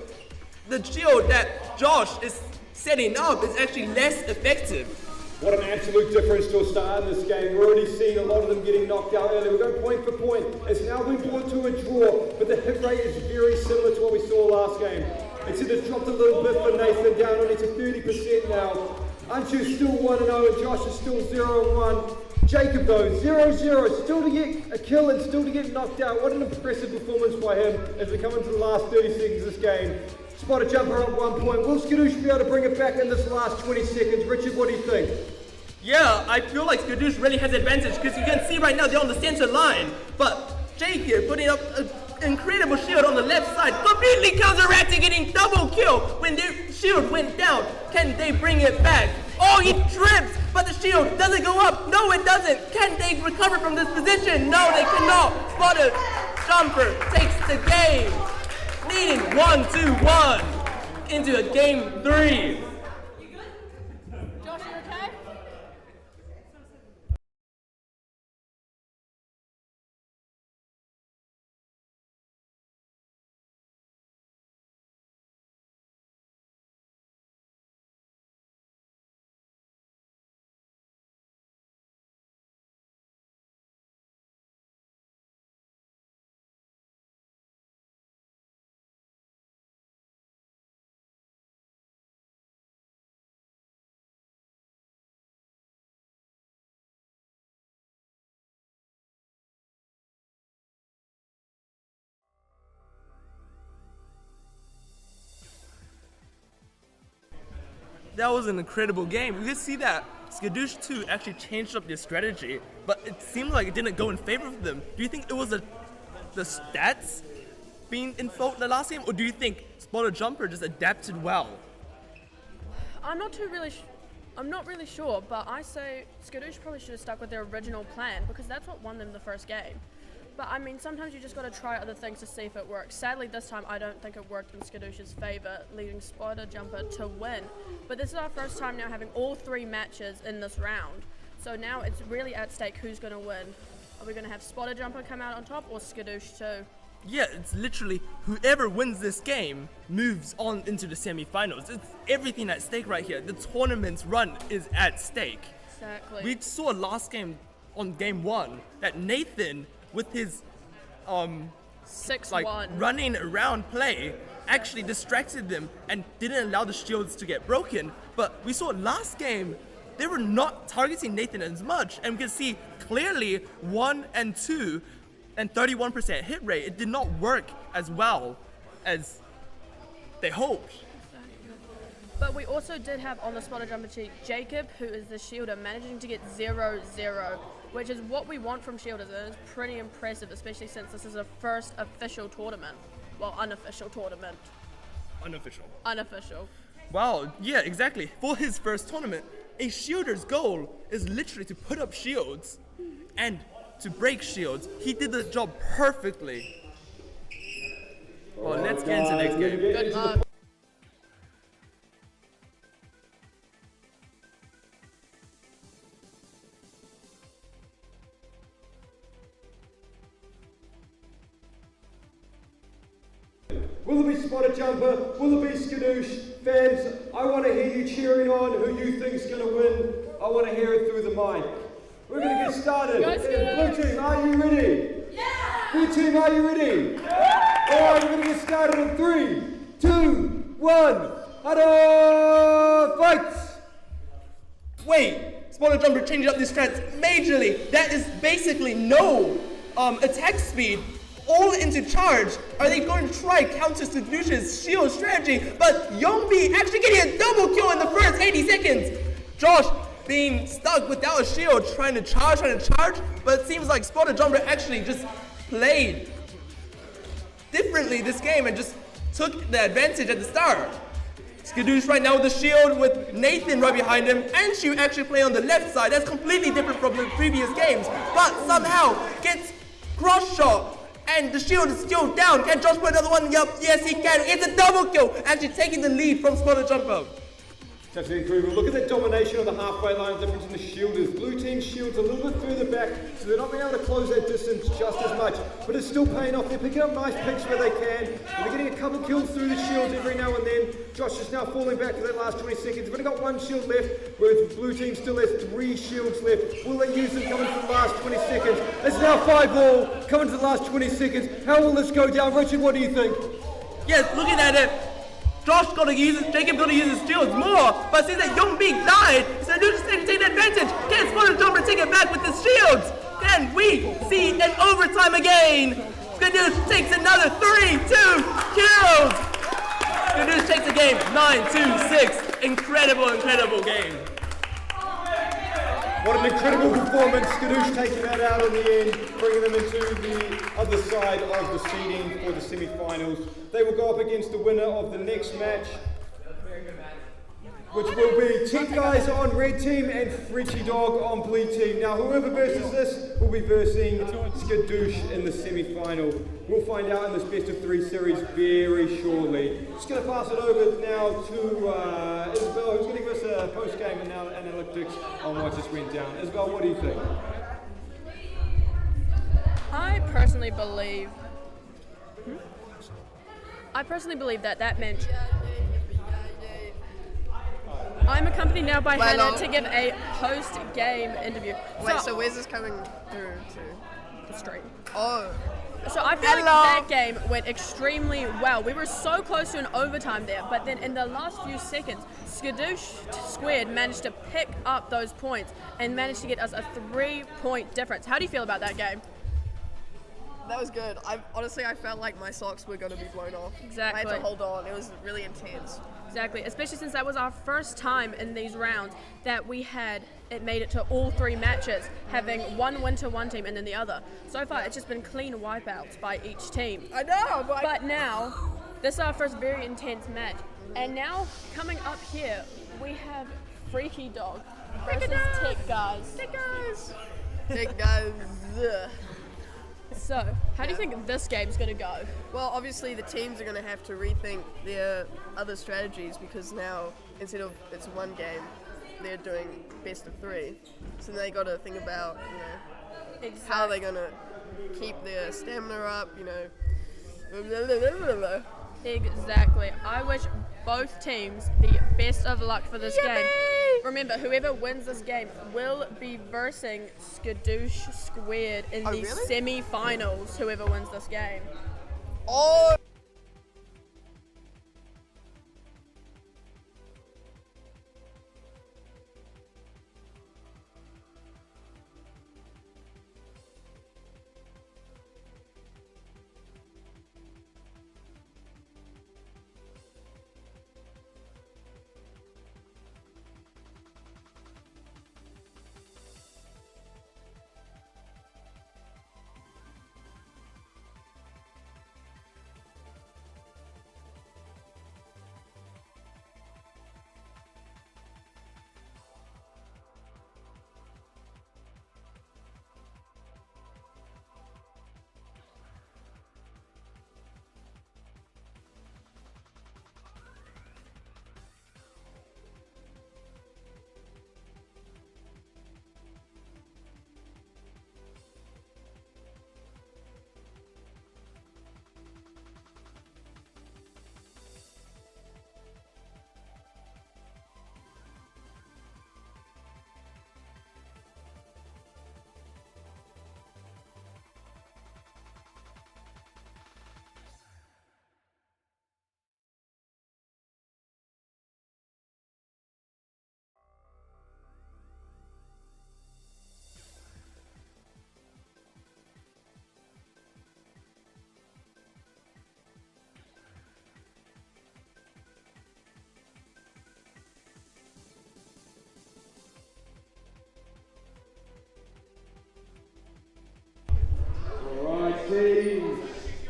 the shield that Josh is setting up is actually less effective. What an absolute difference to a start in this game. We're already seeing a lot of them getting knocked out early. We're going point for point. It's now been brought to a draw, but the hit rate is very similar to what we saw last game. It's dropped a little bit for Nathan, down only to 30% now. Anshu's still 1-0 and Josh is still 0-1. Jacob though, 0-0, still to get a kill and still to get knocked out. What an impressive performance by him as we come into the last 30 seconds of this game. Spotted Jumper at 1 point. Will Skadoosh be able to bring it back in this last 20 seconds? Richard, what do you think? Yeah, I feel like Skadoosh really has advantage because you can see right now they're on the center line. But Jake here putting up an incredible shield on the left side, completely counteracting, getting double kill when their shield went down. Can they bring it back? Oh, he trips, but the shield doesn't go up. No, it doesn't. Can they recover from this position? No, they cannot. Spotted Jumper takes the game, leading 1-1 into a game 3. Josh, you okay? That was an incredible game. We could see that Skadoosh 2 actually changed up their strategy, but it seemed like it didn't go in favor of them. Do you think it was the stats being in fault the last game, or do you think Spotted Jumper just adapted well? I'm not really sure, but I say Skadoosh probably should have stuck with their original plan because that's what won them the first game. But I mean, sometimes you just got to try other things to see if it works. Sadly, this time I don't think it worked in Skadoosh's favor, leading Spotted Jumper to win. But this is our first time now having all 3 matches in this round. So now it's really at stake who's going to win. Are we going to have Spotted Jumper come out on top or Skadoosh too? Yeah, it's literally whoever wins this game moves on into the semifinals. It's everything at stake right here. The tournament's run is at stake. Exactly. We saw last game on game 1 that Nathan, with his 6-1 running around play, actually distracted them and didn't allow the shields to get broken. But we saw last game, they were not targeting Nathan as much, and we can see clearly 1 and 2 and 31% hit rate. It did not work as well as they hoped. But we also did have on the Spotted Jumper sheet Jacob, who is the shielder, managing to get 0-0, which is what we want from shielders, and it's pretty impressive, especially since this is a first official tournament. well, unofficial tournament. Unofficial. Unofficial. Wow, yeah, exactly. For his first tournament, a shielder's goal is literally to put up shields and to break shields. He did the job perfectly. Well, let's get into the next game. Good luck. Will it be Spotted Jumper? Will it be Skadoosh? Fans, I want to hear you cheering on who you think's going to win. I want to hear it through the mic. We're going to get started. Go Skadoosh! Blue team, are you ready? Yeah! Blue team, are you ready? Yeah! Alright, we're going to get started in 3, 2, 1. Hada! Fight! Wait, Spotted Jumper changed up these strats majorly. That is basically no attack speed. All into charge. Are they going to try counter Skadoosh's shield strategy? But Yongbi actually getting a double kill in the first 80 seconds. Josh being stuck without a shield, trying to charge, but it seems like Spotted Jumper actually just played differently this game and just took the advantage at the start. Skadoosh right now with the shield with Nathan right behind him, and Shu actually playing on the left side. That's completely different from the previous games, but somehow gets cross shot. And the shield is still down. Can Josh put another one? Yup, yes he can. It's a double kill. Actually taking the lead from Spotted Jumper. It's absolutely incredible. Look at that domination on the halfway line difference in the shielders. Blue team's shield's a little bit further back, so they're not being able to close that distance just as much. But it's still paying off. They're picking up nice picks where they can. And they're getting a couple kills through the shields every now and then. Josh is now falling back for that last 20 seconds. They've only got 1 shield left, whereas blue team still has 3 shields left. Will they use them coming to the last 20 seconds? It's now 5-all, coming to the last 20 seconds. How will this go down? Richard, what do you think? Yes, looking at it, Josh gonna use it, Jacob gonna use his shields more, but since that Yongbi died, Skadoosh is taking advantage. Can Spotted Jumper take it back with his shields? Can we see an overtime again? Skadoosh takes another 3-2 kills. Skadoosh takes the game 9-2-6. Incredible game. What an incredible performance. Skadoosh taking that out in the end, bringing them into the other side of the seeding for the semi-finals. They will go up against the winner of the next match, which will be Tech Guys on red team and Frenchie Dog on blue team. Now, whoever versus this will be versing Skadoosh in the semi-final. We'll find out in this best of 3 series very shortly. Just going to pass it over now to Isabel, who's going to give us a post-game analytics on what just went down. Isabel, what do you think? I personally believe that match. I'm accompanied now by Hannah to give a post-game interview. Wait, so where's this coming through to? The stream. Oh. So I feel like that game went extremely well. We were so close to an overtime there, but then in the last few seconds, Skadoosh Squared managed to pick up those points and managed to get us a 3-point difference. How do you feel about that game? That was good. Honestly, I felt like my socks were going to be blown off. Exactly. I had to hold on. It was really intense. Exactly, especially since that was our first time in these rounds that we had made it to all 3 matches, having one win to one team and then the other. So far, it's just been clean wipeouts by each team. I know, but now, this is our first very intense match. And now, coming up here, we have Freaky Dog versus Tech Guys. Tech Guys. So, how do you think this game's going to go? Well, obviously the teams are going to have to rethink their other strategies because now, instead of it's one game, they're doing best of 3. So they got to think about, how they're going to keep their stamina up, Exactly. I wish both teams the best of luck for this game. Remember, whoever wins this game will be versing Skadoosh Squared in the semi-finals, whoever wins this game. Oh!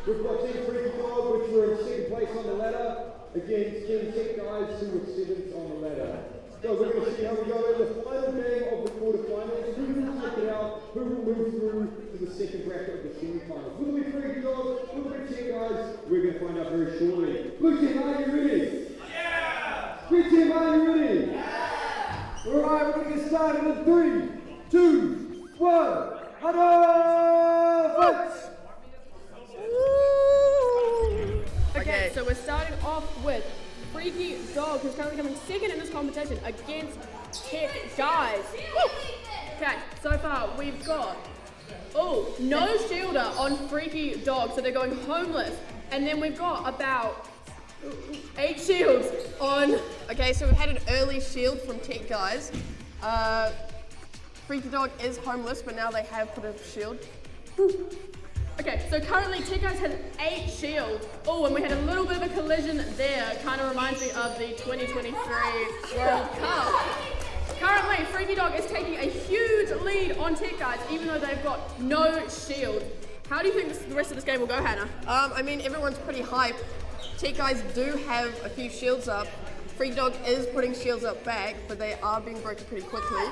We've got Team Freaky Dog, which were in second place on the ladder, against Team Tech Guys, who were seventh on the ladder. So we're going to see how we go in the final game of the quarterfinals. Who will check it out? Who will move through to the second bracket of the semi-finals? Will it be Freaky Dog? Will it be Tech Guys? We're going to find out very shortly. Blue team, are you ready? Yeah! Red team, are you ready? Yeah! Alright, we're going to get started in 3, 2, 1. Huddle! Fight! Okay, so we're starting off with Freaky Dog, who's currently coming second in this competition against Tech Guys. Woo! Okay, so far we've got, no shielder on Freaky Dog, so they're going homeless. And then we've got about 8 shields on... Okay, so we've had an early shield from Tech Guys. Freaky Dog is homeless, but now they have put a shield. Okay, so currently Tech Guys has 8 shields. Oh, and we had a little bit of a collision there. Kind of reminds me of the 2023 World Cup. Currently, Freaky Dog is taking a huge lead on Tech Guys, even though they've got no shield. How do you think the rest of this game will go, Hannah? I mean, everyone's pretty hyped. Tech Guys do have a few shields up. Freaky Dog is putting shields up back, but they are being broken pretty quickly.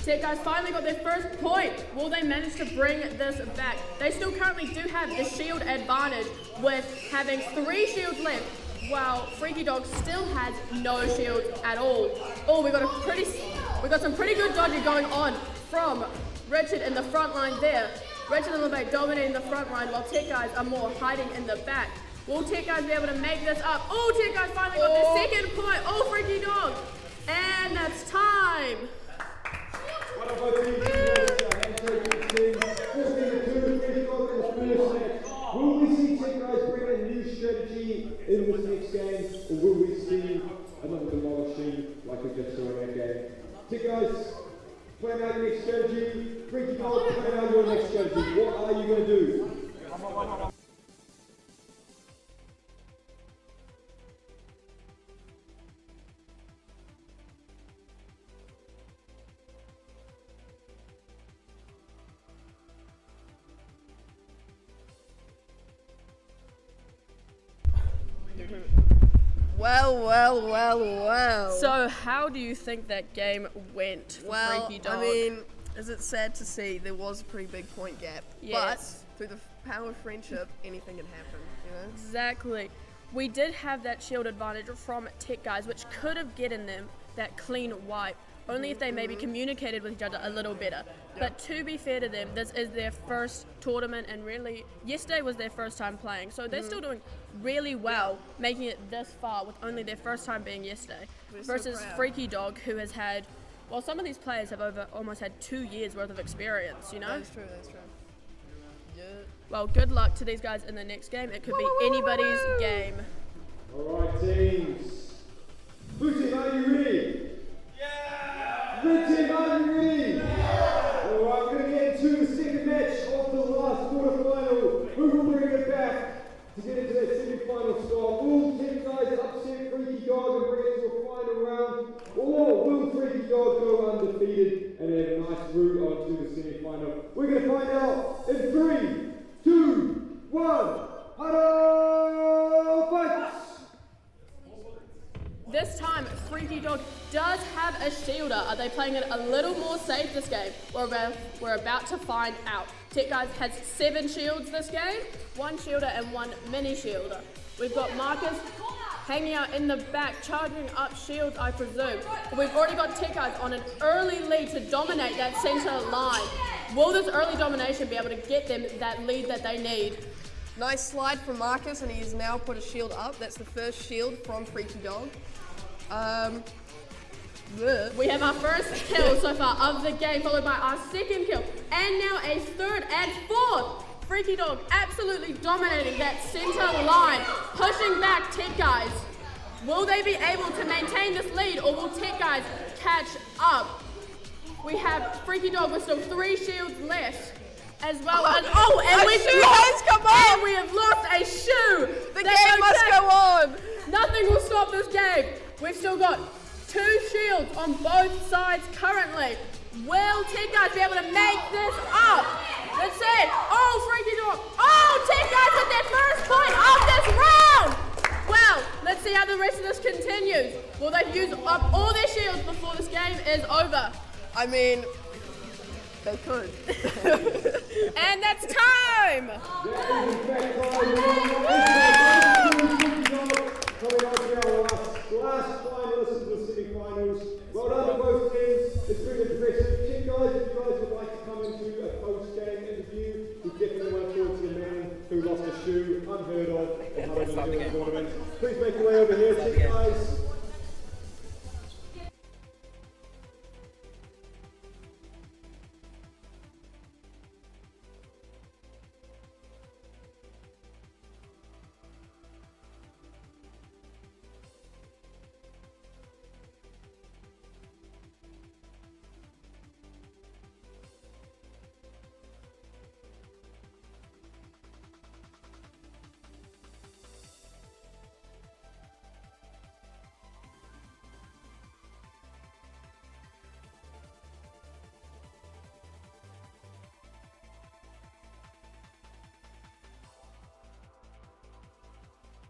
Tech Guys finally got their first point. Will they manage to bring this back? They still currently do have the shield advantage with having 3 shields left, while Freaky Dog still has no shields at all. Oh, we got some pretty good dodging going on from Richard in the front line there. Richard and LeBay dominating the front line, while Tech Guys are more hiding in the back. Will Tech Guys be able to make this up? Oh, Tech Guys finally got their second point. Oh, Freaky Dog. And that's time. One of our teams will we see Tech Guys bring a new strategy in this next game, or will we see another demolishing like we just saw in that game? Tech Guys, plan out your next strategy. Freaky Dog, plan out your next strategy. What are you going to do? Well. So how do you think that game went for Freaky Dog? I mean, is it sad to see there was a pretty big point gap, Yes. but through the power of friendship, anything can happen, you know? Exactly. We did have that shield advantage from Tech Guys, which could have given them that clean wipe, only if they maybe communicated with each other a little better. But to be fair to them, this is their first tournament, and really, yesterday was their first time playing, so they're still doing really well, making it this far with only their first time being yesterday. Versus Freaky Dog, who has had, well, some of these players have almost had 2 years worth of experience, you know? That's true. Yeah. Well, good luck to these guys in the next game. It could be anybody's game. Alright teams. Blue team, are you ready? Yeah! Red team, are you ready? Yeah! Alright, we're going to get into the second match of the last quarterfinal. Who will bring it back to get into that semi-final spot? Will Tech Guys upset Freaky Dog and bring it to a final round? Or will Freaky Dog go undefeated and have a nice route onto the semi-final? We're going to find out in 3, 2, 1. Huddle fight! This time, Freaky Dog does have a shielder. Are they playing it a little more safe this game? We're about to find out. Tech Guys has 7 shields this game, 1 shielder and 1 mini shielder. We've got Marcus hanging out in the back, charging up shields, I presume. We've already got Tech Guys on an early lead to dominate that center line. Will this early domination be able to get them that lead that they need? Nice slide from Marcus, and he's now put a shield up. That's the first shield from Freaky Dog. We have our first kill so far of the game, followed by our second kill, and now a third and fourth. Freaky Dog absolutely dominating that center line, pushing back Tech Guys. Will they be able to maintain this lead, or will Tech Guys catch up? We have Freaky Dog with still 3 shields left, as well as we have lost a shoe. The game must go on. Nothing will stop this game. We've still got 2 shields on both sides currently. Will Tech Guys be able to make this up? That's it. Oh, Freaky Dog. Oh, Tech Guys are the rest of this continues, will they use up all their shields before this game is over? I mean, they could. And that's time! Coming on to our last finalists in the semi-finals. Well done to both teams. It's been impressive. Check guys, if you guys would like to come into a post-game interview, we definitely want to talk to the man who lost a shoe, unheard of, in the New Zealand tournament. Please make your way over here, check guys.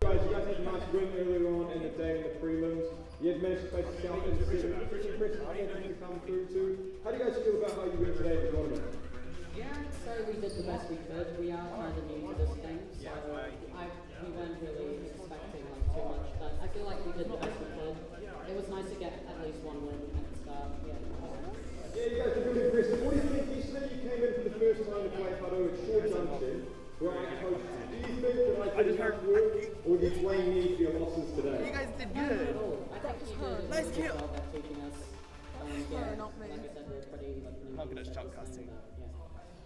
Guys, you guys had a nice win earlier on in the day in the prelims. You had managed to face yourself in the second. Pretty impressive performance to come through too. How do you guys feel about how you went today in the tournament? Yeah, so we did the best we could. We are kind of new to this game, so we weren't really expecting like too much, but I feel like we did the best we could. It was nice to get at least one win at the start. Yeah, you guys are really impressive. What do you think? Yesterday you came in for the first time to play Hutto at Short Junction, where I coached you. Do you think that I did enough work, or did you blame me for your losses today? You guys did good. I think you did a Nice really good kill. job at teaching us. Like I said, we're pretty like new. I'm gonna chuck casting.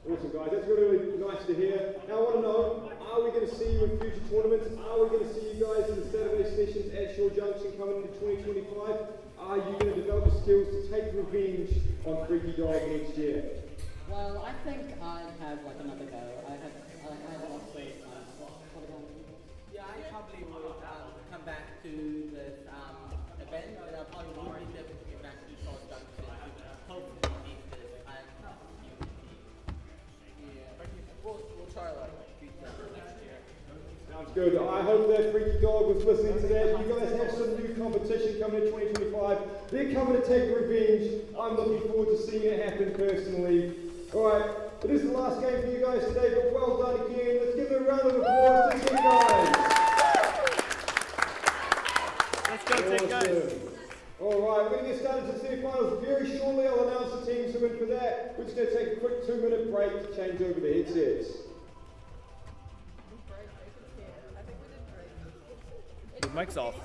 Awesome guys, that's really, really nice to hear. Now I want to know, are we going to see you in future tournaments? Are we going to see you guys in the Saturday sessions at Shore Junction coming into 2025? Are you going to develop the skills to take revenge on Freaky Dog next year? Well, I think I have like another go. I have lots of Yeah, I probably would come back to this event, but I probably won't be able to get back to Short Junction. Hopefully beat this and we'll try like beat them next year. Sounds good. I hope that Freaky Dog was listening to that. You guys have some new competition coming in 2025. They're coming to take revenge. I'm looking forward to seeing it happen personally. Alright, it is the last game for you guys today, but well done again. Let's give them a round of applause to you guys. Let's go, Team guys. Alright, we're going to get started to the semi-finals very shortly. I'll announce the teams who are in for that. We're just going to take a quick 2-minute break to change over the headsets. The mic's off.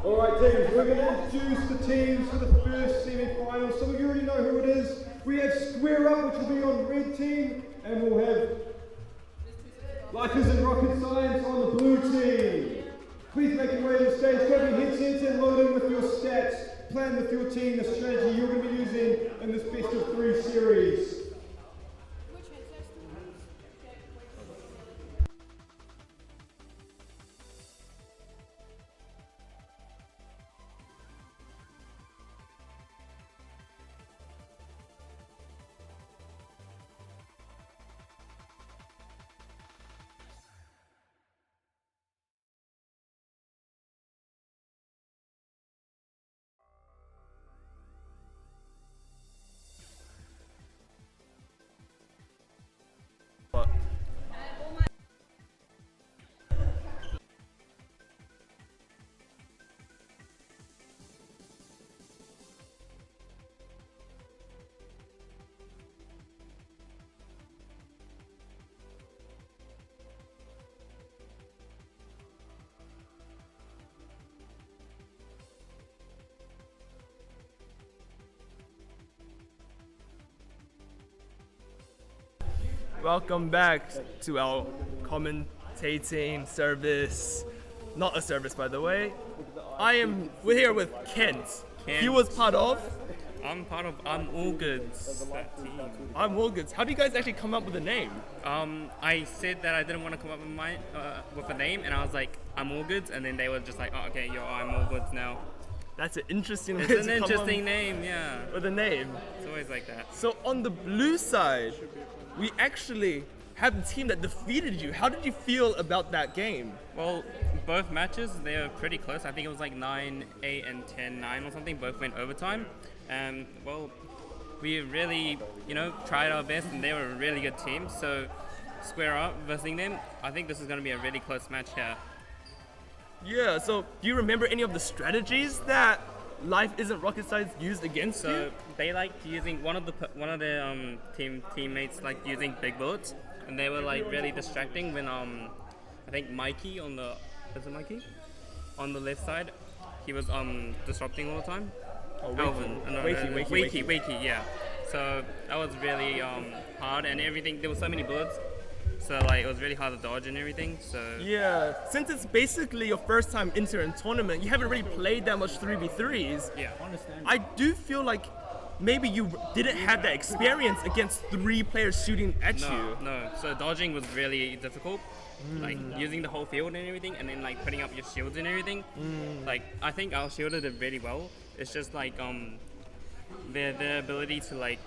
Alright teams, we're going to introduce the teams for the first semi-final. Some of you already know who it is. We have Square Up, which will be on red team, and we'll have Lifers and Rocket Science on the blue team. Please make your way to the stage, grab your headsets and load in with your stats. Plan with your team the strategy you're going to be using in this best of 3 series. Welcome back to our commentating service. Not a service, by the way. We're here with Kent. He was part of. I'm part of I'm All Goods, that team. I'm All Goods. How do you guys actually come up with a name? I said that I didn't want to come up with a name, and I was like, I'm All Goods, and then they were just like, oh, okay, I'm All Goods now. That's an interesting way It's an to come interesting up name, yeah. with a name. It's always like that. So on the blue side, we actually have the team that defeated you. How did you feel about that game? Well, both matches, they were pretty close. I think it was like 9-8 and 10-9 or something. Both went overtime. And, well, we really, tried our best, and they were a really good team. So, square up versus them. I think this is going to be a really close match here. Yeah, so do you remember any of the strategies that Life Isn't Rocket Science used against you? So, they liked using, one of their teammates liked using big bullets. And they were like really distracting when I think Mikey on the left side, he was disrupting all the time. Wakey, yeah. So that was really hard and everything. There were so many bullets, so like it was really hard to dodge and everything. So yeah, since it's basically your first time entering a tournament, you haven't really played that much 3v3s. Yeah, I do feel like maybe you didn't have that experience against 3 players shooting at you. No. So dodging was really difficult. Like using the whole field and everything, and then like putting up your shields and everything. Like I think our shielder did really well. It's just like their ability to like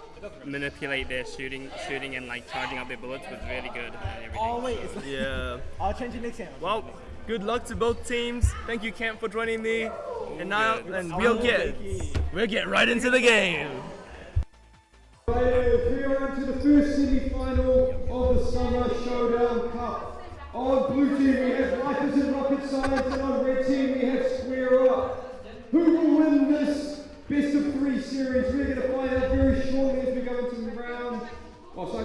manipulate their shooting and like charging up their bullets was really good and everything. Oh wait, Yeah. I'll change it next time. Well, good luck to both teams. Thank you, Kent, for joining me. And now, we'll get right into the game. Players, we are on to the first semi-final of the Summer Showdown Cup. On blue team we have Life Isn't Rocket Science, and on red team we have Square Up. Who will win this best of 3 series? We're going to find out very shortly as we go into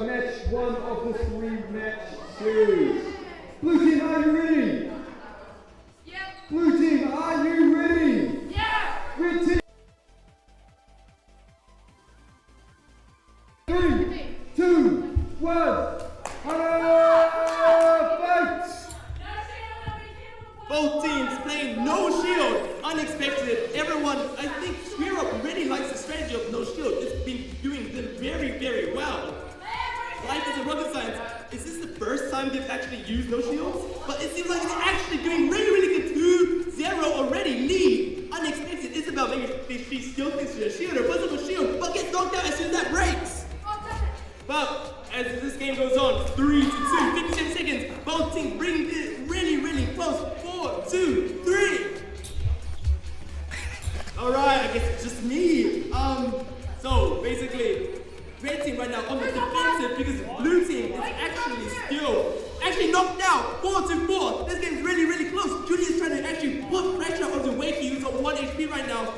match 1 of the 3-match series. Blue team, are you ready? Yep. Blue team, are you ready? Yeah. Red team. 3, 2, 1. Both teams playing no shield. Unexpected. Everyone, I think Square Up really likes the strategy of no shield. It's been doing them very, very well. Life Isn't Rocket Science. Is this the first time they've actually used no shields? But it seems like they're actually doing really, really good. 2-0 already lead. Unexpected. Isabel, maybe she still thinks she's a shielder. Puts up a shield, but gets knocked out as soon as that breaks. But as this game goes on, 3-2, 57 seconds. Both teams bring it really, really close. 4, 2, 3. All right, I guess it's just me. So basically, red team right now on the defensive because blue team is actually knocked out. 4-4. This game's really, really close. Judy is trying to actually put pressure onto Wakey, who's on 1 HP right now.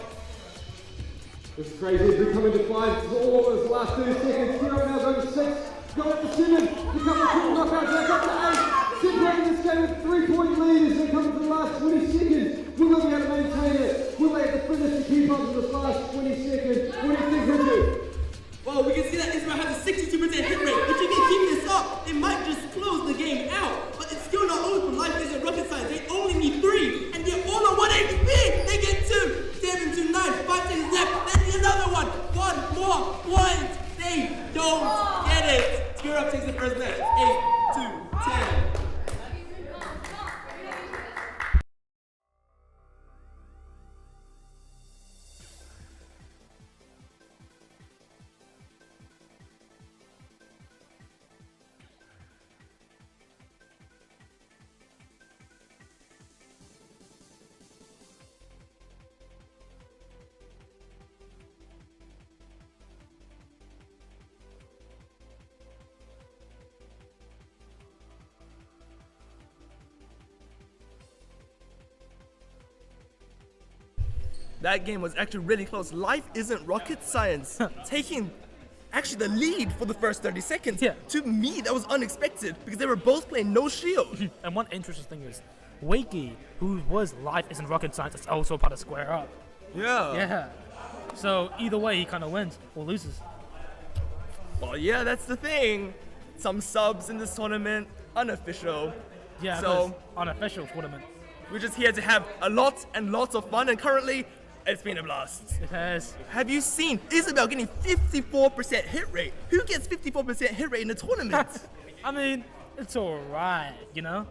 This is crazy as we come into 5. It's all of the last 30 seconds. Here right now going to 6. Going to 7. We come to 2 knockouts. They come to 8. Separating this game with 3-point lead as they come to the last 20 seconds. Will they be able to maintain it? Will they have to finish to keep up in this last 20 seconds? What do you think, Richard? Well, we can see that Israel has a 62% hit rate. If you can keep this up, it might just close the game out. But it's still not over for Life Isn't Rocket Science. They only need 3, and they're all on 1 HP. They get 2, 7 to 9, 5 seconds left. Then another one. 1 more point. They don't get it. Square Up takes the first match. 8-10. That game was actually really close. Life Isn't Rocket Science taking actually the lead for the first 30 seconds. Yeah. To me, that was unexpected because they were both playing no shield. And one interesting thing is, Wakey, who was Life Isn't Rocket Science, is also part of Square Up. Yeah. Yeah. So either way, he kind of wins or loses. Well, yeah, that's the thing. some subs in this tournament, unofficial. Yeah, so unofficial tournament. we're just here to have a lot and lots of fun, and currently it's been a blast. It has. Have you seen Isabel getting 54% hit rate? Who gets 54% hit rate in a tournament? I mean, it's alright, you know?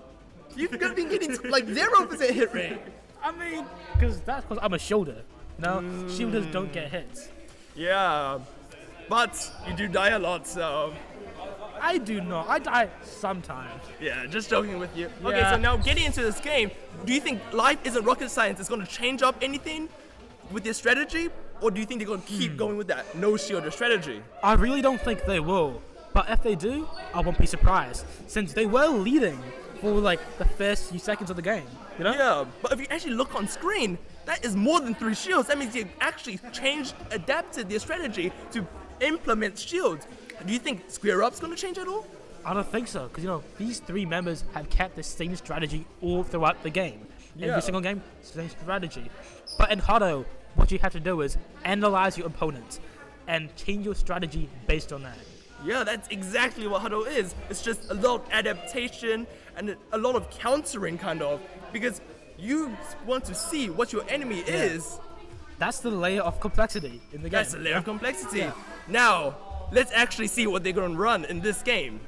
You've been getting like 0% hit rate. I mean, because I'm a shoulder, you know? Shielders don't get hits. Yeah, but you do die a lot, so I do not. I die sometimes. yeah, just joking with you. Okay, Yeah. so now getting into this game, do you think Life Isn't Rocket Science is going to change up anything with their strategy, or do you think they're going to keep going with that no shielder strategy? I really don't think they will. But if they do, I won't be surprised, since they were leading for like the first few seconds of the game, you know? Yeah, but if you actually look on screen, that is more than 3 shields. That means they actually adapted their strategy to implement shields. Do you think Square Up's going to change at all? I don't think so, because you know, these 3 members have kept the same strategy all throughout the game. Yeah. Every single game, same strategy. But in Hado, what you have to do is analyze your opponents and change your strategy based on that. Yeah, that's exactly what Huddle is. It's just a lot of adaptation and a lot of countering, kind of, because you want to see what your enemy is. That's the layer of complexity in the game. That's the layer of complexity. Yeah. Now, let's actually see what they're going to run in this game.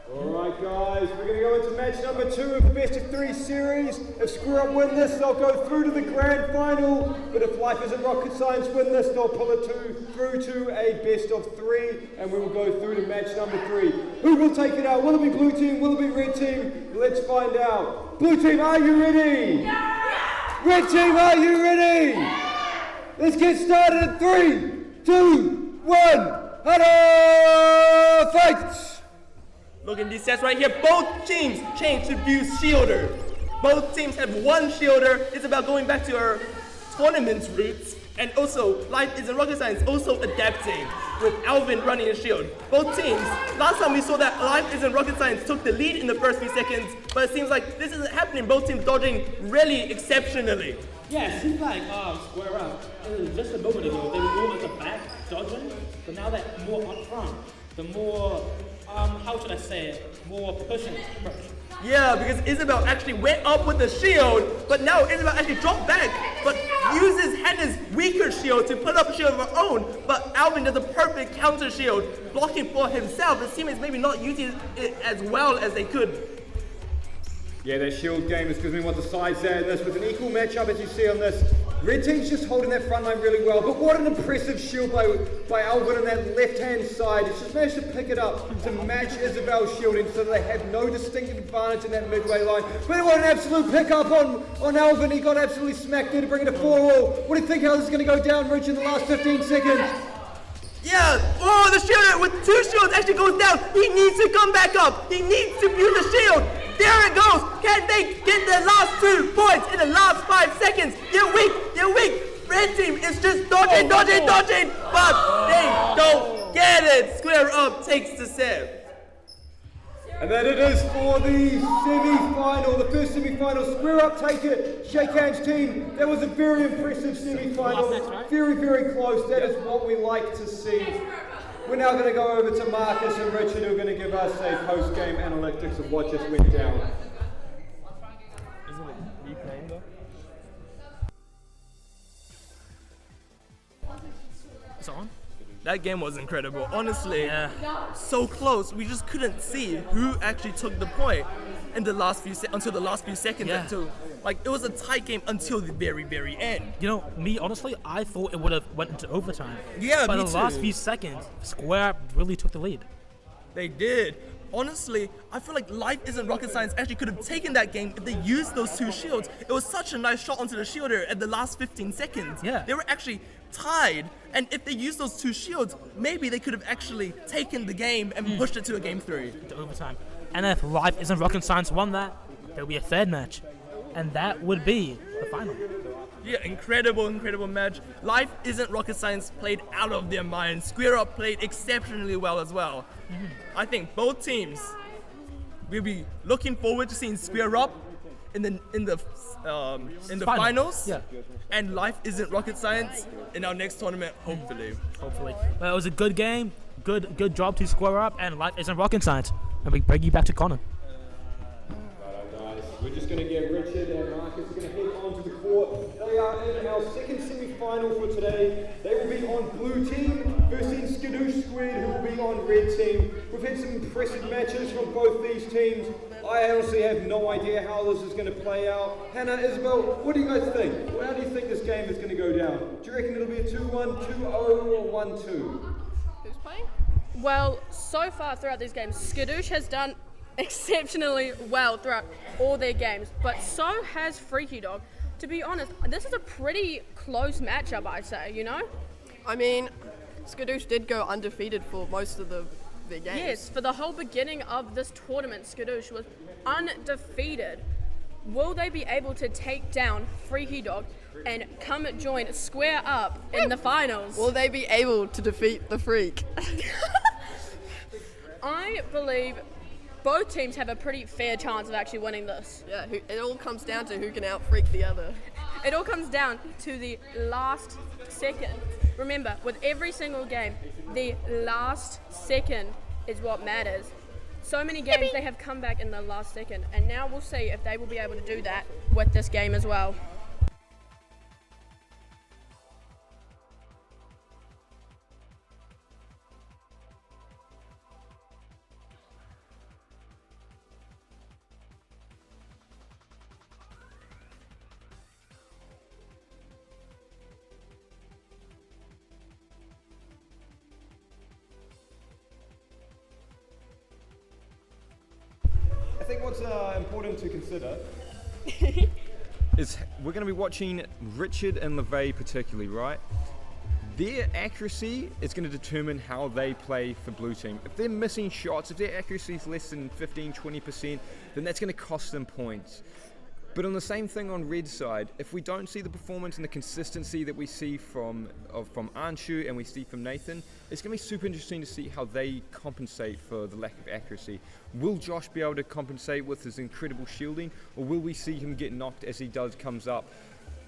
Alright guys, we're going to go into match number 2 of the best of 3 series. If Screw Up win this, they'll go through to the grand final. But if Life Isn't Rocket Science win this, they'll pull it through to a best of 3. And we will go through to match number 3. Who will take it out? Will it be blue team? Will it be red team? Let's find out. Blue team, are you ready? Yeah! Red team, are you ready? Yeah! Let's get started in 3, 2, 1. Hado! Fight! Look at these sets right here. Both teams changed to use shielder. Both teams have 1 shielder. It's about going back to our tournament's roots. And also, Life Isn't Rocket Science also adapting with Alvin running a shield. Both teams, last time we saw that Life Isn't Rocket Science took the lead in the first few seconds, but it seems like this isn't happening. Both teams dodging really exceptionally. Yeah, it seems like Square Up, just a moment ago, they were more at the back dodging, but now they're more up front. The more, how should I say it, more pushing approach. Yeah, because Isabel actually went up with the shield, but now Isabel actually dropped back, but uses Hannah's weaker shield to put up a shield of her own, but Alvin does a perfect counter shield, blocking for himself. His teammates maybe not using it as well as they could. Yeah, their shield game is giving what the sides there. This with an equal matchup as you see on this. Red team's just holding that front line really well, but what an impressive shield by Alvin on that left-hand side. He's just managed to pick it up to match Isabel's shielding so that they have no distinct advantage in that midway line. But what an absolute pickup on Alvin. He got absolutely smacked there to bring it to 4-all. What do you think how this is going to go down, Rich, in the last 15 seconds? Yeah, oh, the shielder with 2 shields actually goes down. He needs to come back up. He needs to use the shield. There it goes. Can they get the last 2 points in the last 5 seconds? They're weak. They're weak. Red team is just dodging, but they don't get it. Square Up takes the set. And then it is for the semi-final, the first semi-final. Square Up take it. Shake hands, team. That was a very impressive semi-final. Very, very close. That is what we like to see. We're now going to go over to Marcus and Richard, who are going to give us a post-game analytics of what just went down. Isn't it replaying though? It's on? That game was incredible. Honestly, so close. We just couldn't see who actually took the point in the last few until the last few seconds. Until, like, it was a tight game until the very, very end. You know, me honestly, I thought it would have went into overtime. Yeah, but me the too. last few seconds, Square Up really took the lead. They did. Honestly, I feel like Life Isn't Rocket Science actually could have taken that game if they used those 2 shields. It was such a nice shot onto the shielder at the last 15 seconds. Yeah. They were actually tied, and if they used those 2 shields, maybe they could have actually taken the game and pushed it to a game 3. To overtime. And if Life Isn't Rocket Science won that, there'll be a third match. And that would be the final. Yeah, incredible, incredible match. Life Isn't Rocket Science played out of their minds. Square Up played exceptionally well as well. I think both teams will be looking forward to seeing Square Up in the finals. Yeah. And Life Isn't Rocket Science in our next tournament, hopefully. Hopefully. But it was a good game, good job to square up, and life isn't rocket science. And we bring you back to Connor. Righto, guys. We're just going to get Richard and Marcus are going to head onto the court. They are in our second semi-final for today. They will be on blue team versus Skadoosh Squid, who will be on red team. We've had some impressive matches from both these teams. I honestly have no idea how this is going to play out. Hannah, Isabel, what do you guys think? How do you think this game is going to go down? Do you reckon it'll be a 2-1, 2-0, or 1-2? Who's playing? Well, so far throughout these games, Skadoosh has done exceptionally well throughout all their games, but so has Freaky Dog. To be honest, this is a pretty close matchup, I'd say, you know? I mean, Skadoosh did go undefeated for most of their games. Yes, for the whole beginning of this tournament, Skadoosh was undefeated. Will they be able to take down Freaky Dog and come join square up in the finals? Will they be able to defeat the Freak? I believe both teams have a pretty fair chance of actually winning this. Yeah, it all comes down to who can out-freak the other. It all comes down to the last second. Remember, with every single game, the last second is what matters. So many games they have come back in the last second, and now we'll see if they will be able to do that with this game as well. I think what's important to consider is we're going to be watching Richard and LeVay particularly, right? Their accuracy is going to determine how they play for blue team. If they're missing shots, if their accuracy is less than 15-20%, then that's going to cost them points. But on the same thing on red side, if we don't see the performance and the consistency that we see from Anshu and we see from Nathan, it's going to be super interesting to see how they compensate for the lack of accuracy. Will Josh be able to compensate with his incredible shielding, or will we see him get knocked as he comes up?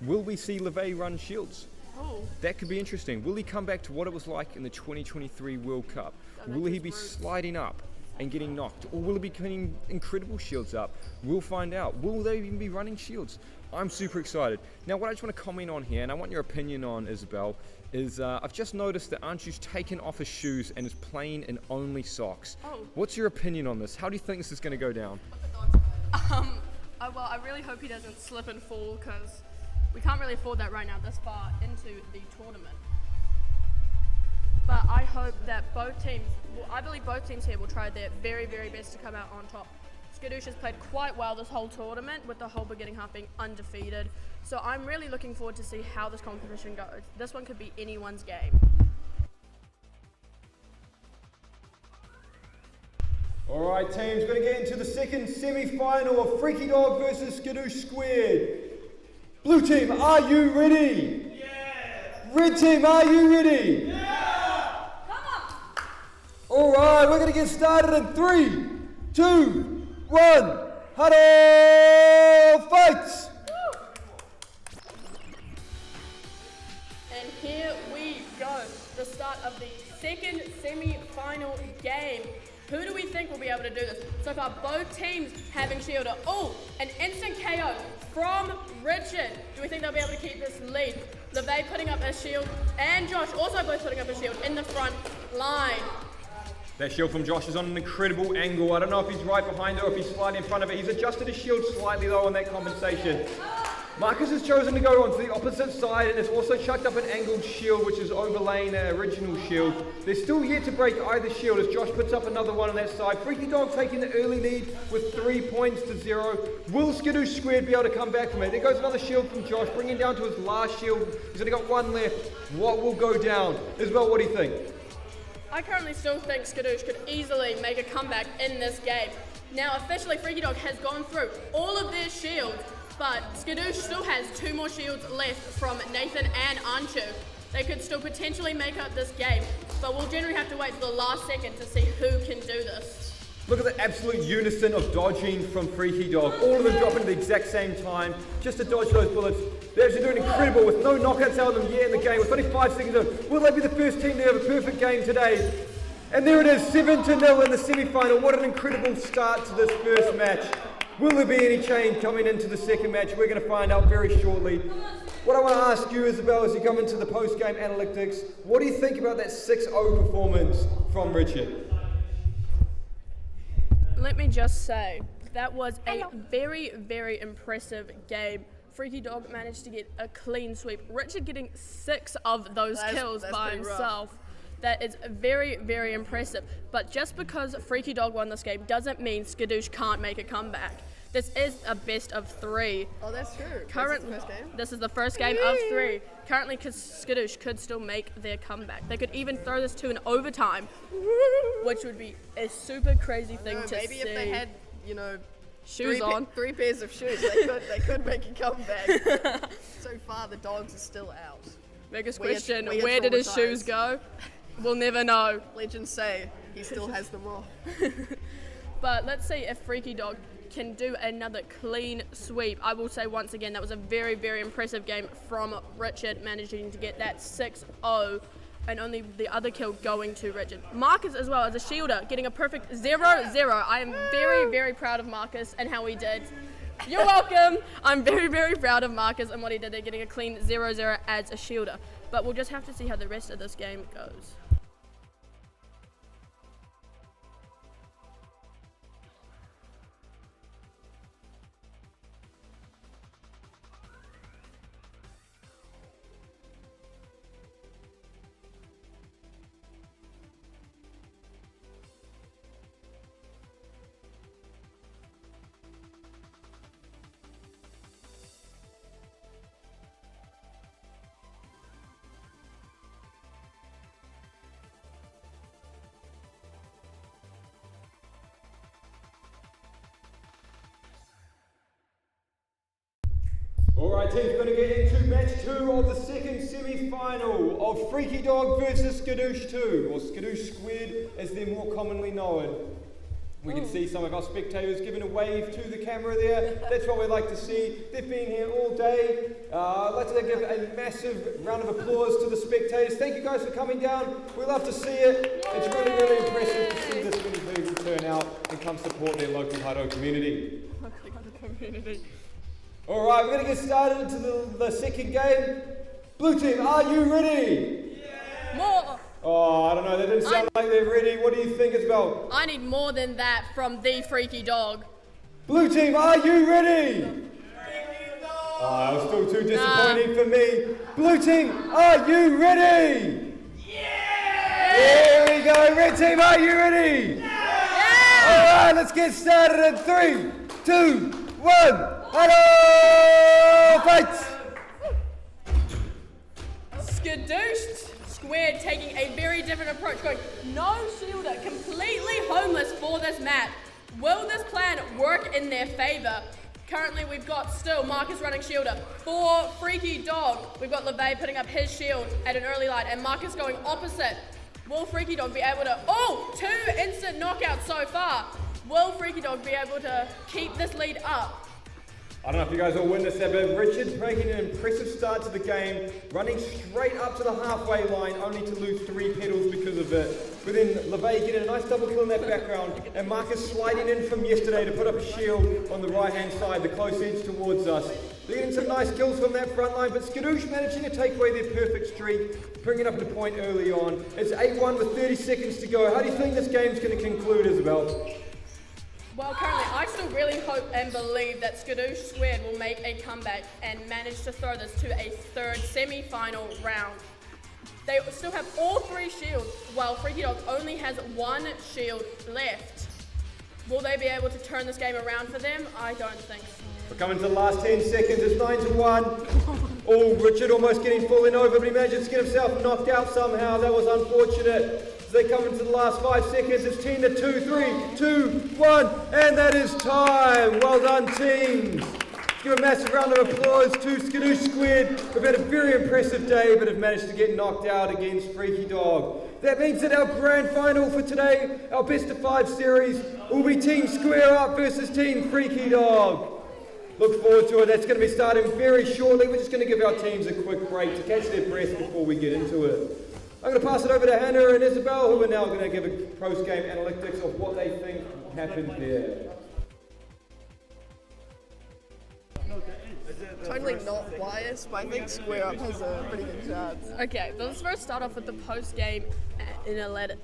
Will we see LeVay run shields? Oh. That could be interesting. Will he come back to what it was like in the 2023 World Cup? Will he be sliding up and getting knocked, or will he be putting incredible shields up? We'll find out. Will they even be running shields? I'm super excited. Now, what I just want to comment on here, and I want your opinion on, Isabel, is I've just noticed that Anshu's taken off his shoes and is playing in only socks. Oh. What's your opinion on this? How do you think this is going to go down? Well, I really hope he doesn't slip and fall, because we can't really afford that right now this far into the tournament. But I hope that both teams, I believe both teams here will try their very, very best to come out on top. Skadoosh has played quite well this whole tournament, with the whole beginning half being undefeated. So I'm really looking forward to see how this competition goes. This one could be anyone's game. Alright teams, we're going to get into the second semi-final of Freaky Dog versus Skadoosh Squared. Blue team, are you ready? Yeah! Red team, are you ready? Yeah! Come on! Alright, we're going to get started in 3, 2, 1. Huddle fights! And here we go, the start of the second semi-final game. Who do we think will be able to do this? So far, both teams having shielded. Oh, an instant KO from Richard. Do we think they'll be able to keep this lead? LeVay putting up a shield, and Josh also both putting up a shield in the front line. That shield from Josh is on an incredible angle. I don't know if he's right behind it or if he's slightly in front of it. He's adjusted his shield slightly though on that compensation. Marcus has chosen to go onto the opposite side and has also chucked up an angled shield which is overlaying their original shield. They're still yet to break either shield as Josh puts up another one on that side. Freaky Dog taking the early lead with 3 points to 0. Will Skadoosh Squared be able to come back from it? There goes another shield from Josh, bringing down to his last shield. He's only got one left. What will go down? Isabel, what do you think? I currently still think Skadoosh could easily make a comeback in this game. Now officially Freaky Dog has gone through all of their shields, but Skadoosh still has 2 more shields left from Nathan and Anshu. They could still potentially make up this game, but we'll generally have to wait till the last second to see who can do this. Look at the absolute unison of dodging from Freaky Dog. All of them dropping at the exact same time just to dodge those bullets. They're actually doing incredible with no knockouts out of them yet in the game. With only 5 seconds left, will they be the first team to have a perfect game today? And there it is, 7-0 in the semi-final. What an incredible start to this first match. Will there be any change coming into the second match? We're going to find out very shortly. What I want to ask you, Isabel, as you come into the post-game analytics, what do you think about that 6-0 performance from Richard? Let me just say, that was a very, very impressive game. Freaky Dog managed to get a clean sweep. Richard getting 6 of those kills by himself. That is very, very impressive. But just because Freaky Dog won this game doesn't mean Skadoosh can't make a comeback. This is a best of 3. Oh, that's true. This is the first game of 3. Currently, Skadoosh could still make their comeback. They could even throw this to an overtime, which would be a super crazy thing to maybe see. if they had, shoes on. 3 pairs of shoes, they could make a comeback. So far, the dogs are still out. Biggest question, where did his shoes go? We'll never know. Legends say he still has them off. But let's see if Freaky Dog can do another clean sweep. I will say once again, that was a very, very impressive game from Richard, managing to get that 6-0 and only the other kill going to Richard. Marcus as well as a shielder, getting a perfect 0-0. I am very, very proud of Marcus and how he did. You're welcome. I'm very, very proud of Marcus and what he did there, getting a clean 0-0 as a shielder. But we'll just have to see how the rest of this game goes. Alright teams, going to get into match 2 of the second semi-final of Freaky Dog versus Skadoosh 2, or Skadoosh Squid as they're more commonly known. We can see some of our spectators giving a wave to the camera there. That's what we like to see. They've been here all day. I'd like to give a massive round of applause to the spectators. Thank you guys for coming down. We love to see it. It's really, really impressive to see this many people turn out and come support their local Haro community. Alright, we're going to get started into the second game. Blue team, are you ready? Yeah! More! Oh, I don't know, they didn't sound like they're ready. What do you think, Isabel? I need more than that from the Freaky Dog. Blue team, are you ready? Oh, it was still too disappointing for me. Blue team, are you ready? Yeah! There we go. Red team, are you ready? Yeah! Alright, let's get started in 3, 2, 1. Hello! Fight! Skadoosh Squared taking a very different approach, going no shielder, completely homeless for this match. Will this plan work in their favor? Currently we've got still Marcus running shielder. For Freaky Dog, we've got LeVay putting up his shield at an early light and Marcus going opposite. Will Freaky Dog be able to, 2 instant knockouts so far. Will Freaky Dog be able to keep this lead up? I don't know if you guys all witnessed that, but Richard's making an impressive start to the game, running straight up to the halfway line, only to lose 3 pedals because of it. But then LeVay getting a nice double kill in that background, and Marcus sliding in from yesterday to put up a shield on the right-hand side, the close edge towards us. They're getting some nice kills from that front line, but Skadoosh managing to take away their perfect streak, bringing up the point early on. It's 8-1 with 30 seconds to go. How do you think this game's going to conclude, Isabel? Well, currently, I still really hope and believe that Skadoosh Squared will make a comeback and manage to throw this to a third semi-final round. They still have all 3 shields, while Freaky Dog only has 1 shield left. Will they be able to turn this game around for them? I don't think so. We're coming to the last 10 seconds. It's 9-1. Oh, Richard almost falling over, but he managed to get himself knocked out somehow. That was unfortunate. As they come into the last 5 seconds, it's 10-2, 3, 2, 1, and that is time. Well done, teams. Let's give a massive round of applause to Skadoosh Squared. We've had a very impressive day, but have managed to get knocked out against Freaky Dog. That means that our grand final for today, our best of 5 series, will be Team Square Up versus Team Freaky Dog. Look forward to it. That's going to be starting very shortly. We're just going to give our teams a quick break to catch their breath before we get into it. I'm going to pass it over to Hannah and Isabel, who are now going to give a post-game analytics of what they think happened there. Totally not biased, but I think Square Up has a pretty good chance. Okay, but let's first start off with the post-game analytics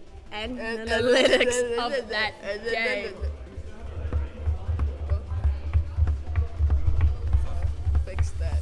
of that game. Fix that.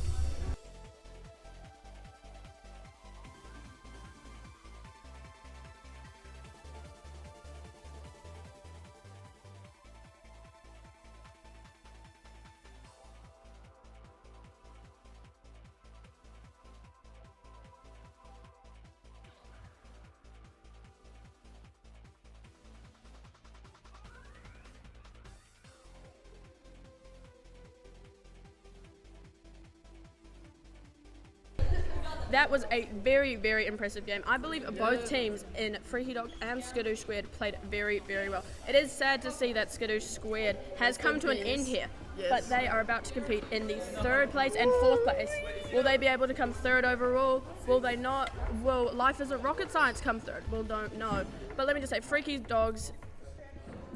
That was a very, very impressive game. I believe both teams in Freaky Dog and Skadoosh Squared played very, very well. It is sad to see that Skadoosh Squared has come to an end here, but they are about to compete in the 3rd place and 4th place. Will they be able to come 3rd overall? Will they not? Will Life Isn't Rocket Science come 3rd? We'll don't know. But let me just say, Freaky Dog's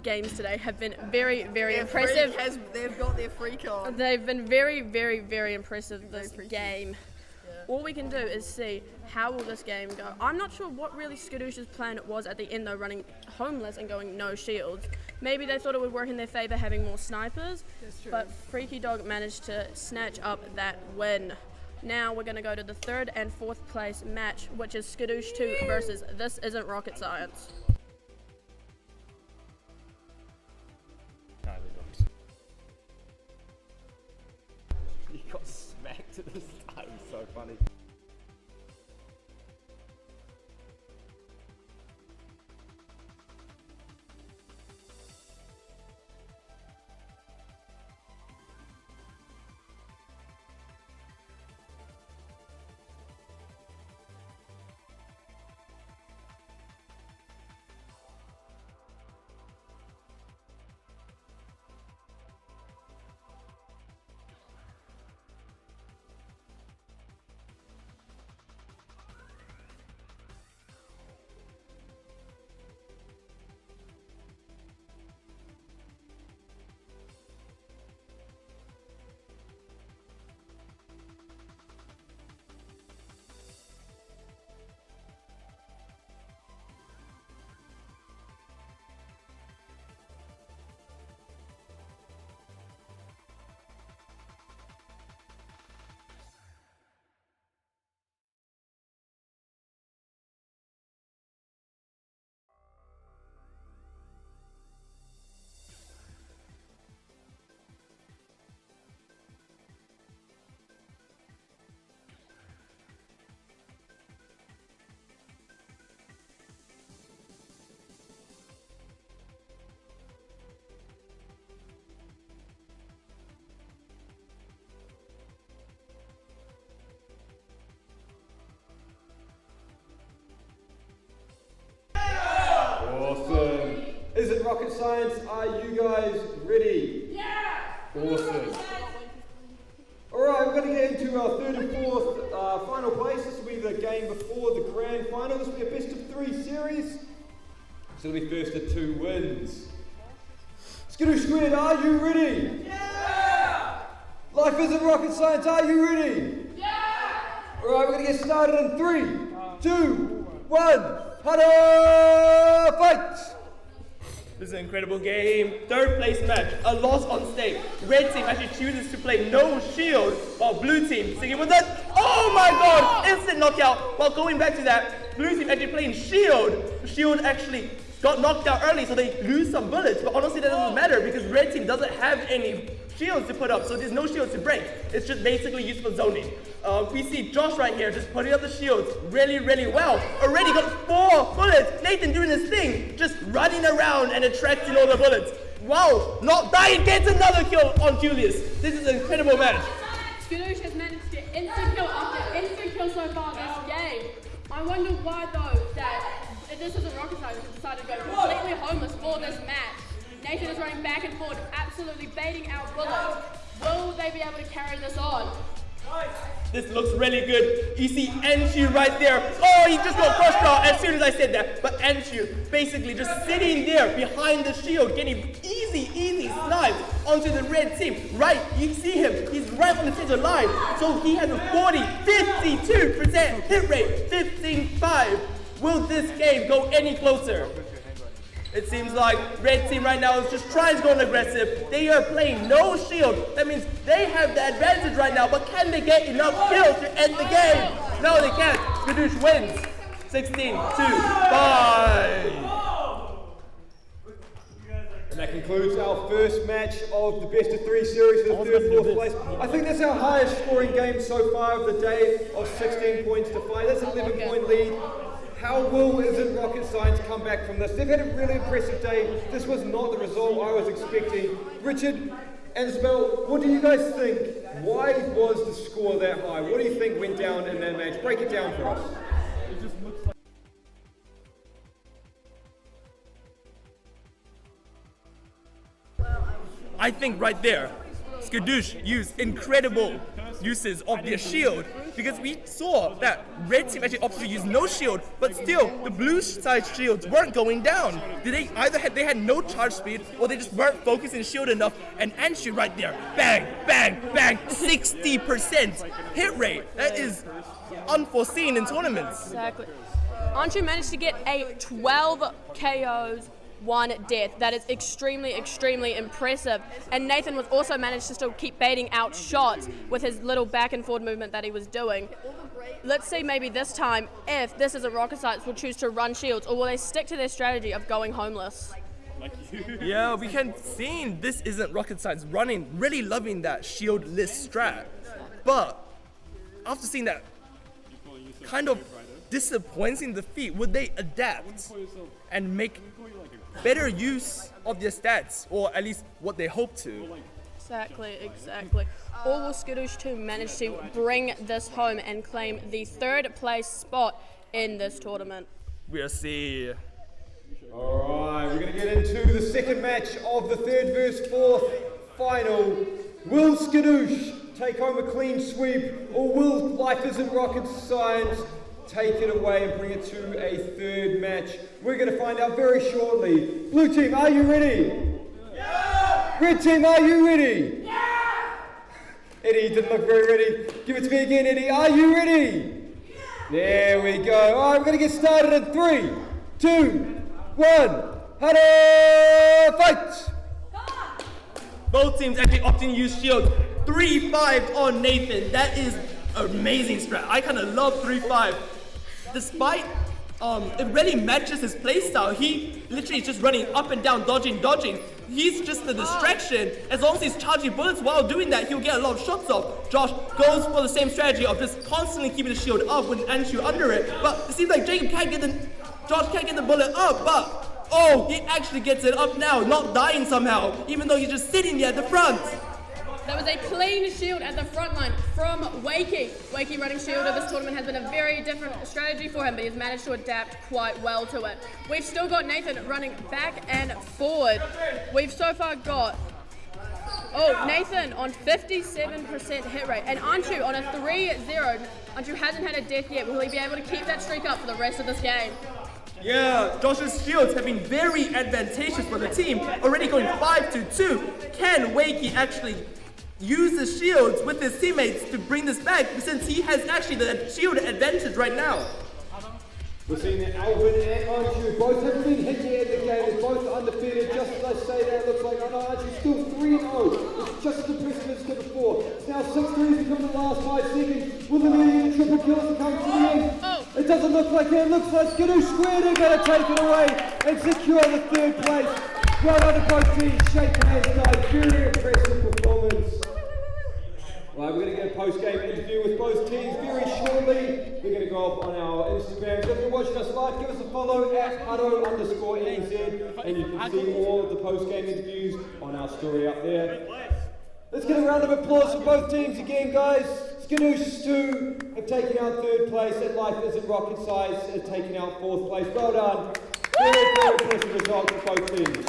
games today have been very, very impressive. They've got their freak on. They've been very, very, very impressive this game. All we can do is see how will this game go. I'm not sure what really Skadoosh's plan was at the end though, running homeless and going no shields. Maybe they thought it would work in their favour having more snipers, but Freaky Dog managed to snatch up that win. Now we're going to go to the 3rd and 4th place match, which is Skadoosh 2 versus This Isn't Rocket Science. He got smacked at this time, it was so funny. Awesome. Is it rocket science? Are you guys ready? Yeah! Awesome. Alright, we're going to get into our 3rd and 4th final place. This will be the game before the grand final. This will be a best of 3 series. So it'll be first to 2 wins. Skadoosh Squared, are you ready? Yeah! Life Isn't Rocket Science, are you ready? Yeah! Alright, we're going to get started in 3, 2, 1. Hunter, fight! This is an incredible game. 3rd place match, a loss on stake. Red team actually chooses to play no shield, while blue team sticking with that. Oh my god! Instant knockout. While going back to that, blue team actually playing shield. Shield actually got knocked out early, so they lose some bullets. But honestly, that doesn't matter because red team doesn't have any shields to put up, so there's no shields to break. It's just basically used for zoning. We see Josh right here just putting up the shields really, really well. Already got 4 bullets. Nathan doing his thing, just running around and attracting all the bullets. Wow, not dying, gets another kill on Julius. This is an incredible match. Skadoosh has managed to get instant kill after instant kill so far this game. I wonder why though that this is a rocket science decided to go completely homeless for this match. Nathan is running back and forth, absolutely baiting out bullets. Will they be able to carry this on? This looks really good. You see Anshu right there. Oh, he just got cross draw as soon as I said that. But Anshu basically just sitting there behind the shield, getting easy snipes onto the red team. Right, you see him. He's right on the center line. So he has a 52% hit rate, 15-5. Will this game go any closer? It seems like red team right now is just trying to go aggressive. They are playing no shield. That means they have the advantage right now, but can they get enough kills to end the game? No, they can't. Skadoosh wins. 16-5. And that concludes our first match of the best of 3 series for the 3rd, 4th place. I think that's our highest scoring game so far of the day of 16 points to 5. That's an 11-point lead. How will Isn't Rocket Science come back from this? They've had a really impressive day. This was not the result I was expecting. Richard and Isabel, what do you guys think? Why was the score that high? What do you think went down in that match? Break it down for us. It just looks like I think right there, Skadoosh used incredible uses of their shield, because we saw that red team actually opted to use no shield, but still the blue side shields weren't going down. They had no charge speed, or they just weren't focusing shield enough. And Anshu right there, bang, bang, bang, 60% hit rate. That is unforeseen in tournaments. Exactly. Anshu managed to get a 12 KOs, 1 death. That is extremely impressive. And Nathan was also managed to still keep baiting out shots with his little back and forward movement that he was doing. Let's see maybe this time if this Isn't Rocket Science will choose to run shields, or will they stick to their strategy of going homeless. Yeah, we can see this Isn't Rocket Science running, really loving that shieldless strat. But after seeing that kind of disappointing defeat, would they adapt and make better use of their stats, or at least what they hope to? Exactly. Or will Skadoosh 2 manage to bring this home and claim the 3rd place spot in this tournament? We'll see. Alright, we're going to get into the second match of the 3rd vs 4th final. Will Skadoosh take home a clean sweep, or will Life Isn't Rocket Science take it away and bring it to a 3rd match? We're going to find out very shortly. Blue team, are you ready? Yeah! Red team, are you ready? Yeah! Eddie didn't look very ready. Give it to me again, Eddie. Are you ready? Yeah! There we go. All right, we're going to get started in 3, 2, 1. Hada, fight! Both teams actually opting to use shield. 3-5 on Nathan. That is amazing strat. I kind of love 3-5. Despite it really matches his playstyle. He literally is just running up and down, dodging. He's just a distraction. As long as he's charging bullets while doing that, he'll get a lot of shots off. Josh goes for the same strategy of just constantly keeping the shield up with Anshu under it. But it seems like Josh can't get the bullet up, but oh, he actually gets it up now, not dying somehow, even though he's just sitting there at the front. There was a clean shield at the front line from Wakey. Wakey running shield of this tournament has been a very different strategy for him, but he's managed to adapt quite well to it. We've still got Nathan running back and forward. We've so far got Nathan on 57% hit rate, and Anshu on a 3-0. Anshu hasn't had a death yet. Will he be able to keep that streak up for the rest of this game? Yeah, Josh's shields have been very advantageous for the team, already going 5-2. Can Wakey actually use the shields with his teammates to bring this back, since he has actually the shield advantage right now? We're seeing that Alvin and Anshu both have been hit yet in the game. They're both undefeated. Just as I say that, it looks like Anshu's still 3-0. It's just as impressive as before. It's now 6-3 to come to the last 5 seconds. Will the million triple kills come to the end? It doesn't look like it. It looks like Skadoosh Squared are going to take it away and secure the 3rd place. Well done to both teams. Shake hands, guys. Very impressive performance. Right, we're going to get a post-game interview with both teams very shortly. We're going to go up on our Instagram. So if you're watching us live, give us a follow at Hutto_NZ, and you can see all of the post-game interviews on our story up there. Let's get a round of applause for both teams again, guys. Skadoosh 2 have taken out 3rd place, and Life Isn't Rocket Science has taken out 4th place. Well done. Very impressive result for both teams.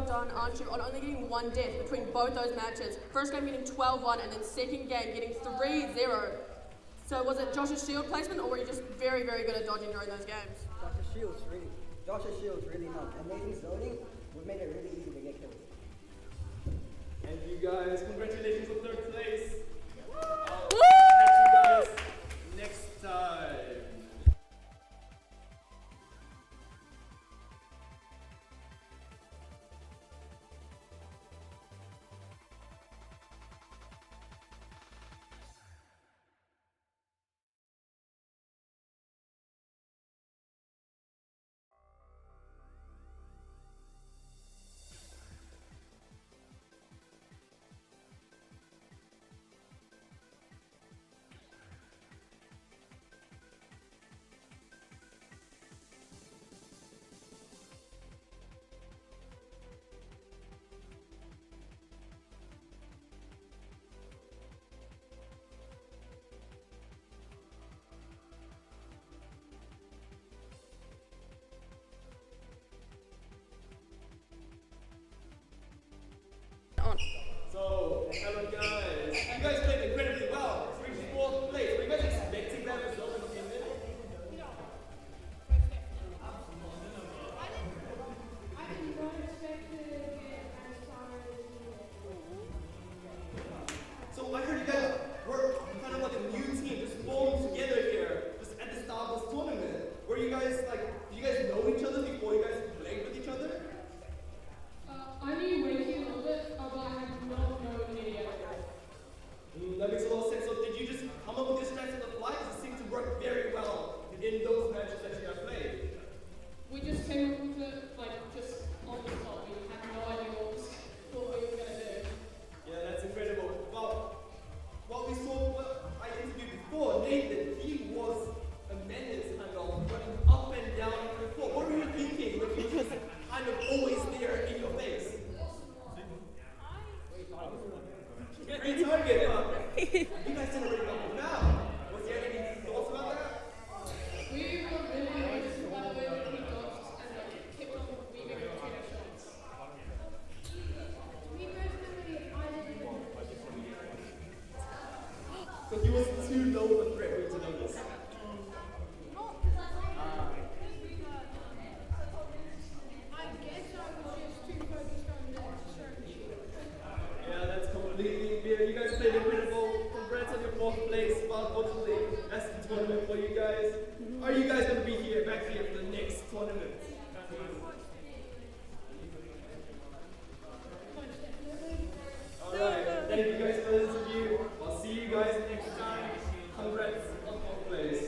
well done, aren't you, on only getting one death between both those matches. First game getting 12-1 and then second game getting 3-0. So was it Josh's shield placement or were you just very, very good at dodging during those games? Josh's shields really helped. Amazing zoning would make it really easy to get kills. And you guys, congratulations on third place. Woo! Catch you guys next time. So, hello guys. You guys played incredibly well. Reached fourth place. Were you guys expecting that result when you came in? So I heard you guys were kind of like a new team, just formed together here, just at the start of this tournament. Were you guys like, did you guys know each other before you guys played with each other? I knew Wakey a little bit, but I had not known any other. That makes a lot of sense. So did you just come up with this strats on the fly? Because it seemed to work very well in those matches that you guys played. We just came up with it, like, just on the spot. We had no idea what we were going to do. Yeah, that's incredible. Well, what we saw, what I interviewed before, Nathan, he was a menace, kind of running up and down the floor. What were you thinking when he was kind of always there in your face? Great target, you guys didn't really know now. Was there any thoughts about that? We were really nervous about the way that we dodged and like, kept on weaving between our shots. So he was too low of a threat for you to notice. Yeah, that's completely fair. You guys played incredible. Congrats on your fourth place. But unfortunately, that's the tournament for you guys. Are you guys going to be here, back here for the next tournament? Alright, thank you guys for this interview. I'll see you guys next time. Congrats on fourth place.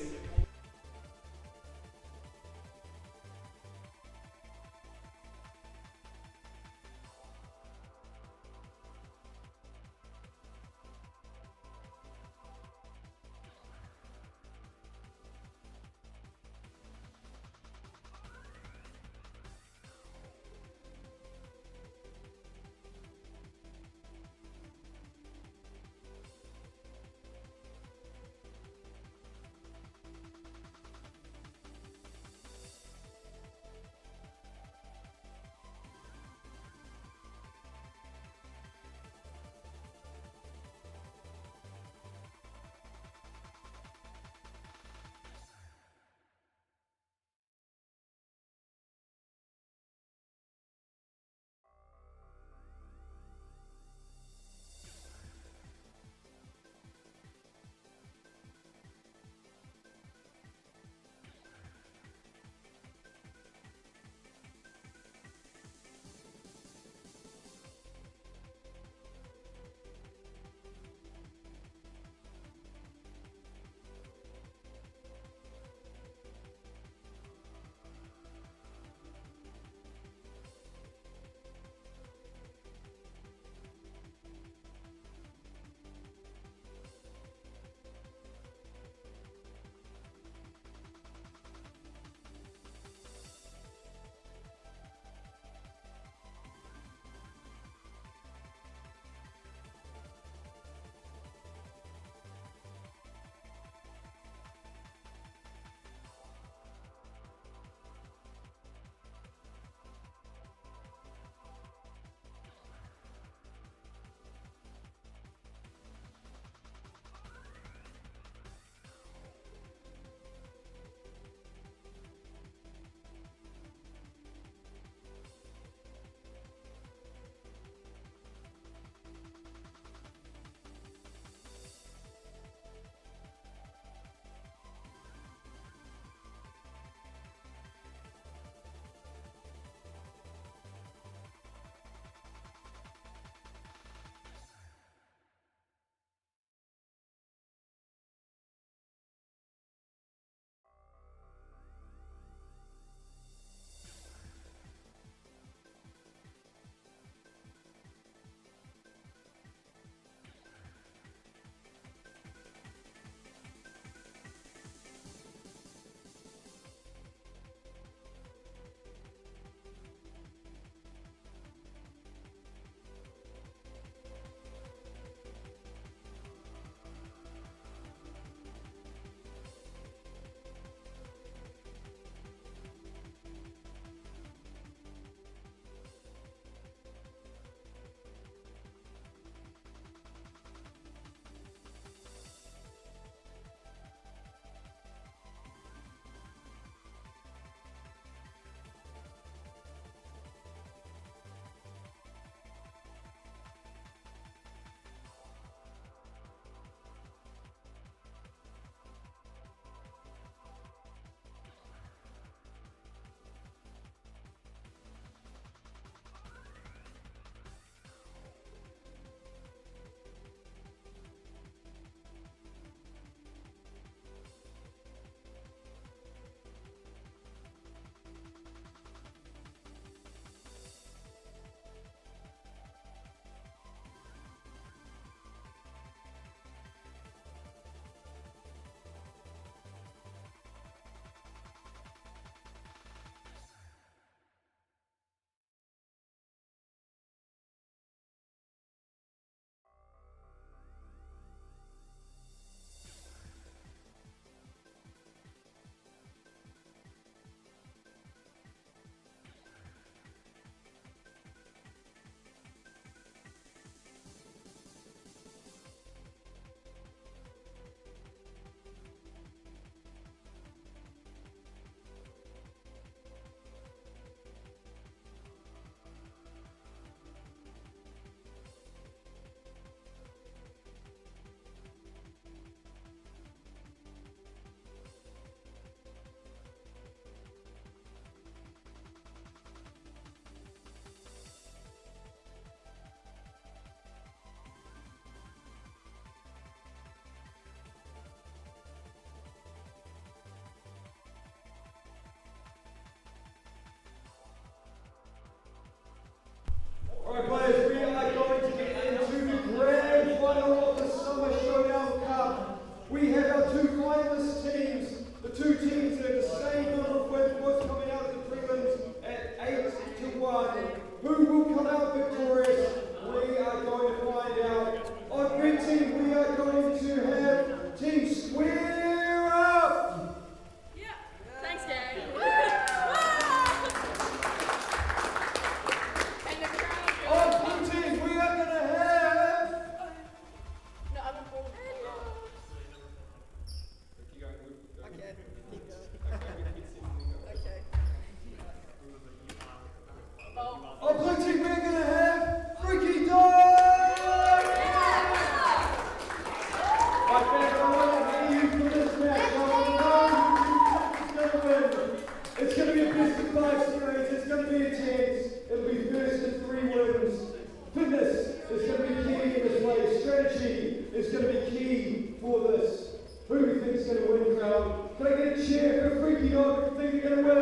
is going to win, crowd? Can I get a cheer for Freaky Dog? Think they're going to win?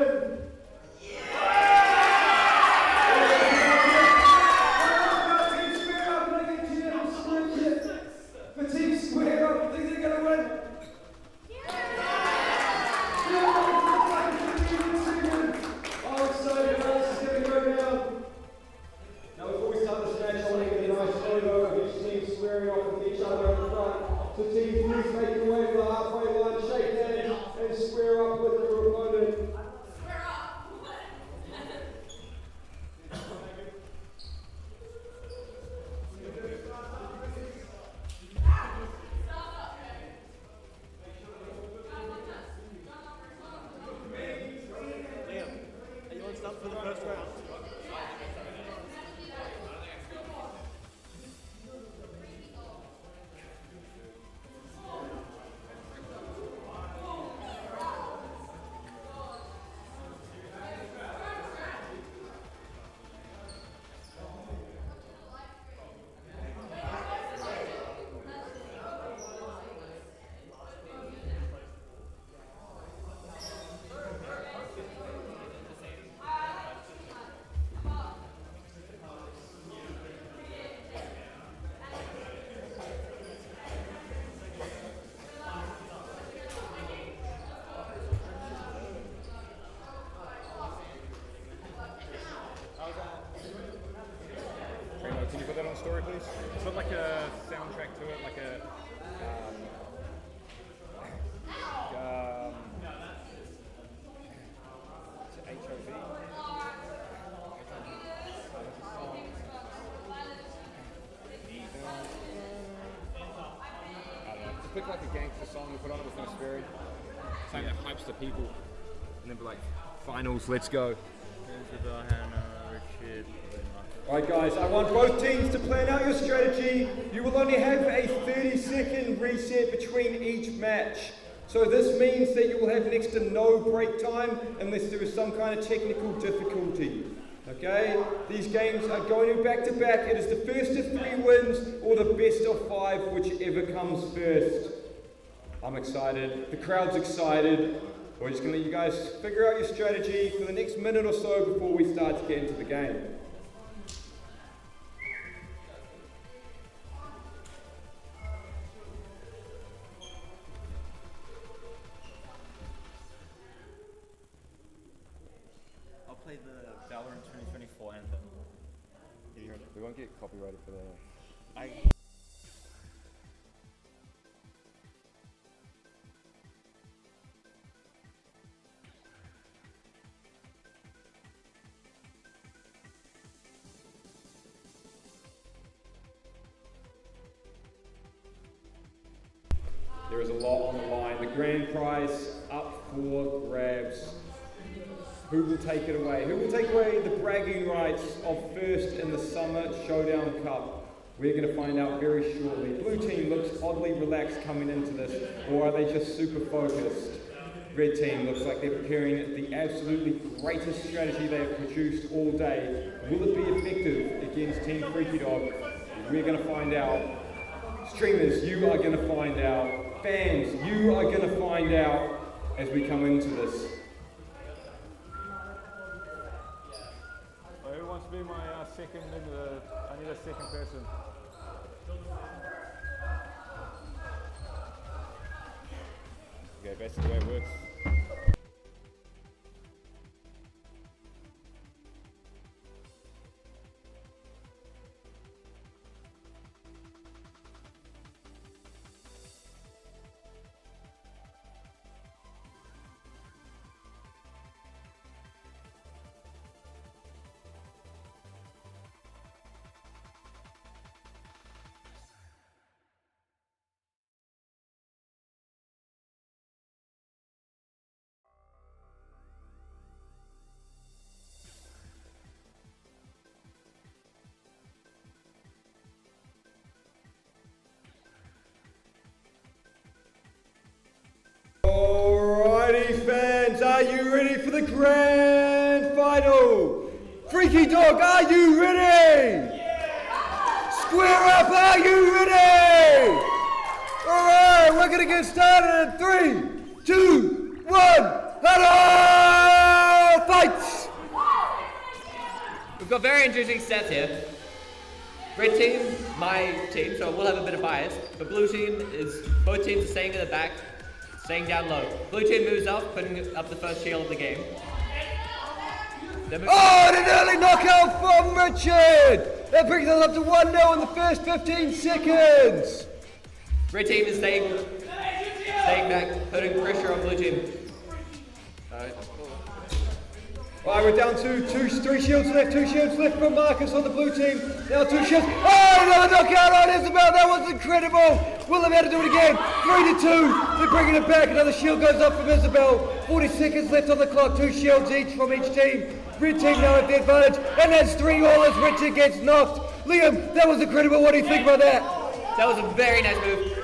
For Team Square Up, think they're going to win? Oh, excited how this is going to go down. Now before we start this match, I want to get a nice photo of each team squaring off with each other at the front. So Team Blues make their way to the halfway line, shake hands, and square up with your opponent. Can you put that on story, please? Put like a soundtrack to it, like a HOV. I don't know. Just pick like a gangster song and put on it with no spirit. Something that hypes the people, and then be like, finals, let's go. Alright guys, I want both teams to plan out your strategy. You will only have a 30-second reset between each match. So this means that you will have next to no break time unless there is some kind of technical difficulty. Okay? These games are going to back to back. It is the first of 3 wins or the best of 5, whichever comes first. I'm excited. The crowd's excited. We're just going to let you guys figure out your strategy for the next minute or so before we start to get into the game. I'll play the Valorant 2024 anthem. We won't get copyrighted for that. There is a lot on the line. The grand prize up for grabs. Who will take it away? Who will take away the bragging rights of first in the Summer Showdown Cup? We're going to find out very shortly. Blue team looks oddly relaxed coming into this, or are they just super focused? Red team looks like they're preparing the absolutely greatest strategy they have produced all day. Will it be effective against Team Freaky Dog? We're going to find out. Streamers, you are going to find out. Fans, you are going to find out as we come into this. Who wants to be my second in the... I need a second person. Okay, that's the way it works. Alrighty fans, are you ready for the grand final? Freaky Dog, are you ready? Yeah! Square Up, are you ready? Alright, we're gonna get started in 3, 2, 1. Hello, fights! We've got very interesting stats here. Red team, my team, so we'll have a bit of bias. But blue team is, both teams are staying in the back, staying down low. Blue team moves up, putting up the first shield of the game. Oh, and an early knockout from Richard! That brings us up to 1-0 in the first 15 seconds. Red team is staying back, putting pressure on blue team. Right, we're down to 3 shields left, 2 shields left from Marcus on the blue team. Now 2 shields. Oh, another knockout on Isabel. That was incredible. Will have had to do it again. 3-2. They're bringing it back. Another shield goes up from Isabel. 40 seconds left on the clock. 2 shields each from each team. Red team now at the advantage. And that's 3 all as Richard gets knocked. Liam, that was incredible. What do you think about that? That was a very nice move.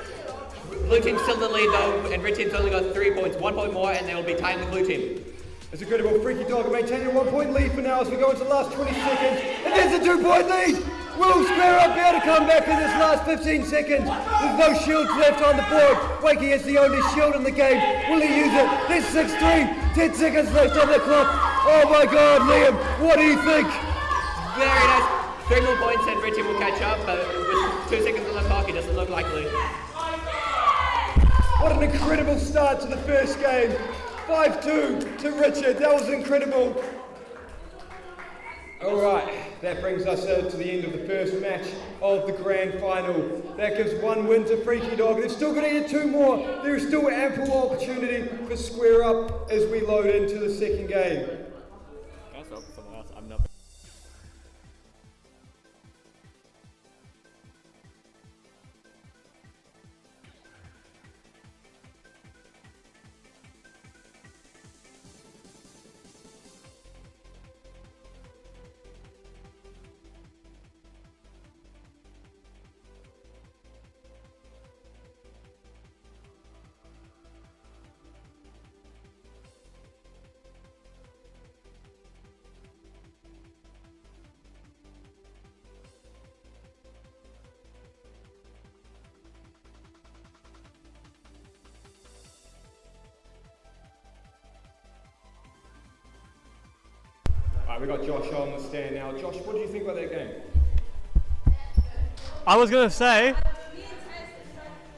Blue team's still in the lead though, and red team's only got 3 points. 1 point more, and they will be tying the blue team. It's incredible. Freaky Dog maintaining a 1 point lead for now as we go into the last 20 seconds. And there's a 2 point lead. Will Square Up be able to come back in this last 15 seconds? There's no shields left on the board. Wakey is the only shield in the game. Will he use it? There's 6-3. 10 seconds left on the clock. Oh my God, Liam, what do you think? Very nice. 3 more points and red team will catch up, but with 2 seconds on the clock, it doesn't look likely. What an incredible start to the first game. 5-2 to Richard. That was incredible. All right, that brings us to the end of the first match of the grand final. That gives 1 win to Freaky Dog. They're still going to get 2 more. There is still ample opportunity for Square Up as we load into the second game. Can I stop with someone else? I'm not. We got Josh on the stand now. Josh, what do you think about that game? I was gonna say,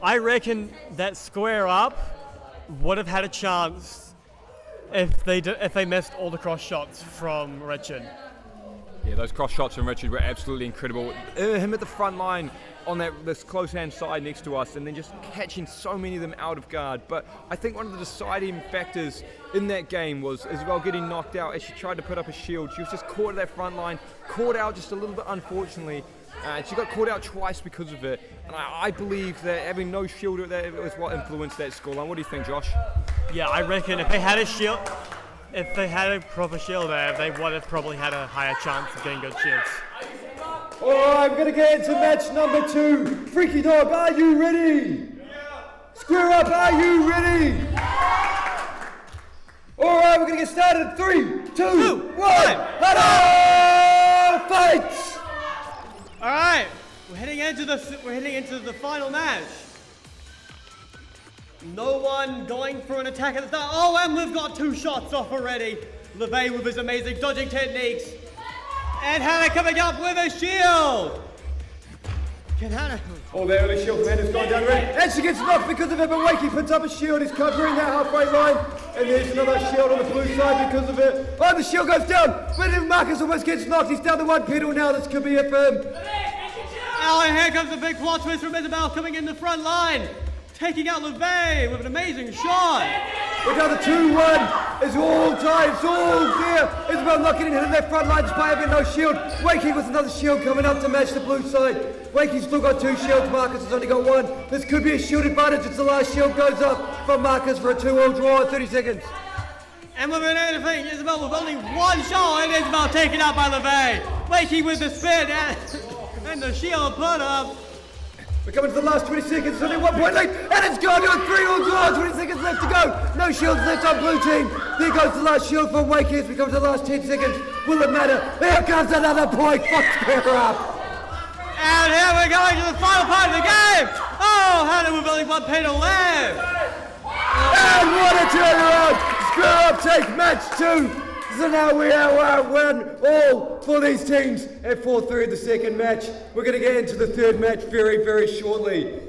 I reckon that Square Up would have had a chance if they missed all the cross shots from Richard. Yeah, those cross shots from Richard were absolutely incredible. Him at the front line on this close hand side next to us, and then just catching so many of them out of guard. But I think one of the deciding factors in that game was Isabel getting knocked out as she tried to put up a shield. She was just caught at that front line, caught out just a little bit unfortunately. She got caught out twice because of it. And I believe that having no shield there was what influenced that scoreline. What do you think, Josh? Yeah, I reckon if they had a shield, if they had a proper shield there, they would have probably had a higher chance of getting good shields. Alright, we're gonna get into match number 2. Freaky Dog, are you ready? Yeah. Square Up, are you ready? Alright, we're gonna get started in 3, 2, 1. Hello, fights! Alright, we're heading into the final match. No one going for an attack at the start. Oh, and we've got 2 shots off already. LeVay with his amazing dodging techniques. And Hannah coming up with a shield. Can Hannah? Oh, there, the shield from Hannah's gone down red. And she gets knocked because of it, but Wakey puts up a shield. He's covering that halfway line. And there's another shield on the blue side because of it. Oh, the shield goes down. But if Marcus almost gets knocked, he's down to 1 pedal now. This could be it for him. Oh, and here comes a big plot twist from Isabel coming in the front line. Taking out LeVay with an amazing shot. We're down to 2-1. It's all tied. It's all there. Isabel not getting hit in that front line despite having no shield. Wakey with another shield coming up to match the blue side. Wakey's still got 2 shields. Marcus has only got 1. This could be a shield advantage. It's the last shield goes up from Marcus for a 2-all draw in 30 seconds. And with another thing, Isabel with only 1 shot, and Isabel taken out by LeVay. Wakey with the spin and the shield put up. We're coming to the last 20 seconds, it's only 1 point lead, and it's gone to a 3-all draw, 20 seconds left to go. No shields left on blue team. There goes the last shield from Wakey as we come to the last 10 seconds. Will it matter? Here comes another point. Fuck Square Up. And here we're going to the final part of the game. Oh, Oh, Hannah with only 1 penalty left. And what a turnaround! Screw Up takes match 2. So now we are 1 all for these teams at 4-3 of the second match. We're going to get into the third match very, very shortly.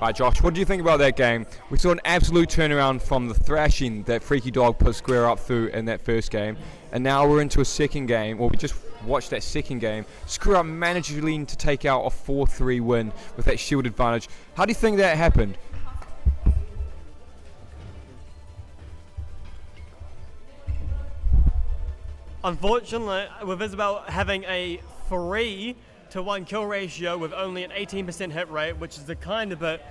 Right, Josh, what do you think about that game? We saw an absolute turnaround from the thrashing that Freaky Dog put Square Up through in that first game, and now we're into a second game, or we just watched that second game. Square Up managing to take out a 4-3 win with that shield advantage. How do you think that happened? Unfortunately, with Isabel having a 3-to-1 kill ratio with only an 18% hit rate, which is a kind of bit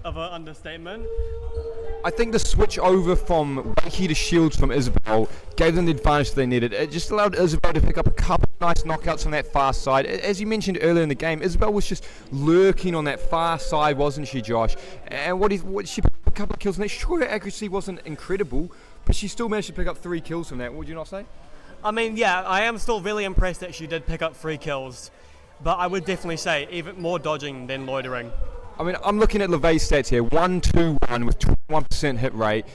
of an understatement. I think the switch over from Wakey to shields from Isabel gave them the advantage they needed. It just allowed Isabel to pick up a couple of nice knockouts on that far side. As you mentioned earlier in the game, Isabel was just lurking on that far side, wasn't she, Josh? And she picked up a couple of kills, and sure, her accuracy wasn't incredible, but she still managed to pick up 3 kills from that. Would you not say? I mean, yeah, I am still really impressed that she did pick up 3 kills, but I would definitely say even more dodging than loitering. I mean, I'm looking at LeVay's stats here, 1-2-1 with 21% hit rate.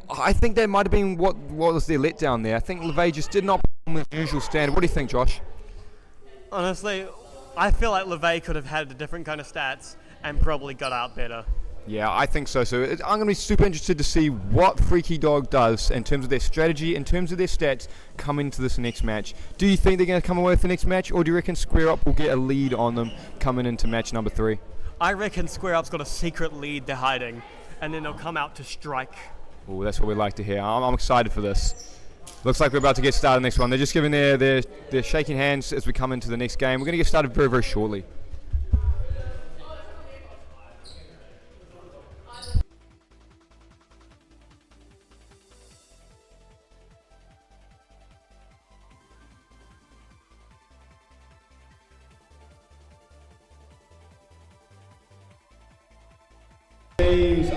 I think that might have been what was their letdown there. I think LeVay just did not perform with the usual standard. What do you think, Josh? Honestly, I feel like LeVay could have had a different kind of stats and probably got out better. Yeah, I think so. So I'm going to be super interested to see what Freaky Dog does in terms of their strategy, in terms of their stats, come into this next match. Do you think they're going to come away with the next match, or do you reckon Square Up will get a lead on them coming into match number 3? I reckon Square Up's got a secret lead they're hiding, and then they'll come out to strike. Oh, that's what we like to hear. I'm excited for this. Looks like we're about to get started next one. They're just giving their shaking hands as we come into the next game. We're going to get started very, very shortly.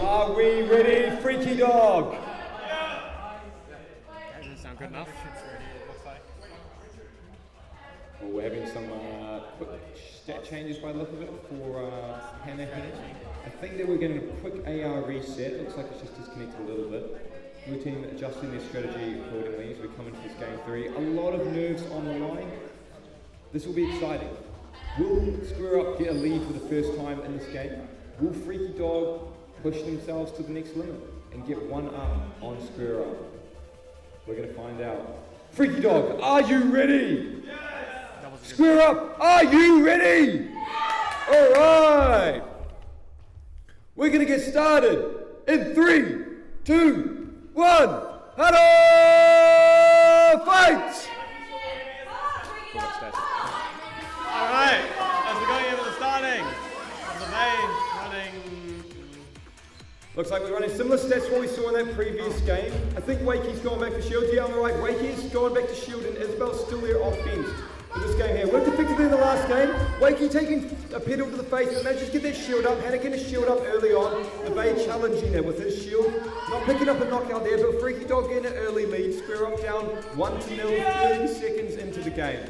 Are we ready, Freaky Dog? That doesn't sound good enough. Well, we're having some quick stat changes by the look of it for Hannah here. I think that we're getting a quick AR reset. Looks like it's just disconnected a little bit. Blue team adjusting their strategy accordingly as we come into this game 3. A lot of nerves on the line. This will be exciting. Will Square Up get a lead for the first time in this game? Will Freaky Dog push themselves to the next limit and get one up on Square Up? We're going to find out. Freaky Dog, are you ready? Yes. Square Up, are you ready? All right. We're going to get started in 3, 2, 1. Hello, fight! Alright, as we're going into the starting of the main running. Looks like we're running similar stats to what we saw in that previous game. I think Wakey's going back to shield. Yeah, on the right, Wakey's going back to shield, and Isabel's still there offense for this game here. Worked effectively in the last game. Wakey taking a pedal to the face, but managed to get their shield up. Hannah getting his shield up early on. LeVay challenging it with his shield. Not picking up a knockout there, but Freaky Dog getting an early lead. Square Up down 1-0, 30 seconds into the game.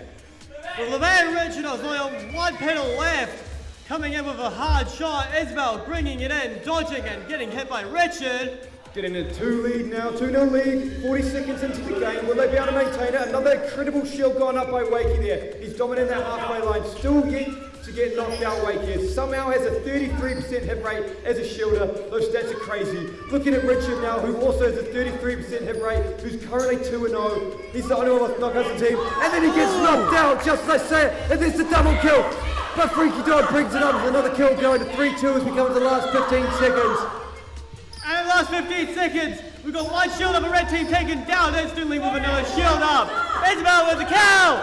Well, LeVay and Richard has only 1 pedal left. Coming in with a hard shot, Isabel bringing it in, dodging and getting hit by Richard. Getting a 2 lead now, 2-0 lead, 40 seconds into the game. Will they be able to maintain it? Another incredible shield gone up by Wakey there. He's dominating that halfway line, still yet to get knocked out. Wakey somehow has a 33% hit rate as a shielder. Those stats are crazy. Looking at Richard now, who also has a 33% hit rate, who's currently 2-0. He's the only one with knockouts in the team. And then he gets knocked out, just as I say it, and there's the double kill. But Freaky Dog brings it up with another kill going to 3-2 as we come to the last 15 seconds. And in the last 15 seconds, we've got 1 shield of a red team taken down instantly with another shield up. Isabel with the kill!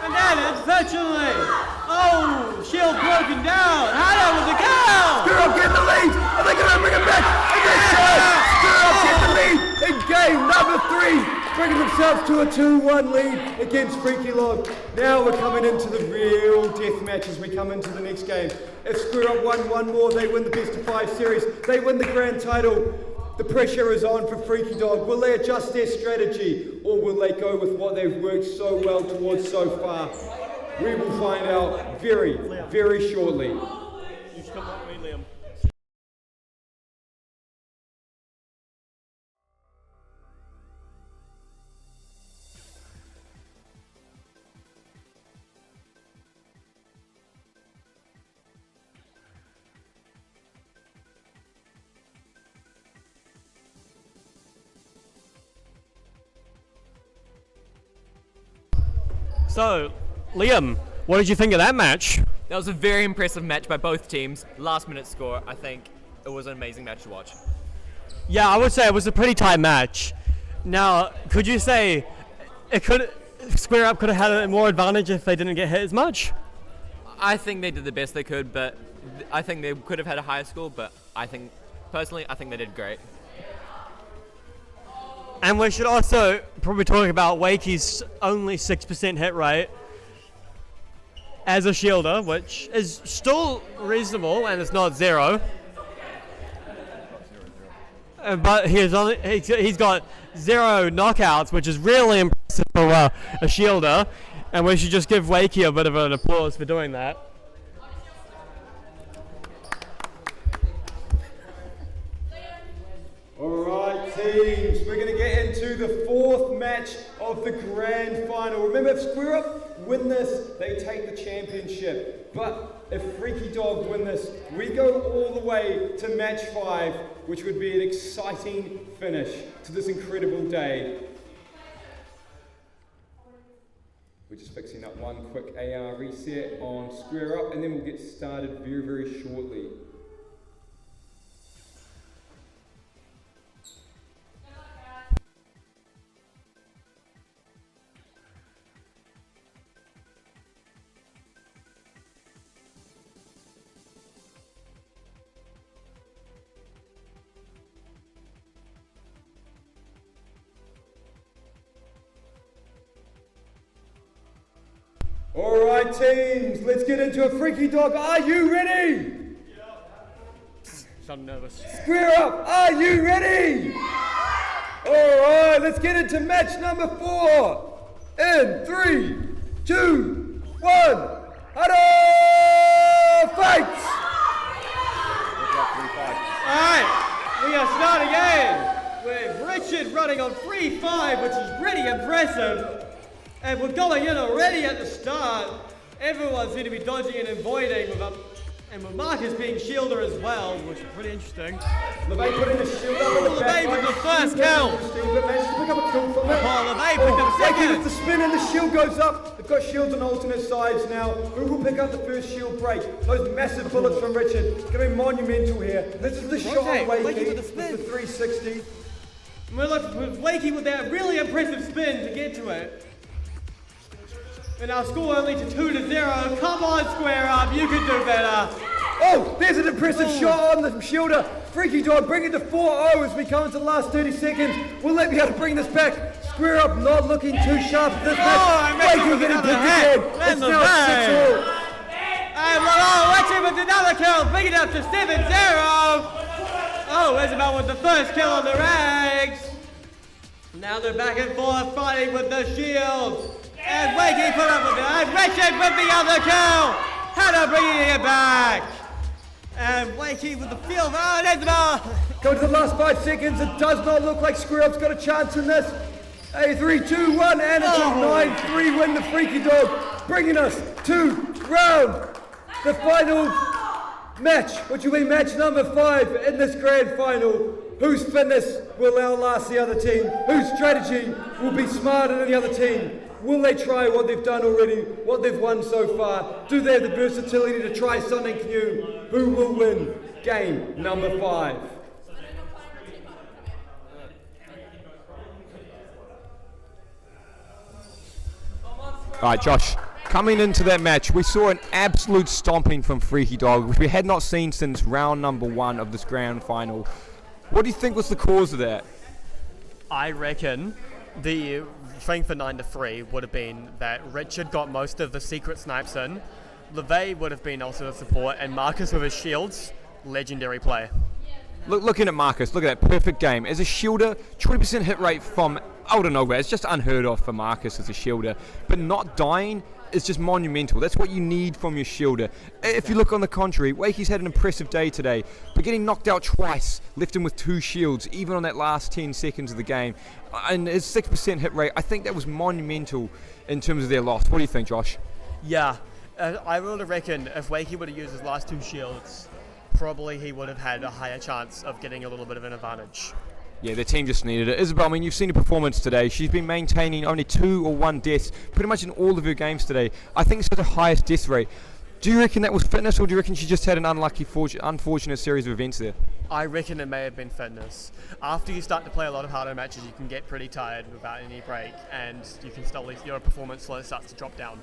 And then, unfortunately, shield broken down. Hannah with the kill! Screw Up get the lead, and they're going to bring it back. And they Screw Up get the lead in game number 3, bringing themselves to a 2-1 lead against Freaky Log. Now we're coming into the real death match as we come into the next game. If Screw Up won one more, they win the best of 5 series. They win the grand title. The pressure is on for Freaky Dog. Will they adjust their strategy, or will they go with what they've worked so well towards so far? We will find out very, very shortly. You should come up with me, Liam. So, Liam, what did you think of that match? That was a very impressive match by both teams. Last minute score, I think it was an amazing match to watch. Yeah, I would say it was a pretty tight match. Now, could you say Square Up could have had more advantage if they didn't get hit as much? I think they did the best they could, but I think they could have had a higher score, but personally, I think they did great. And we should also probably talk about Wakey's only 6% hit rate as a shielder, which is still reasonable, and it's not 0. But he's got 0 knockouts, which is really impressive for a shielder, and we should just give Wakey a bit of an applause for doing that. Alright teams, we're going to get into the 4th match of the grand final. Remember, if Square Up win this, they take the championship. But if Freaky Dog win this, we go all the way to match 5, which would be an exciting finish to this incredible day. We're just fixing up one quick AR reset on Square Up, and then we'll get started very, very shortly. Alright teams, let's get into a Freaky Dog. Are you ready? I'm nervous. Square Up, are you ready? Alright, let's get into match number 4. In 3, 2, 1. Fight! Alright, we are starting again with Richard running on 3-5, which is pretty impressive. And we're going in already at the start. Everyone seems to be dodging and avoiding, and with Marcus being shielder as well, which is pretty interesting. LeVay putting the shield up on the back. LeVay with the first kill. But managed to pick up a kill from it. LeVay picked up second. With the spin and the shield goes up. They've got shields on alternate sides now. Who will pick up the first shield break? Those massive bullets from Richard. It's going to be monumental here. This is the shot on Wakey with the 360. We're looking with Wakey with that really impressive spin to get to it. And our score only to 2-0. Come on, Square Up, you can do better. Oh, there's an impressive shot on the shielder. Freaky Dog bring it to 4-0 as we come into the last 30 seconds. Will they be able to bring this back? Square Up not looking too sharp at this match. Wakey getting picked again. It's now 6-all. And Richard with another kill, bring it up to 7-0. Oh, Isabel with the first kill on the rags. Now they're back and forth fighting with the shield. And Wakey put up with it. And Richard with the other kill. Hannah bringing it back. And Wakey with the field. Oh, and Isabel. Go to the last 5 seconds. It does not look like Square Up's got a chance in this. A 3-2-1, and it's a 9-3 win the Freaky Dog, bringing us to the final match, which will be match number 5 in this grand final. Whose fitness will outlast the other team? Whose strategy will be smarter than the other team? Will they try what they've done already, what they've won so far? Do they have the versatility to try something new? Who will win game number 5? All right, Josh, Coming into that match, we saw an absolute stomping from Freaky Dog, which we had not seen since round number 1 of this grand final. What do you think was the cause of that? I reckon the thing for 9-3 would have been that Richard got most of the secret snipes in, LeVay would have been also the support, and Marcus with his shields, legendary play. Looking at Marcus, look at that perfect game. As a shielder, 20% hit rate from out of nowhere. It's just unheard of for Marcus as a shielder. But not dying is just monumental. That's what you need from your shielder. If you look on the contrary, Wakey's had an impressive day today, but getting knocked out twice left him with 2 shields, even on that last 10 seconds of the game. And his 6% hit rate, I think that was monumental in terms of their loss. What do you think, Josh? Yeah, I would have reckoned if Wakey would have used his last 2 shields, probably he would have had a higher chance of getting a little bit of an advantage. Yeah, the team just needed it. Isabel, I mean, you've seen her performance today. She's been maintaining only 2 or 1 deaths pretty much in all of her games today. I think it's the highest death rate. Do you reckon that was fitness, or do you reckon she just had an unfortunate series of events there? I reckon it may have been fitness. After you start to play a lot of harder matches, you can get pretty tired without any break, and you can slowly, your performance slowly starts to drop down.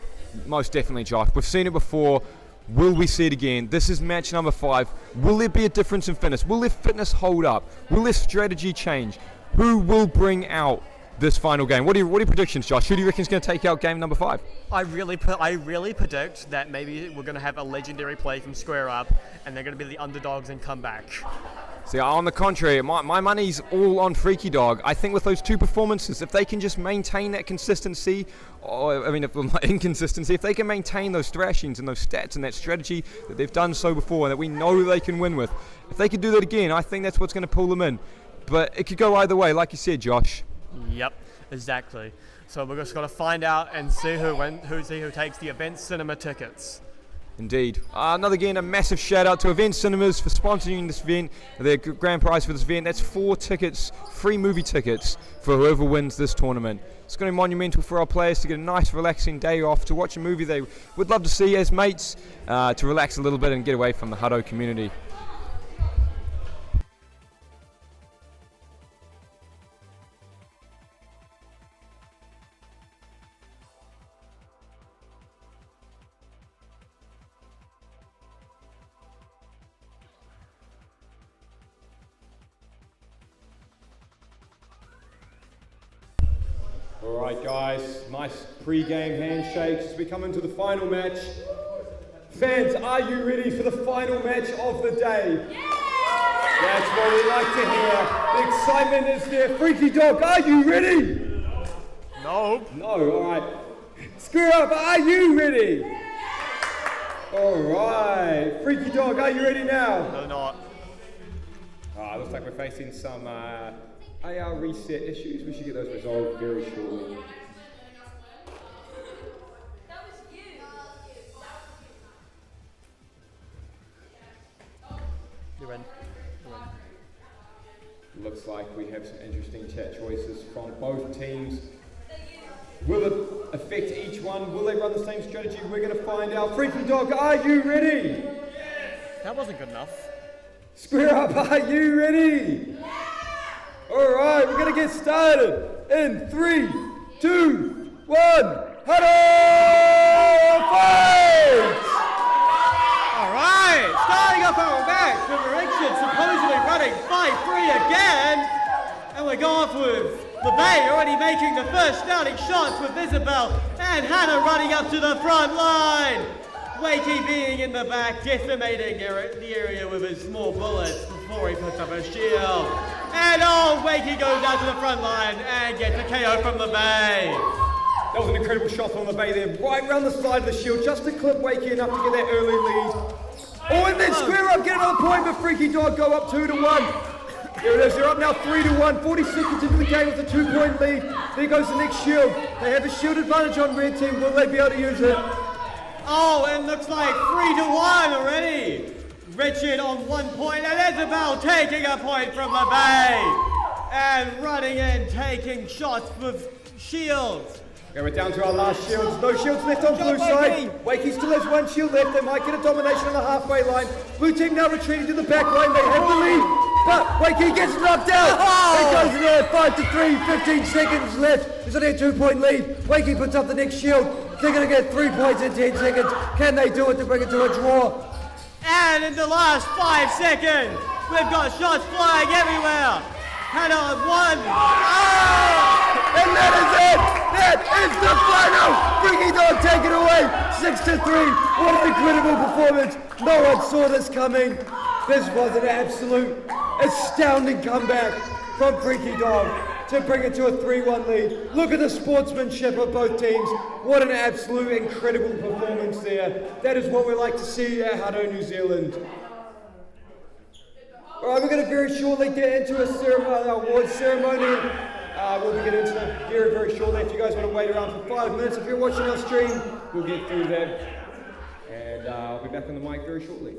Most definitely, Josh. We've seen it before. Will we see it again? This is match number 5. Will there be a difference in fitness? Will their fitness hold up? Will their strategy change? Who will bring out this final game? What are your predictions, Josh? Who do you reckon is going to take out game number 5? I really predict that maybe we're going to have a legendary play from Square Up, and they're going to be the underdogs and come back. See, on the contrary, my money's all on Freaky Dog. I think with those 2 performances, if they can just maintain that consistency, inconsistency, if they can maintain those thrashings and those stats and that strategy that they've done so before and that we know they can win with, if they can do that again, I think that's what's going to pull them in. But it could go either way, like you said, Josh. Yep, exactly. So we're just going to find out and see who takes the Event Cinema tickets. Indeed. Again, a massive shout out to Event Cinemas for sponsoring this event. Their grand prize for this event, that's 4 tickets, free movie tickets for whoever wins this tournament. It's going to be monumental for our players to get a nice relaxing day off to watch a movie they would love to see as mates, to relax a little bit and get away from the Hutto community. Alright guys, nice pre-game handshakes as we come into the final match. Fans, are you ready for the final match of the day? Yeah! That's what we like to hear. The excitement is there. Freaky Dog, are you ready? No. No, alright. Square Up, are you ready? Alright. Freaky Dog, are you ready now? No, not. Looks like we're facing some AR reset issues. We should get those resolved very shortly. You're in. Looks like we have some interesting chat choices from both teams. Will it affect each one? Will they run the same strategy? We're going to find out. Freaky Dog, are you ready? That wasn't good enough. Square Up, are you ready? Alright, we're going to get started in 3, 2, 1. Hutto! Fight! Alright, starting up our match with Richard supposedly running 5-3 again. And we go off with LeVay already making the first starting shots with Isabel and Hannah running up to the front line. Wakey being in the back, decimating the area with his small bullets before he puts up a shield. And Wakey goes out to the front line and gets a KO from LeVay. That was an incredible shot from LeVay there, right around the side of the shield, just to clip Wakey enough to get that early lead. Oh, and then Square Up get another point, but Freaky Dog go up 2-1. There it is, they're up now 3-1, 40 seconds into the game with a 2-point lead. There goes the next shield. They have a shield advantage on red team, will they be able to use it? Oh, and looks like 3-1 already. Richard on 1 point, and Isabel taking a point from LeVay. And running in, taking shots with shields. Okay, we're down to our last shields. No shields left on blue side. Wakey still has 1 shield left. They might get a domination on the halfway line. Blue team now retreating to the back line. They have the lead. But Wakey gets knocked out. It goes in there, 5-3, 15 seconds left. There's only a 2-point lead. Wakey puts up the next shield. They're going to get 3 points in 10 seconds. Can they do it to bring it to a draw? And in the last 5 seconds, we've got shots flying everywhere. And on one. And that is it! That is the final! Freaky Dog take it away! 6-3. What an incredible performance! No one saw this coming. This was an absolute astounding comeback from Freaky Dog to bring it to a 3-1 lead. Look at the sportsmanship of both teams. What an absolute incredible performance there. That is what we like to see at Hutto, New Zealand. All right, we're going to very shortly get into a awards ceremony. We'll be getting into that very, very shortly. If you guys want to wait around for 5 minutes, if you're watching our stream, we'll get through that. And I'll be back on the mic very shortly.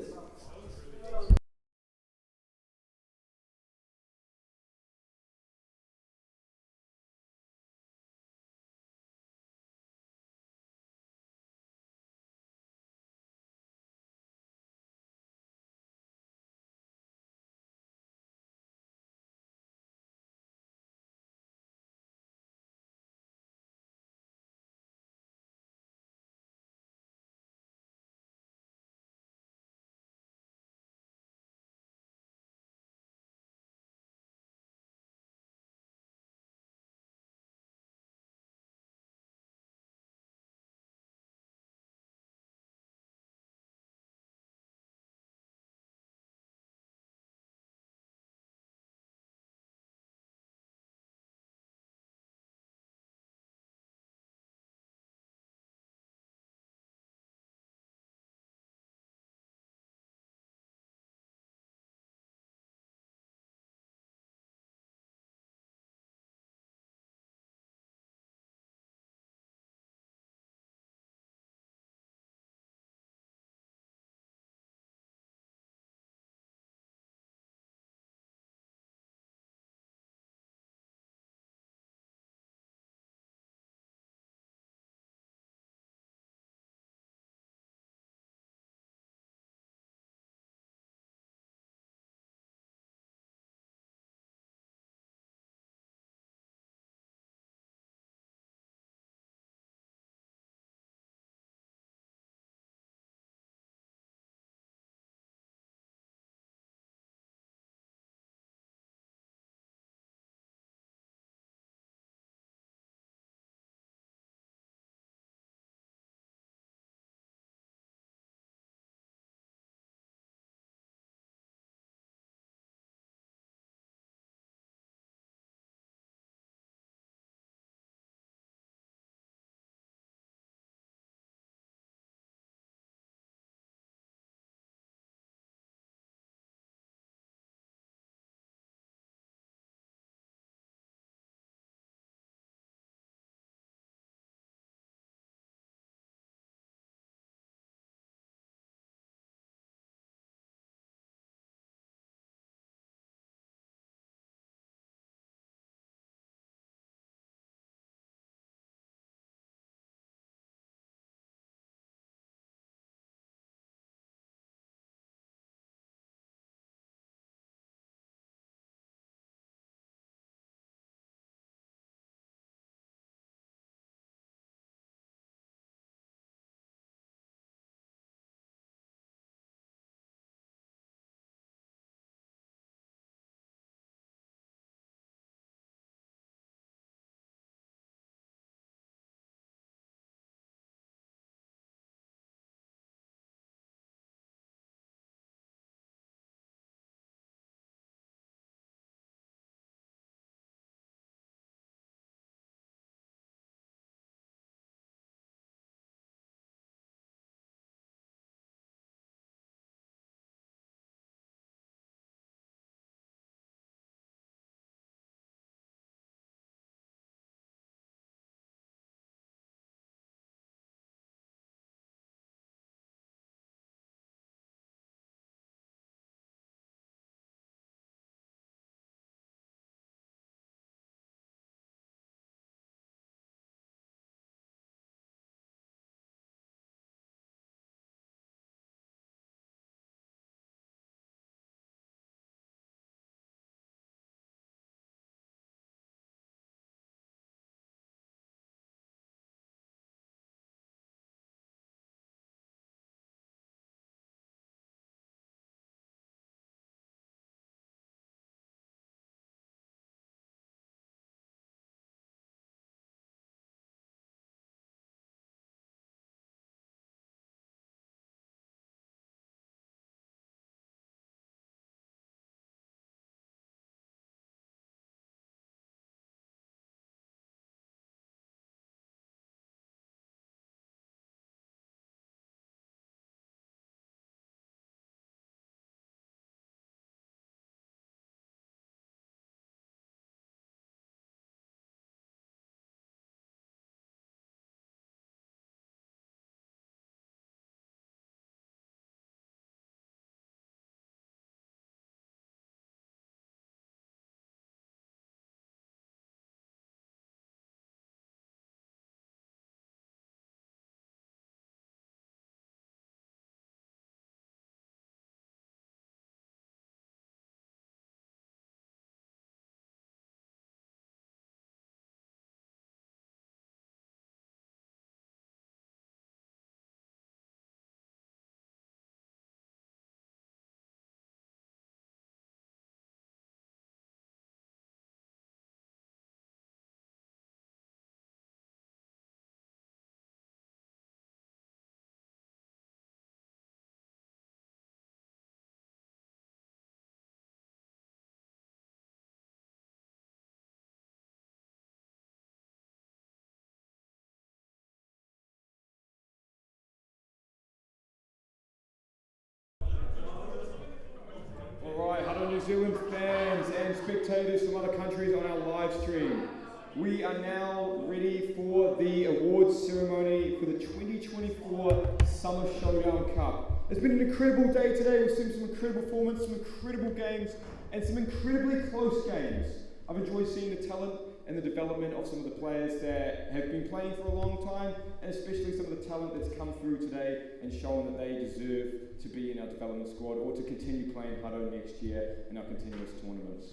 fans and spectators from other countries on our live stream. We are now ready for the awards ceremony for the 2024 Summer Showdown Cup. It's been an incredible day today. We've seen some incredible performance, some incredible games, and some incredibly close games. I've enjoyed seeing the talent and the development of some of the players that have been playing for a long time, and especially some of the talent that's come through today and shown that they deserve to be in our development squad or to continue playing Hutto next year in our continuous tournaments.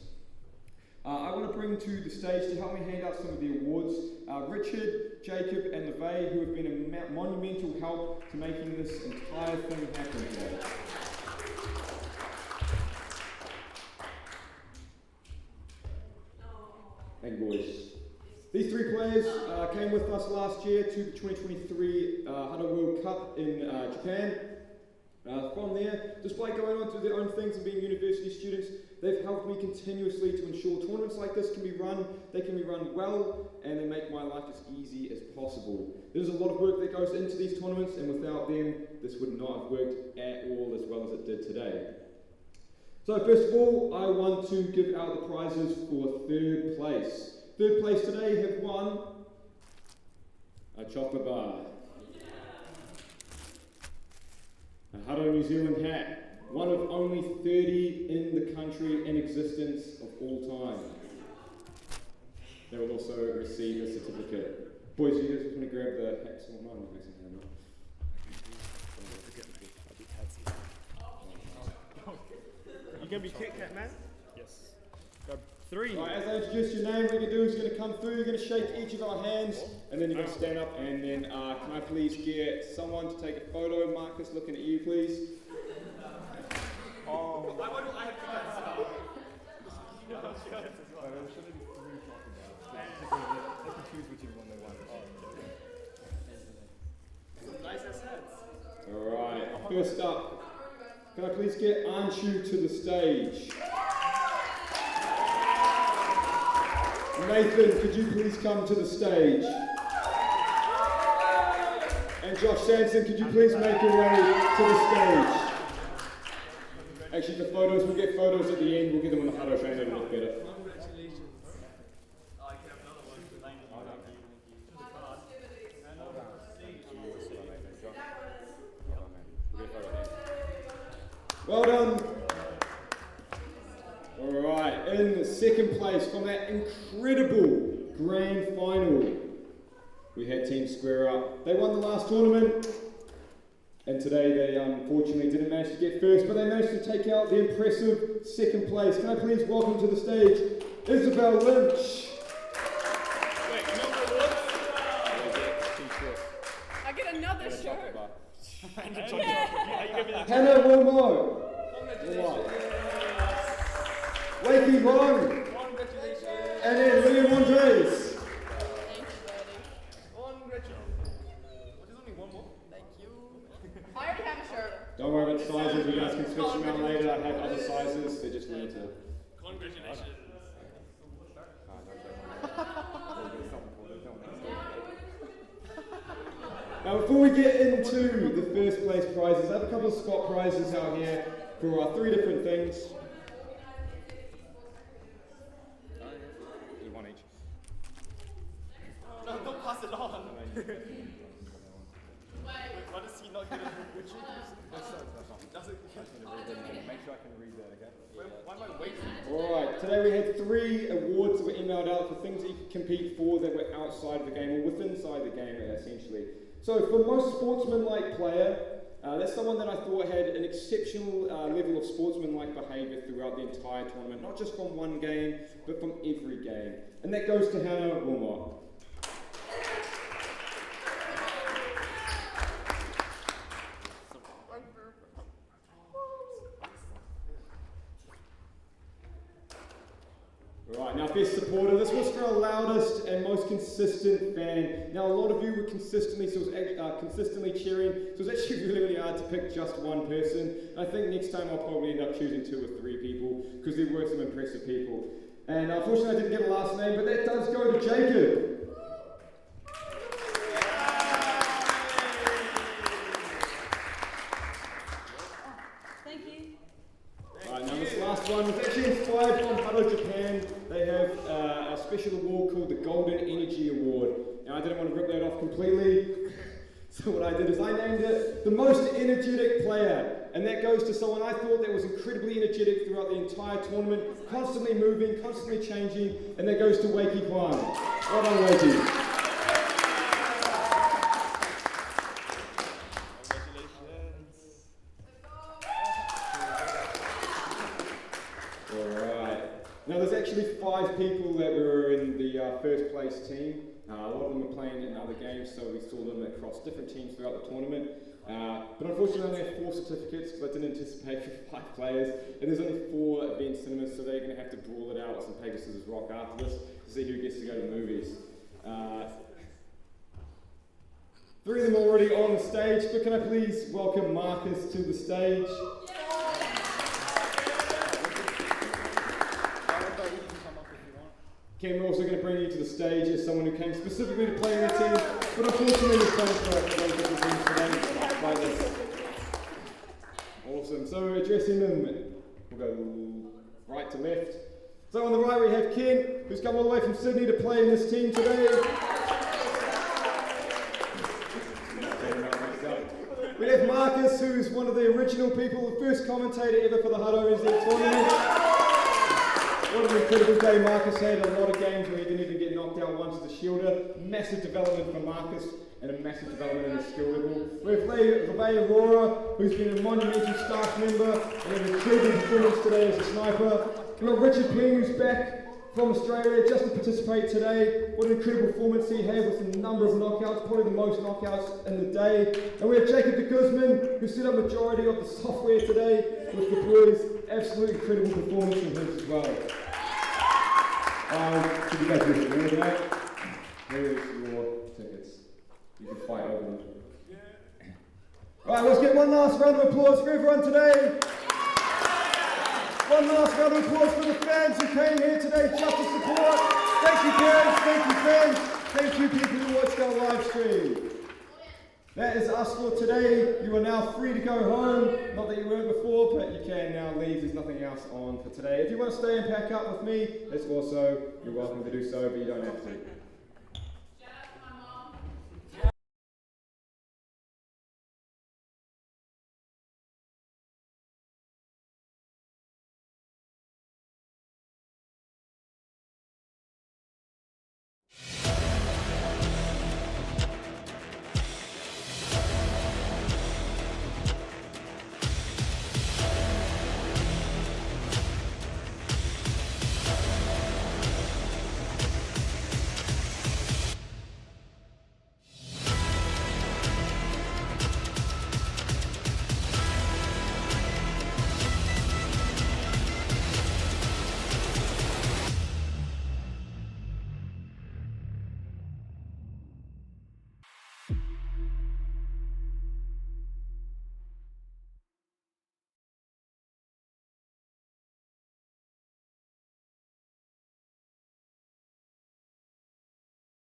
I want to bring to the stage to help me hand out some of the awards Richard, Jacob and LeVay, who have been a monumental help to making this entire thing happen today. Thank you, boys. These three players came with us last year to the 2023 Hutto World Cup in Japan. From there, despite going on to their own things and being university students, they've helped me continuously to ensure tournaments like this can be run, they can be run well, and they make my life as easy as possible. There's a lot of work that goes into these tournaments, and without them, this would not have worked at all as well as it did today. So first of all, I want to give out the prizes for third place. Third place today have won a chocolate bar, a Hutto New Zealand hat, one of only 30 in the country in existence of all time. They will also receive a certificate. Boys, you guys want to grab the hats or not? You gonna be Kit Kat, man? Yes. Grab 3. Right, as I introduce your name, what you're going to do is you're going to come through, you're going to shake each of our hands, and then you're going to stand up, and then can I please get someone to take a photo? Marcus, looking at you, please. Oh. I have to Alright, first up, can I please get Anshu to the stage? Nathan, could you please come to the stage? And Josh Sanson, could you please make your way to the stage? Actually, the photos, we'll get photos at the end, we'll get them on the Hutto train, it'll look better. Congratulations. Well done. Alright, in second place from that incredible grand final, we had Team Square Up. They won the last tournament, and today they unfortunately didn't manage to get first, but they managed to take out the impressive second place. Can I please welcome to the stage Isabel Lynch. I get another shirt. Hannah Wilmo. Wakey Ron. And then William Andres. I already have a shirt. Don't worry about the sizes, you guys can switch them out later. I have other sizes, they're just limited. Congratulations. Now before we get into the first place prizes, I have a couple of spot prizes out here for 3 different things. One each. No, don't pass it on. Why does he not get it? Make sure I can read that, okay? Why am I waiting? Alright, today we had 3 awards that were emailed out for things that you could compete for that were outside the game or within inside the game essentially. So for most sportsman-like player, that's someone that I thought had an exceptional level of sportsman-like behaviour throughout the entire tournament, not just from one game, but from every game. And that goes to Hannah Wilmot. Right, now best supporter, this was for our loudest and most consistent fan. Now a lot of you were consistently cheering, so it was actually really hard to pick just one person. I think next time I'll probably end up choosing 2 or 3 people, because there were some impressive people. And unfortunately I didn't get a last name, but that does go to Jacob. Thank you. Right, now this last one was actually inspired from Hutto Hado Japan, they have a special award called the Golden Energy Award. Now I didn't want to rip that off completely, so what I did is I named it the most energetic player, and that goes to someone I thought that was incredibly energetic throughout the entire tournament, constantly moving, constantly changing, and that goes to Wakey Kwan. Well done, Wakey. Now there's actually 5 people that were in the first place team. A lot of them were playing in other games, so we saw them across different teams throughout the tournament. But unfortunately I only have 4 certificates because I didn't anticipate for 5 players. And there's only 4 event cinemas, so they're going to have to brawl it out with some paper, scissors, rock after this to see who gets to go to movies. 3 of them are already on the stage, but can I please welcome Marcus to the stage? Ken, we're also going to bring you to the stage as someone who came specifically to play in the team, but unfortunately you're playing for those different teams today, like this. Awesome, so addressing them, we'll go right to left. So on the right we have Ken, who's come all the way from Sydney to play in this team today. We have Marcus, who's one of the original people, the first commentator ever for the Hado NZ tournament. What an incredible day Marcus had. A lot of games where he didn't even get knocked out once as a shielder. Massive development for Marcus and a massive development in his skill level. We have Levay Aurora, who's been a monumental staff member and an incredible performance today as a sniper. We've got Richard Ping, who's back from Australia just to participate today. What an incredible performance he had with a number of knockouts, probably the most knockouts in the day. And we have Jacob de Guzman, who set up majority of the software today with the boys. Absolutely incredible performance from his as well. Could you guys do some more of that? Here's your tickets. You can fight over them. Right, let's get one last round of applause for everyone today. One last round of applause for the fans who came here today just to support. Thank you parents, thank you fans, thank you people who watched our live stream. That is us for today. You are now free to go home. Not that you weren't before, but you can now leave. There's nothing else on for today. If you want to stay and pack up with me, that's also, you're welcome to do so, but you don't have to.